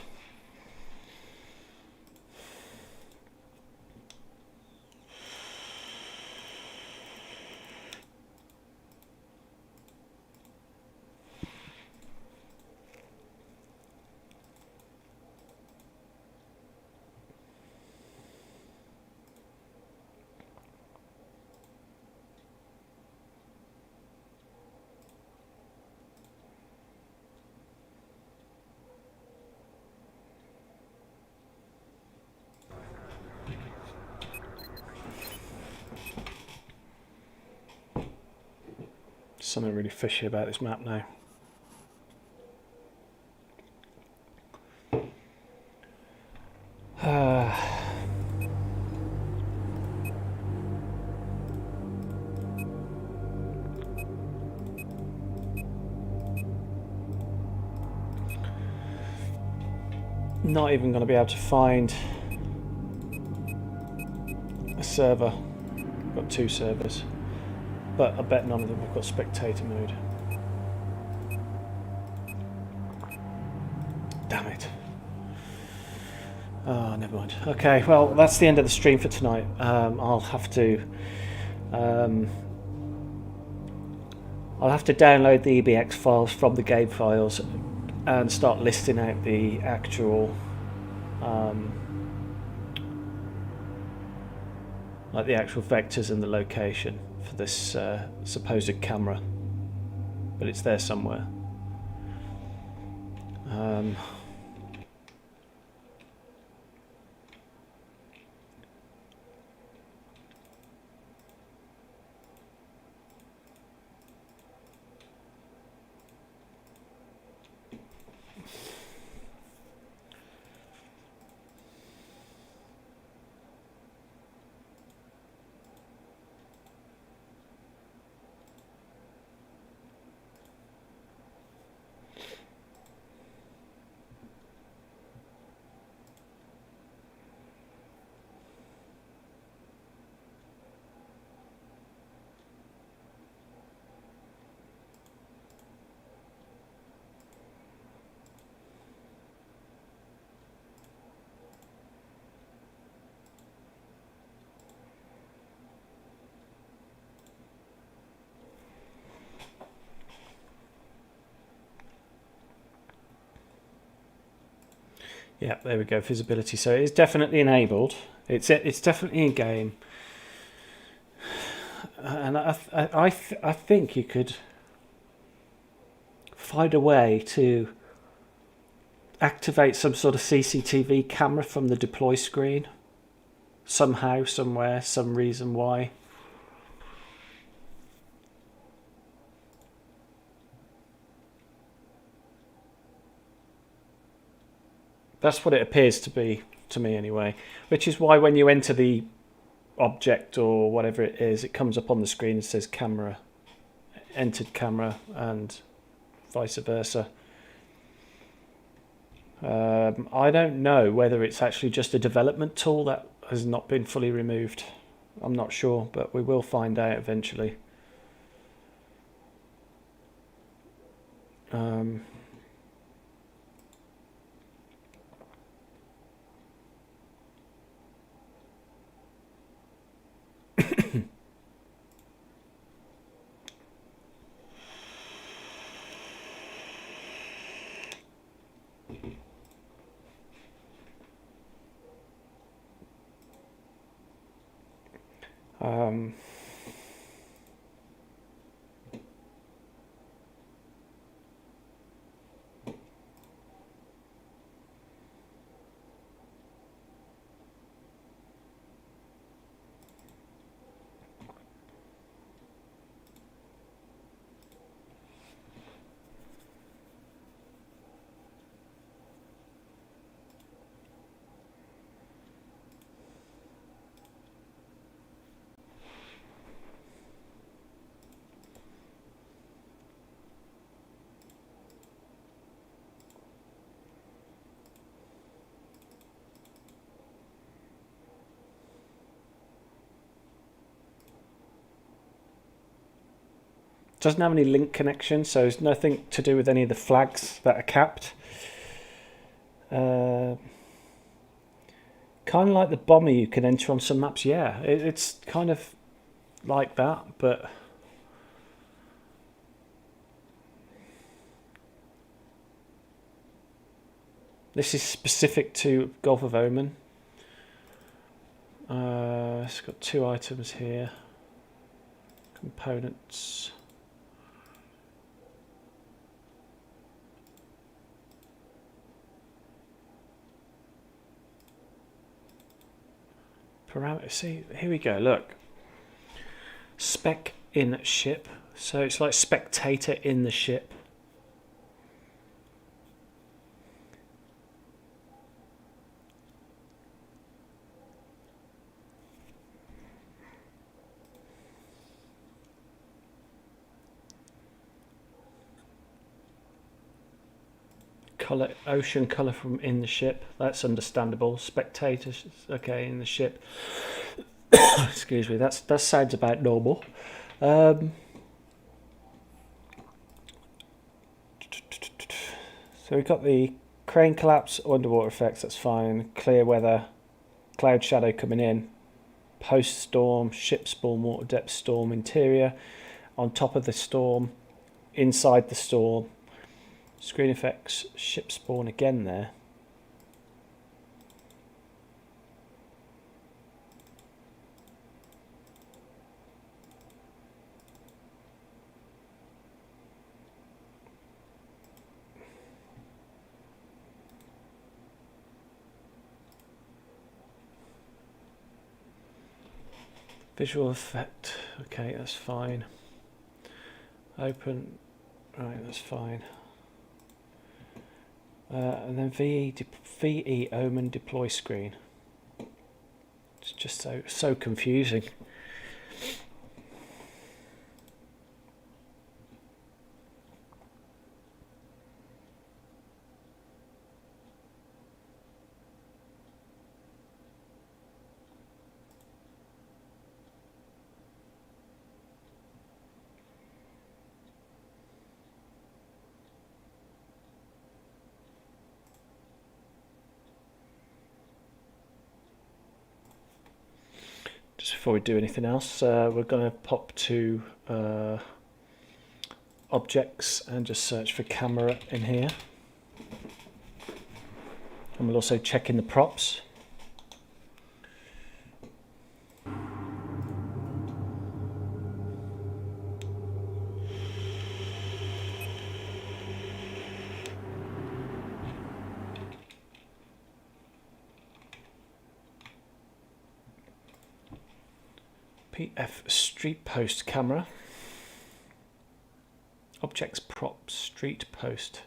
Something really fishy about this map now. Not even going to be able to find a server. Got two servers. But I bet none of them have got spectator mode. Damn it. Oh, never mind. Okay, well, that's the end of the stream for tonight. I'll have to download the EBX files from the game files and start listing out the actual like the actual vectors and the location for this supposed camera, but it's there somewhere. Yeah, there we go, visibility. So it's definitely enabled. It's definitely in game, and I think you could find a way to activate some sort of CCTV camera from the deploy screen somehow, somewhere, some reason why. That's what it appears to be, to me anyway, which is why when you enter the object or whatever it is, it comes up on the screen and says camera, entered camera, and vice versa. I don't know whether it's actually just a development tool that has not been fully removed. I'm not sure, but we will find out eventually. doesn't have any link connection, so there's nothing to do with any of the flags that are capped. Kind of like the bomber you can enter on some maps. Yeah, it's kind of like that, but this is specific to Gulf of Oman. It's got 2 items here. Components. Parameter. See, here we go. Look. Spec in ship. So it's like spectator in the ship. Color, ocean color from in the ship. That's understandable. Spectators, okay, in the ship. Excuse me. That sounds about normal. So we've got the crane collapse, underwater effects. That's fine. Clear weather, cloud shadow coming in. Post storm, ship spawn, water depth storm, interior, on top of the storm, inside the storm. Screen effects, ship spawn again there. Visual effect, okay, that's fine. Open, right, that's fine. And then VE Omen deploy screen. It's just so confusing. Just before we do anything else, we're going to pop to objects and just search for camera in here. And we'll also check in the props. PF street post camera. Objects props street post.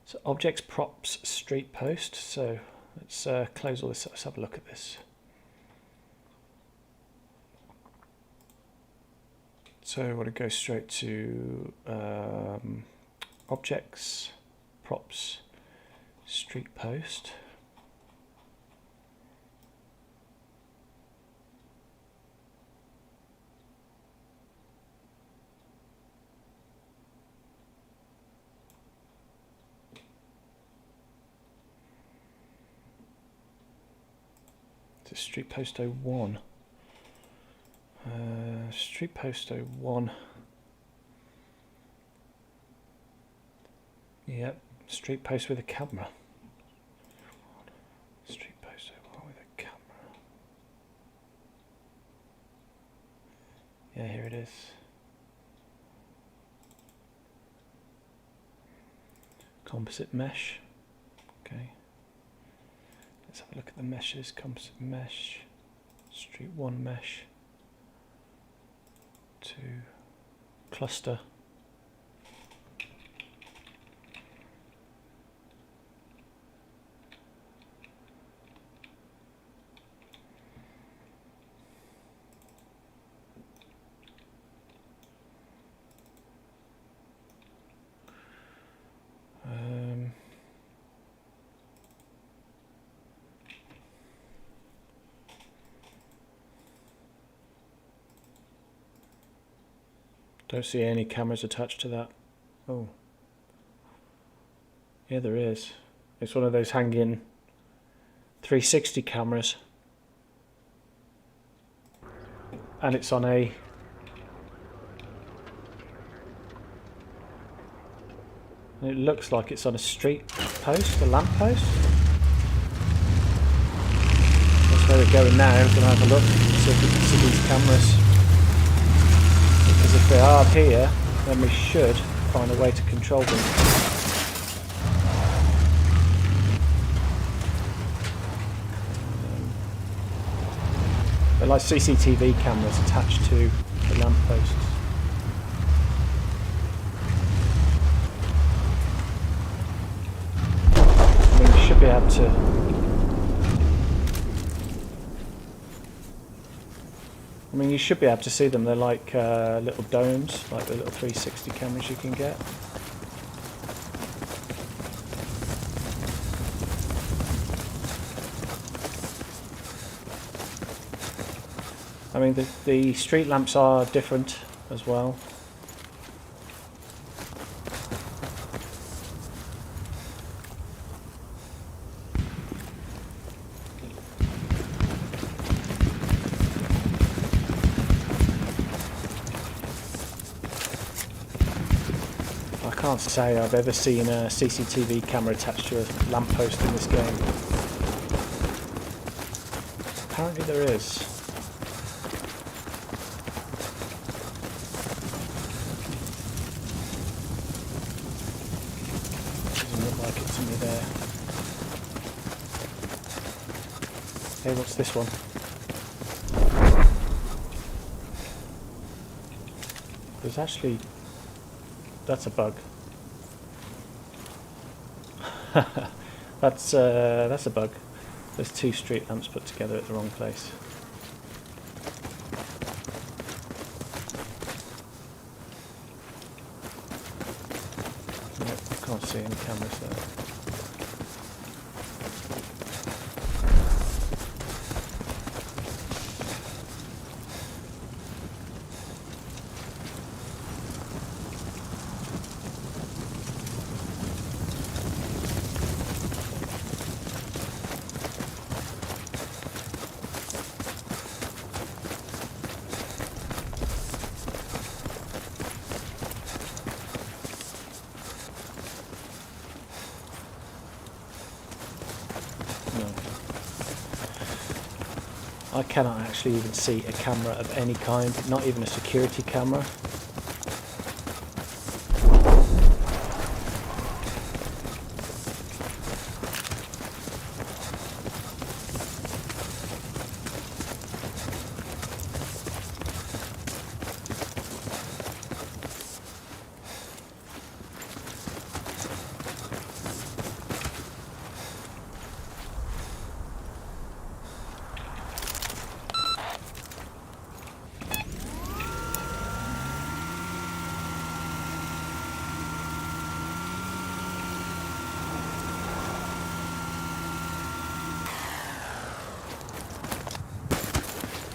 So objects props street post. So let's close all this. Let's have a look at this. So I want to go straight to objects props street post. Street post 01. Street post 01. Yep, street post with a camera. Street post 01 with a camera. Yeah, here it is. Composite mesh. Okay. Let's have a look at the meshes. Composite mesh, street 1 mesh, 2 cluster, Don't see any cameras attached to that. Oh. Yeah, there is. It's one of those hanging 360 cameras. And it's on a... It looks like it's on a street post, a lamp post. That's where we're going now. We're going to have a look, see if we can see these cameras. Because if they are here, then we should find a way to control them. They're like CCTV cameras attached to the lamp posts. I mean, we should be able to... I mean, you should be able to see them. They're like little domes, like the little 360 cameras you can get. I mean, the street lamps are different as well. I can't say I've ever seen a CCTV camera attached to a lamppost in this game. Apparently there is. Doesn't look like it's in there. Hey, what's this one? There's actually... That's a bug. That's a bug. There's two street lamps put together at the wrong place. Nope, can't see any cameras there. I cannot actually even see a camera of any kind, not even a security camera.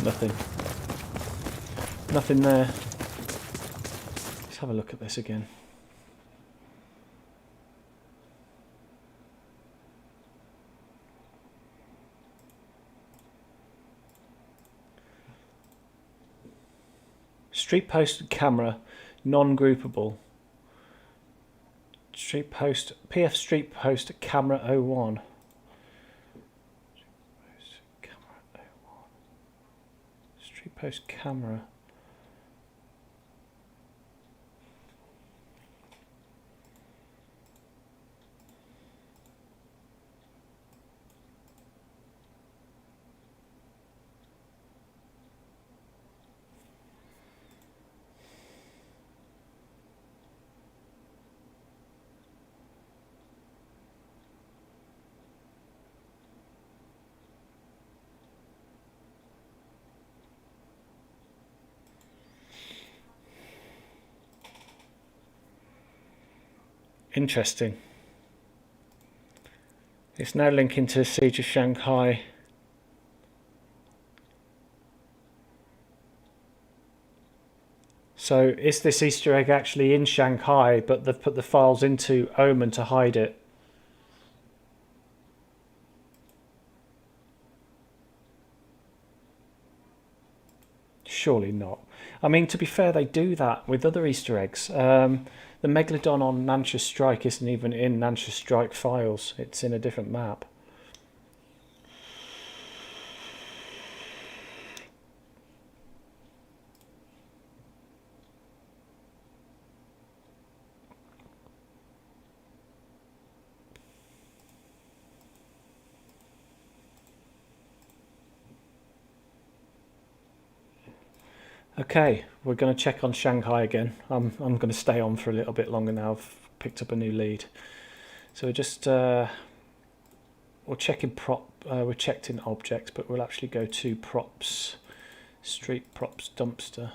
Nothing. Nothing there. Let's have a look at this again. Street post camera, non-groupable. Street post, PF street post camera 01. Post camera. Interesting. It's now linking to Siege of Shanghai. So is this Easter egg actually in Shanghai, but they've put the files into Oman to hide it? Surely not. I mean, to be fair, they do that with other Easter eggs. The Megalodon on Nansha Strike isn't even in Nansha Strike files. It's in a different map. Okay, we're going to check on Shanghai again. I'm going to stay on for a little bit longer now. I've picked up a new lead. So we're just we're checking we're checked in objects, but we'll actually go to props, street props dumpster.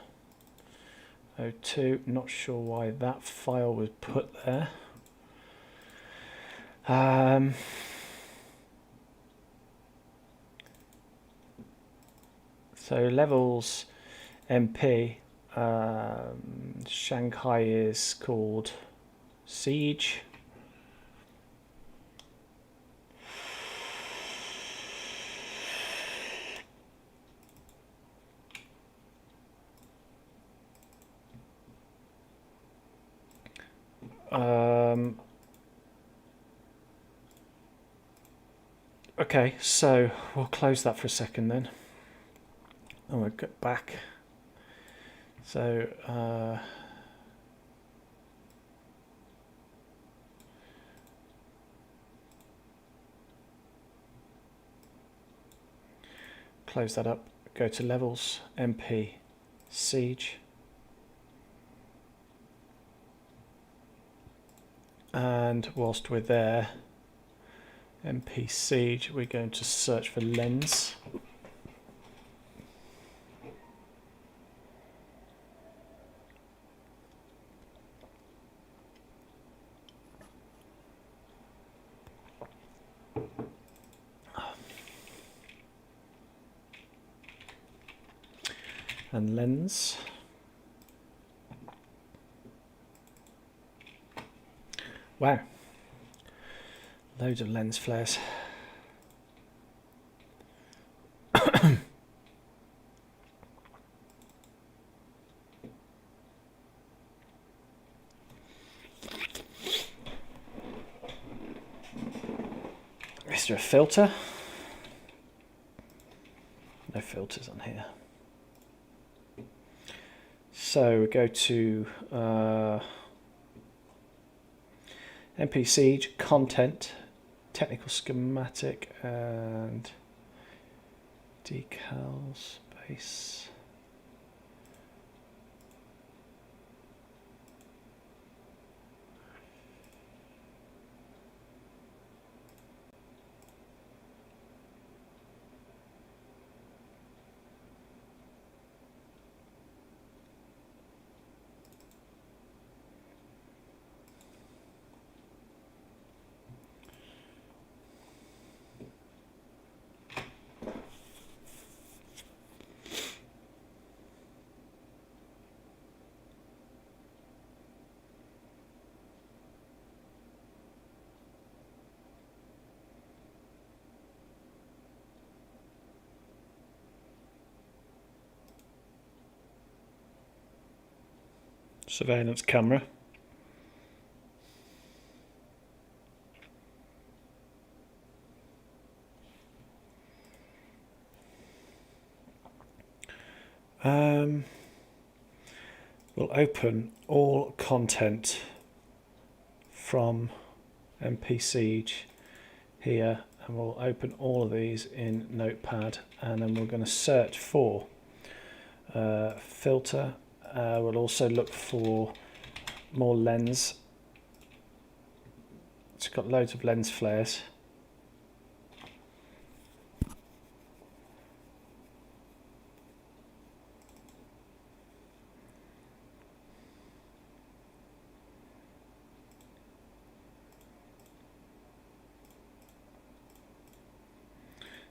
O2. Not sure why that file was put there. So levels. MP, Shanghai is called Siege. Okay, so we'll close that for a second then, and we'll get back. So close that up, go to levels, MP, Siege, and whilst we're there, MP Siege, we're going to search for lens. And lens. Wow. Loads of lens flares. Is there a filter? No filters on here. So we go to MP Siege, content, technical schematic, and decals, base. Surveillance camera. We'll open all content from MP Siege here, and we'll open all of these in Notepad, and then we're going to search for filter. We'll also look for more lens. It's got loads of lens flares.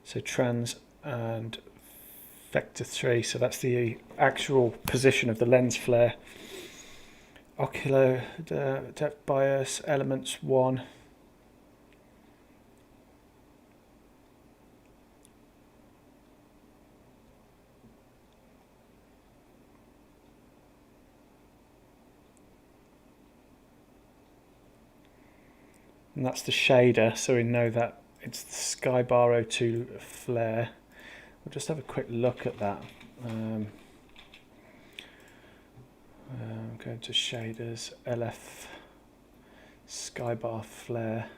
So trans and vector 3, so that's the actual position of the lens flare. Ocular depth bias, elements 1. And that's the shader, so we know that it's the Skybar 02 flare. We'll just have a quick look at that. Go to shaders, LF, Skybar flare.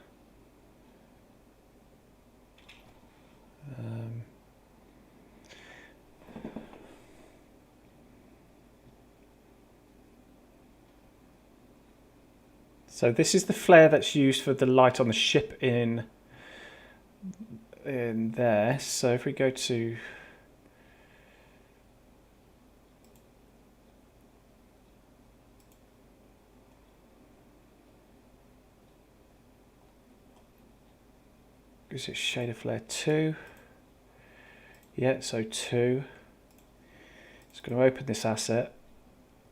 So this is the flare that's used for the light on the ship in there. So if we go to is it shader flare 2? Yeah, so 2. It's going to open this asset,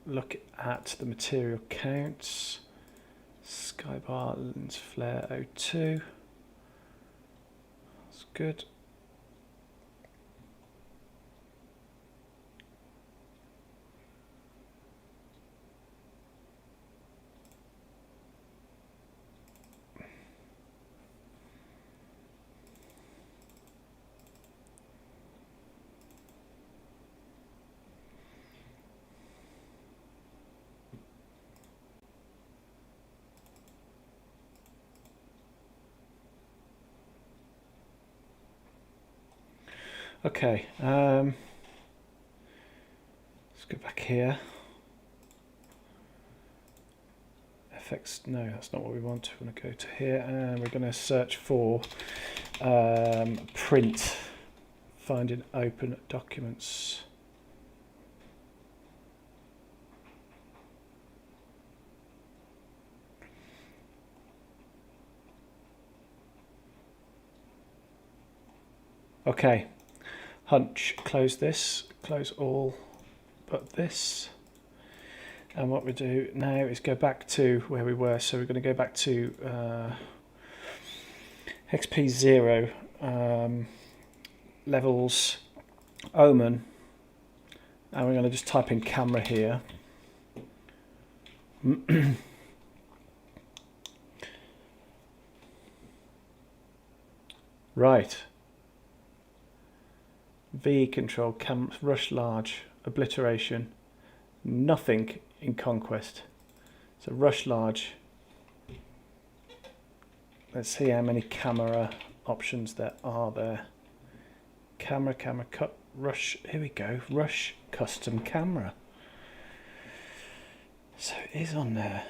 look at the material counts. Skybar lens flare 02. That's good. Okay, let's go back here. FX, no, that's not what we want. We're going to go to here and we're going to search for print, finding open documents. Okay. Hunch, close this, close all but this. And what we do now is go back to where we were. So we're going to go back to XP0, levels, Omen, and we're going to just type in camera here. Right. V control, rush large, obliteration, nothing in conquest. So rush large. Let's see how many camera options there are there. Camera, cut, rush, here we go, rush custom camera. So it is on there.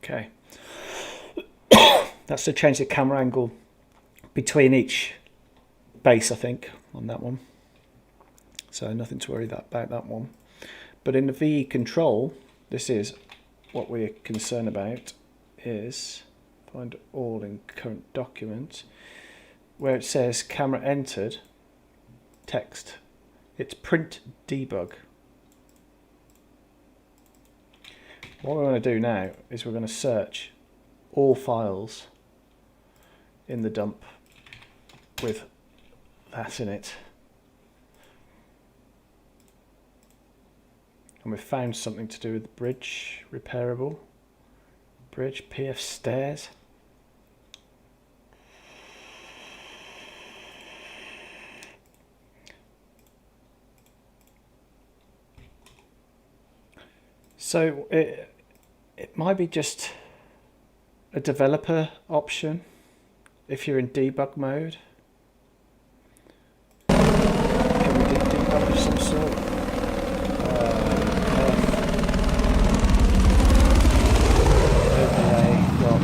Okay, that's to change the camera angle between each base, I think, on that one. So nothing to worry about that one. But in the VE control, this is what we're concerned about, is find all in current document, where it says camera entered, text, it's print debug. What we're going to do now is we're going to search all files in the dump with that in it. And we've found something to do with the bridge, repairable. Bridge, PF stairs. So it might be just a developer option if you're in debug mode. Can we do debug of some sort? Overlay dot.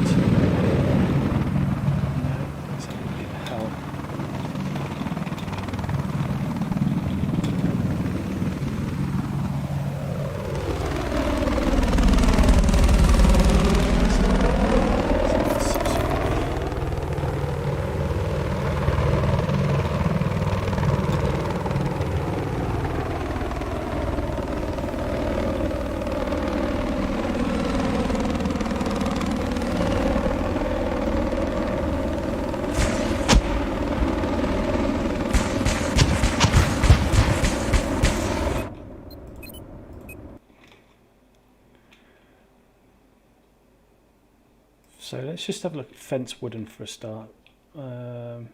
No, that's only in help. So let's just have a look at fence wooden for a start. Finding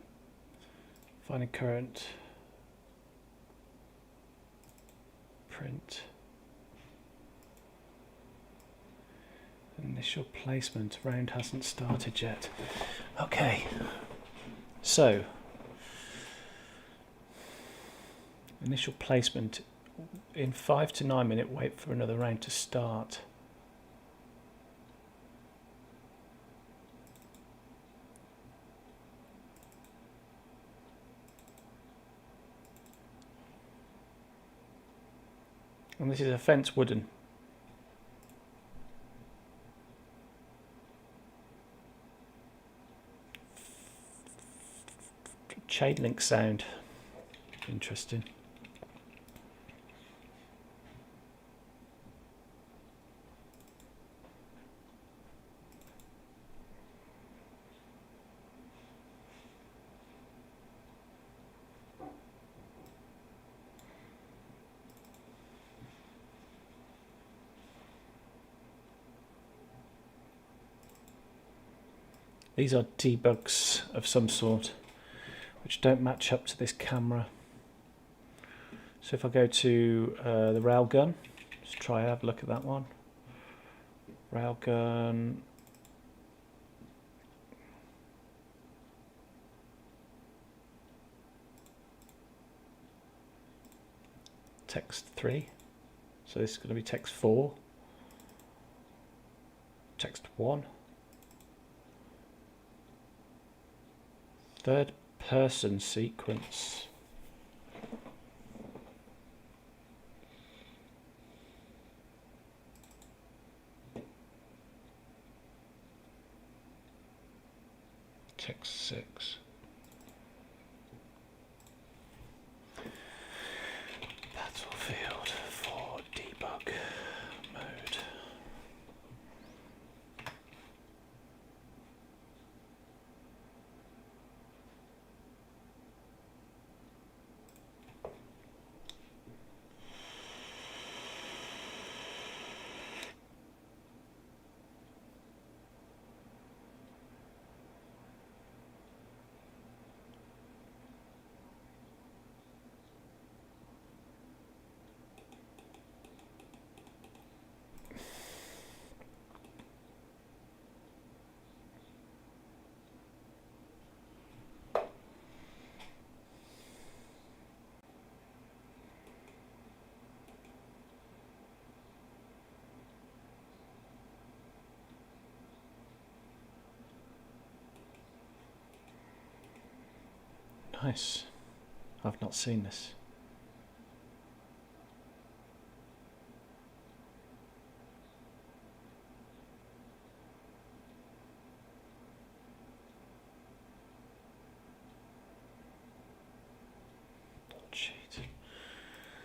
current, print, initial placement. Round hasn't started yet. Okay, so initial placement in 5 to 9 minute. Wait for another round to start. And this is a fence wooden. Chain link sound. Interesting. These are debugs of some sort which don't match up to this camera. So if I go to the railgun, let's try have a look at that one. Railgun. Text 3. So this is going to be text 4. Text 1. Third person sequence. Text 6. Battlefield 4 debug mode. Nice. I've not seen this. Cheat.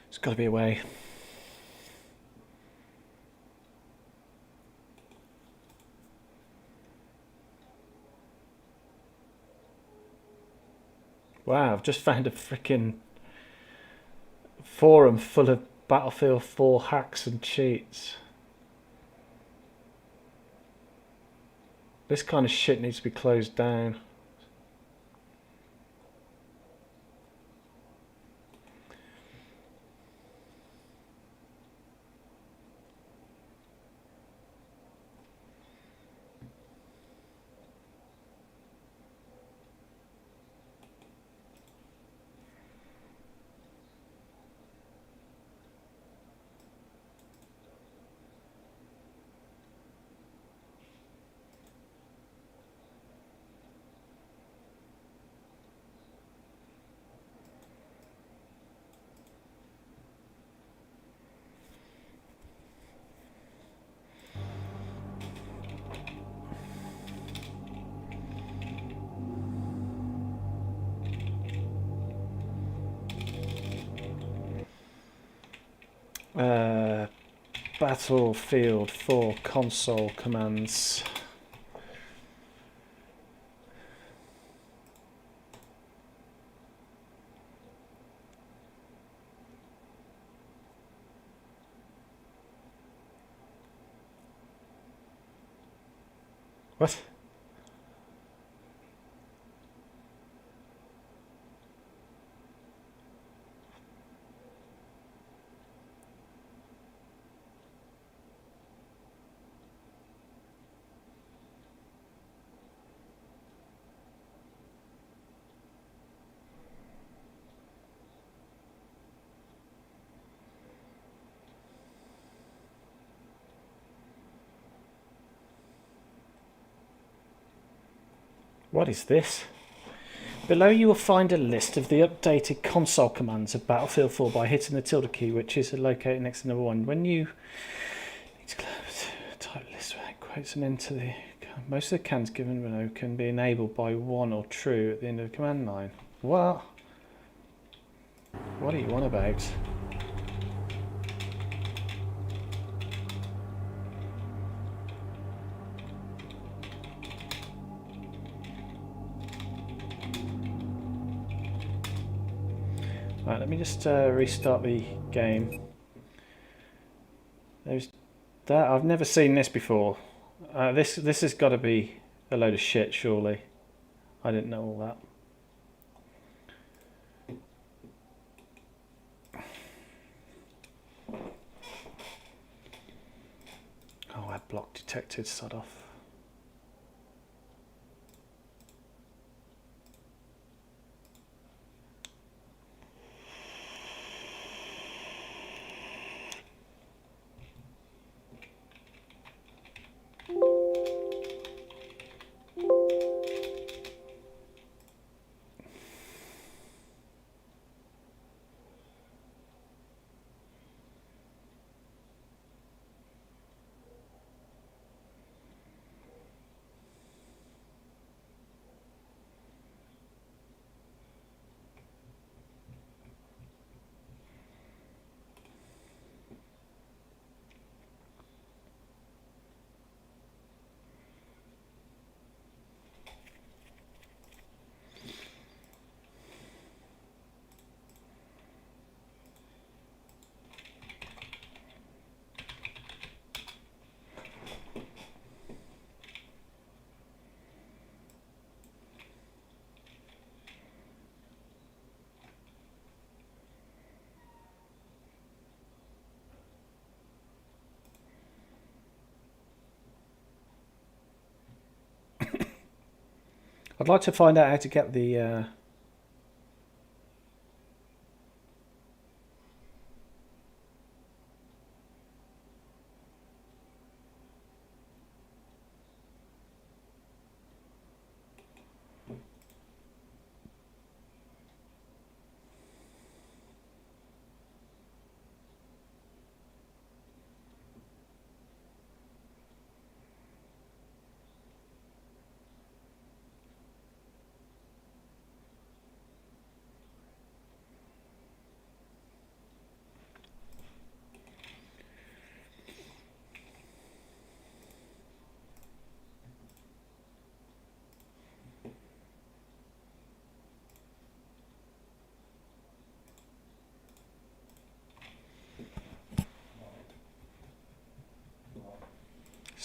There's got to be a way. Wow, I've just found a freaking forum full of Battlefield 4 hacks and cheats. This kind of shit needs to be closed down. Battlefield 4 console commands. What? What is this? Below you will find a list of the updated console commands of Battlefield 4 by hitting the tilde key, which is located next to number 1. When you type list quotes and enter the most of the commands given below can be enabled by 1 or true at the end of the command line. What? What are you on about? Right, let me just restart the game. There's that. I've never seen this before. This has got to be a load of shit, surely. I didn't know all that. Oh, I block detected. Sod off. I'd like to find out how to get the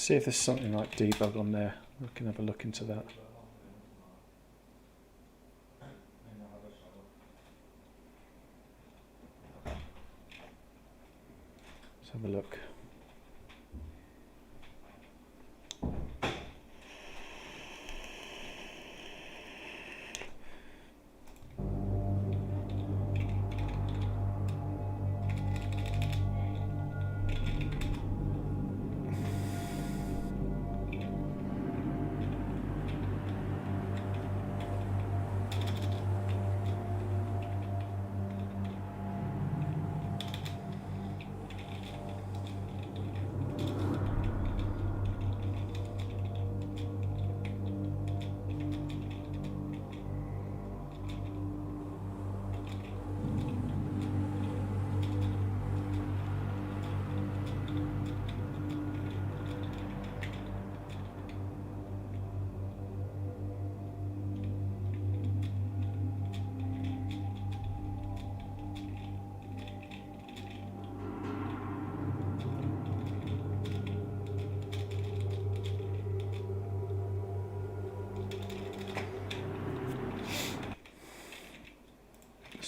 see if there's something like debug on there. We can have a look into that. Let's have a look.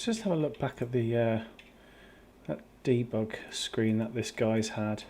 just have a look back at the that debug screen that this guy's had.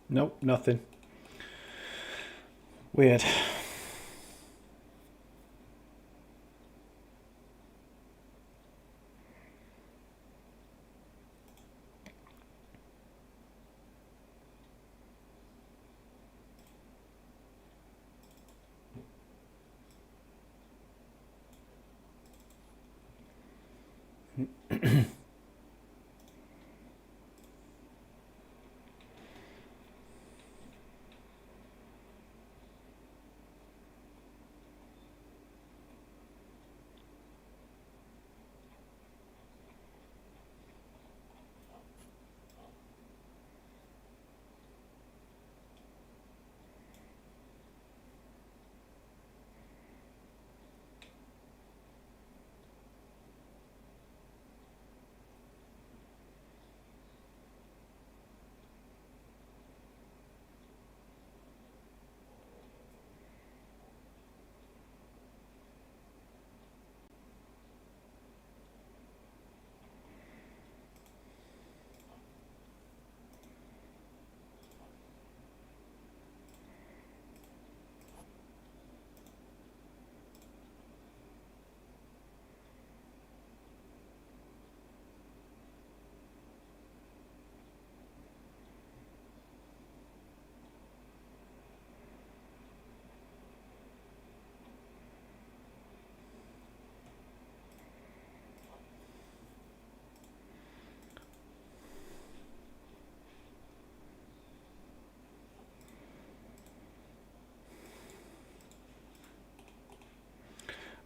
Nope, nothing. Weird.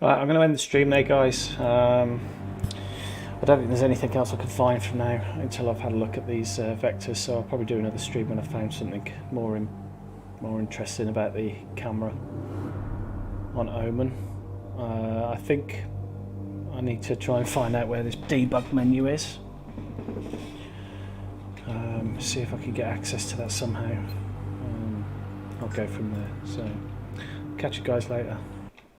Right, I'm going to end the stream there, guys. I don't think there's anything else I can find from now until I've had a look at these vectors, so I'll probably do another stream when I've found something more interesting about the camera on Omen. I think I need to try and find out where this debug menu is. See if I can get access to that somehow. I'll go from there. So, catch you guys later.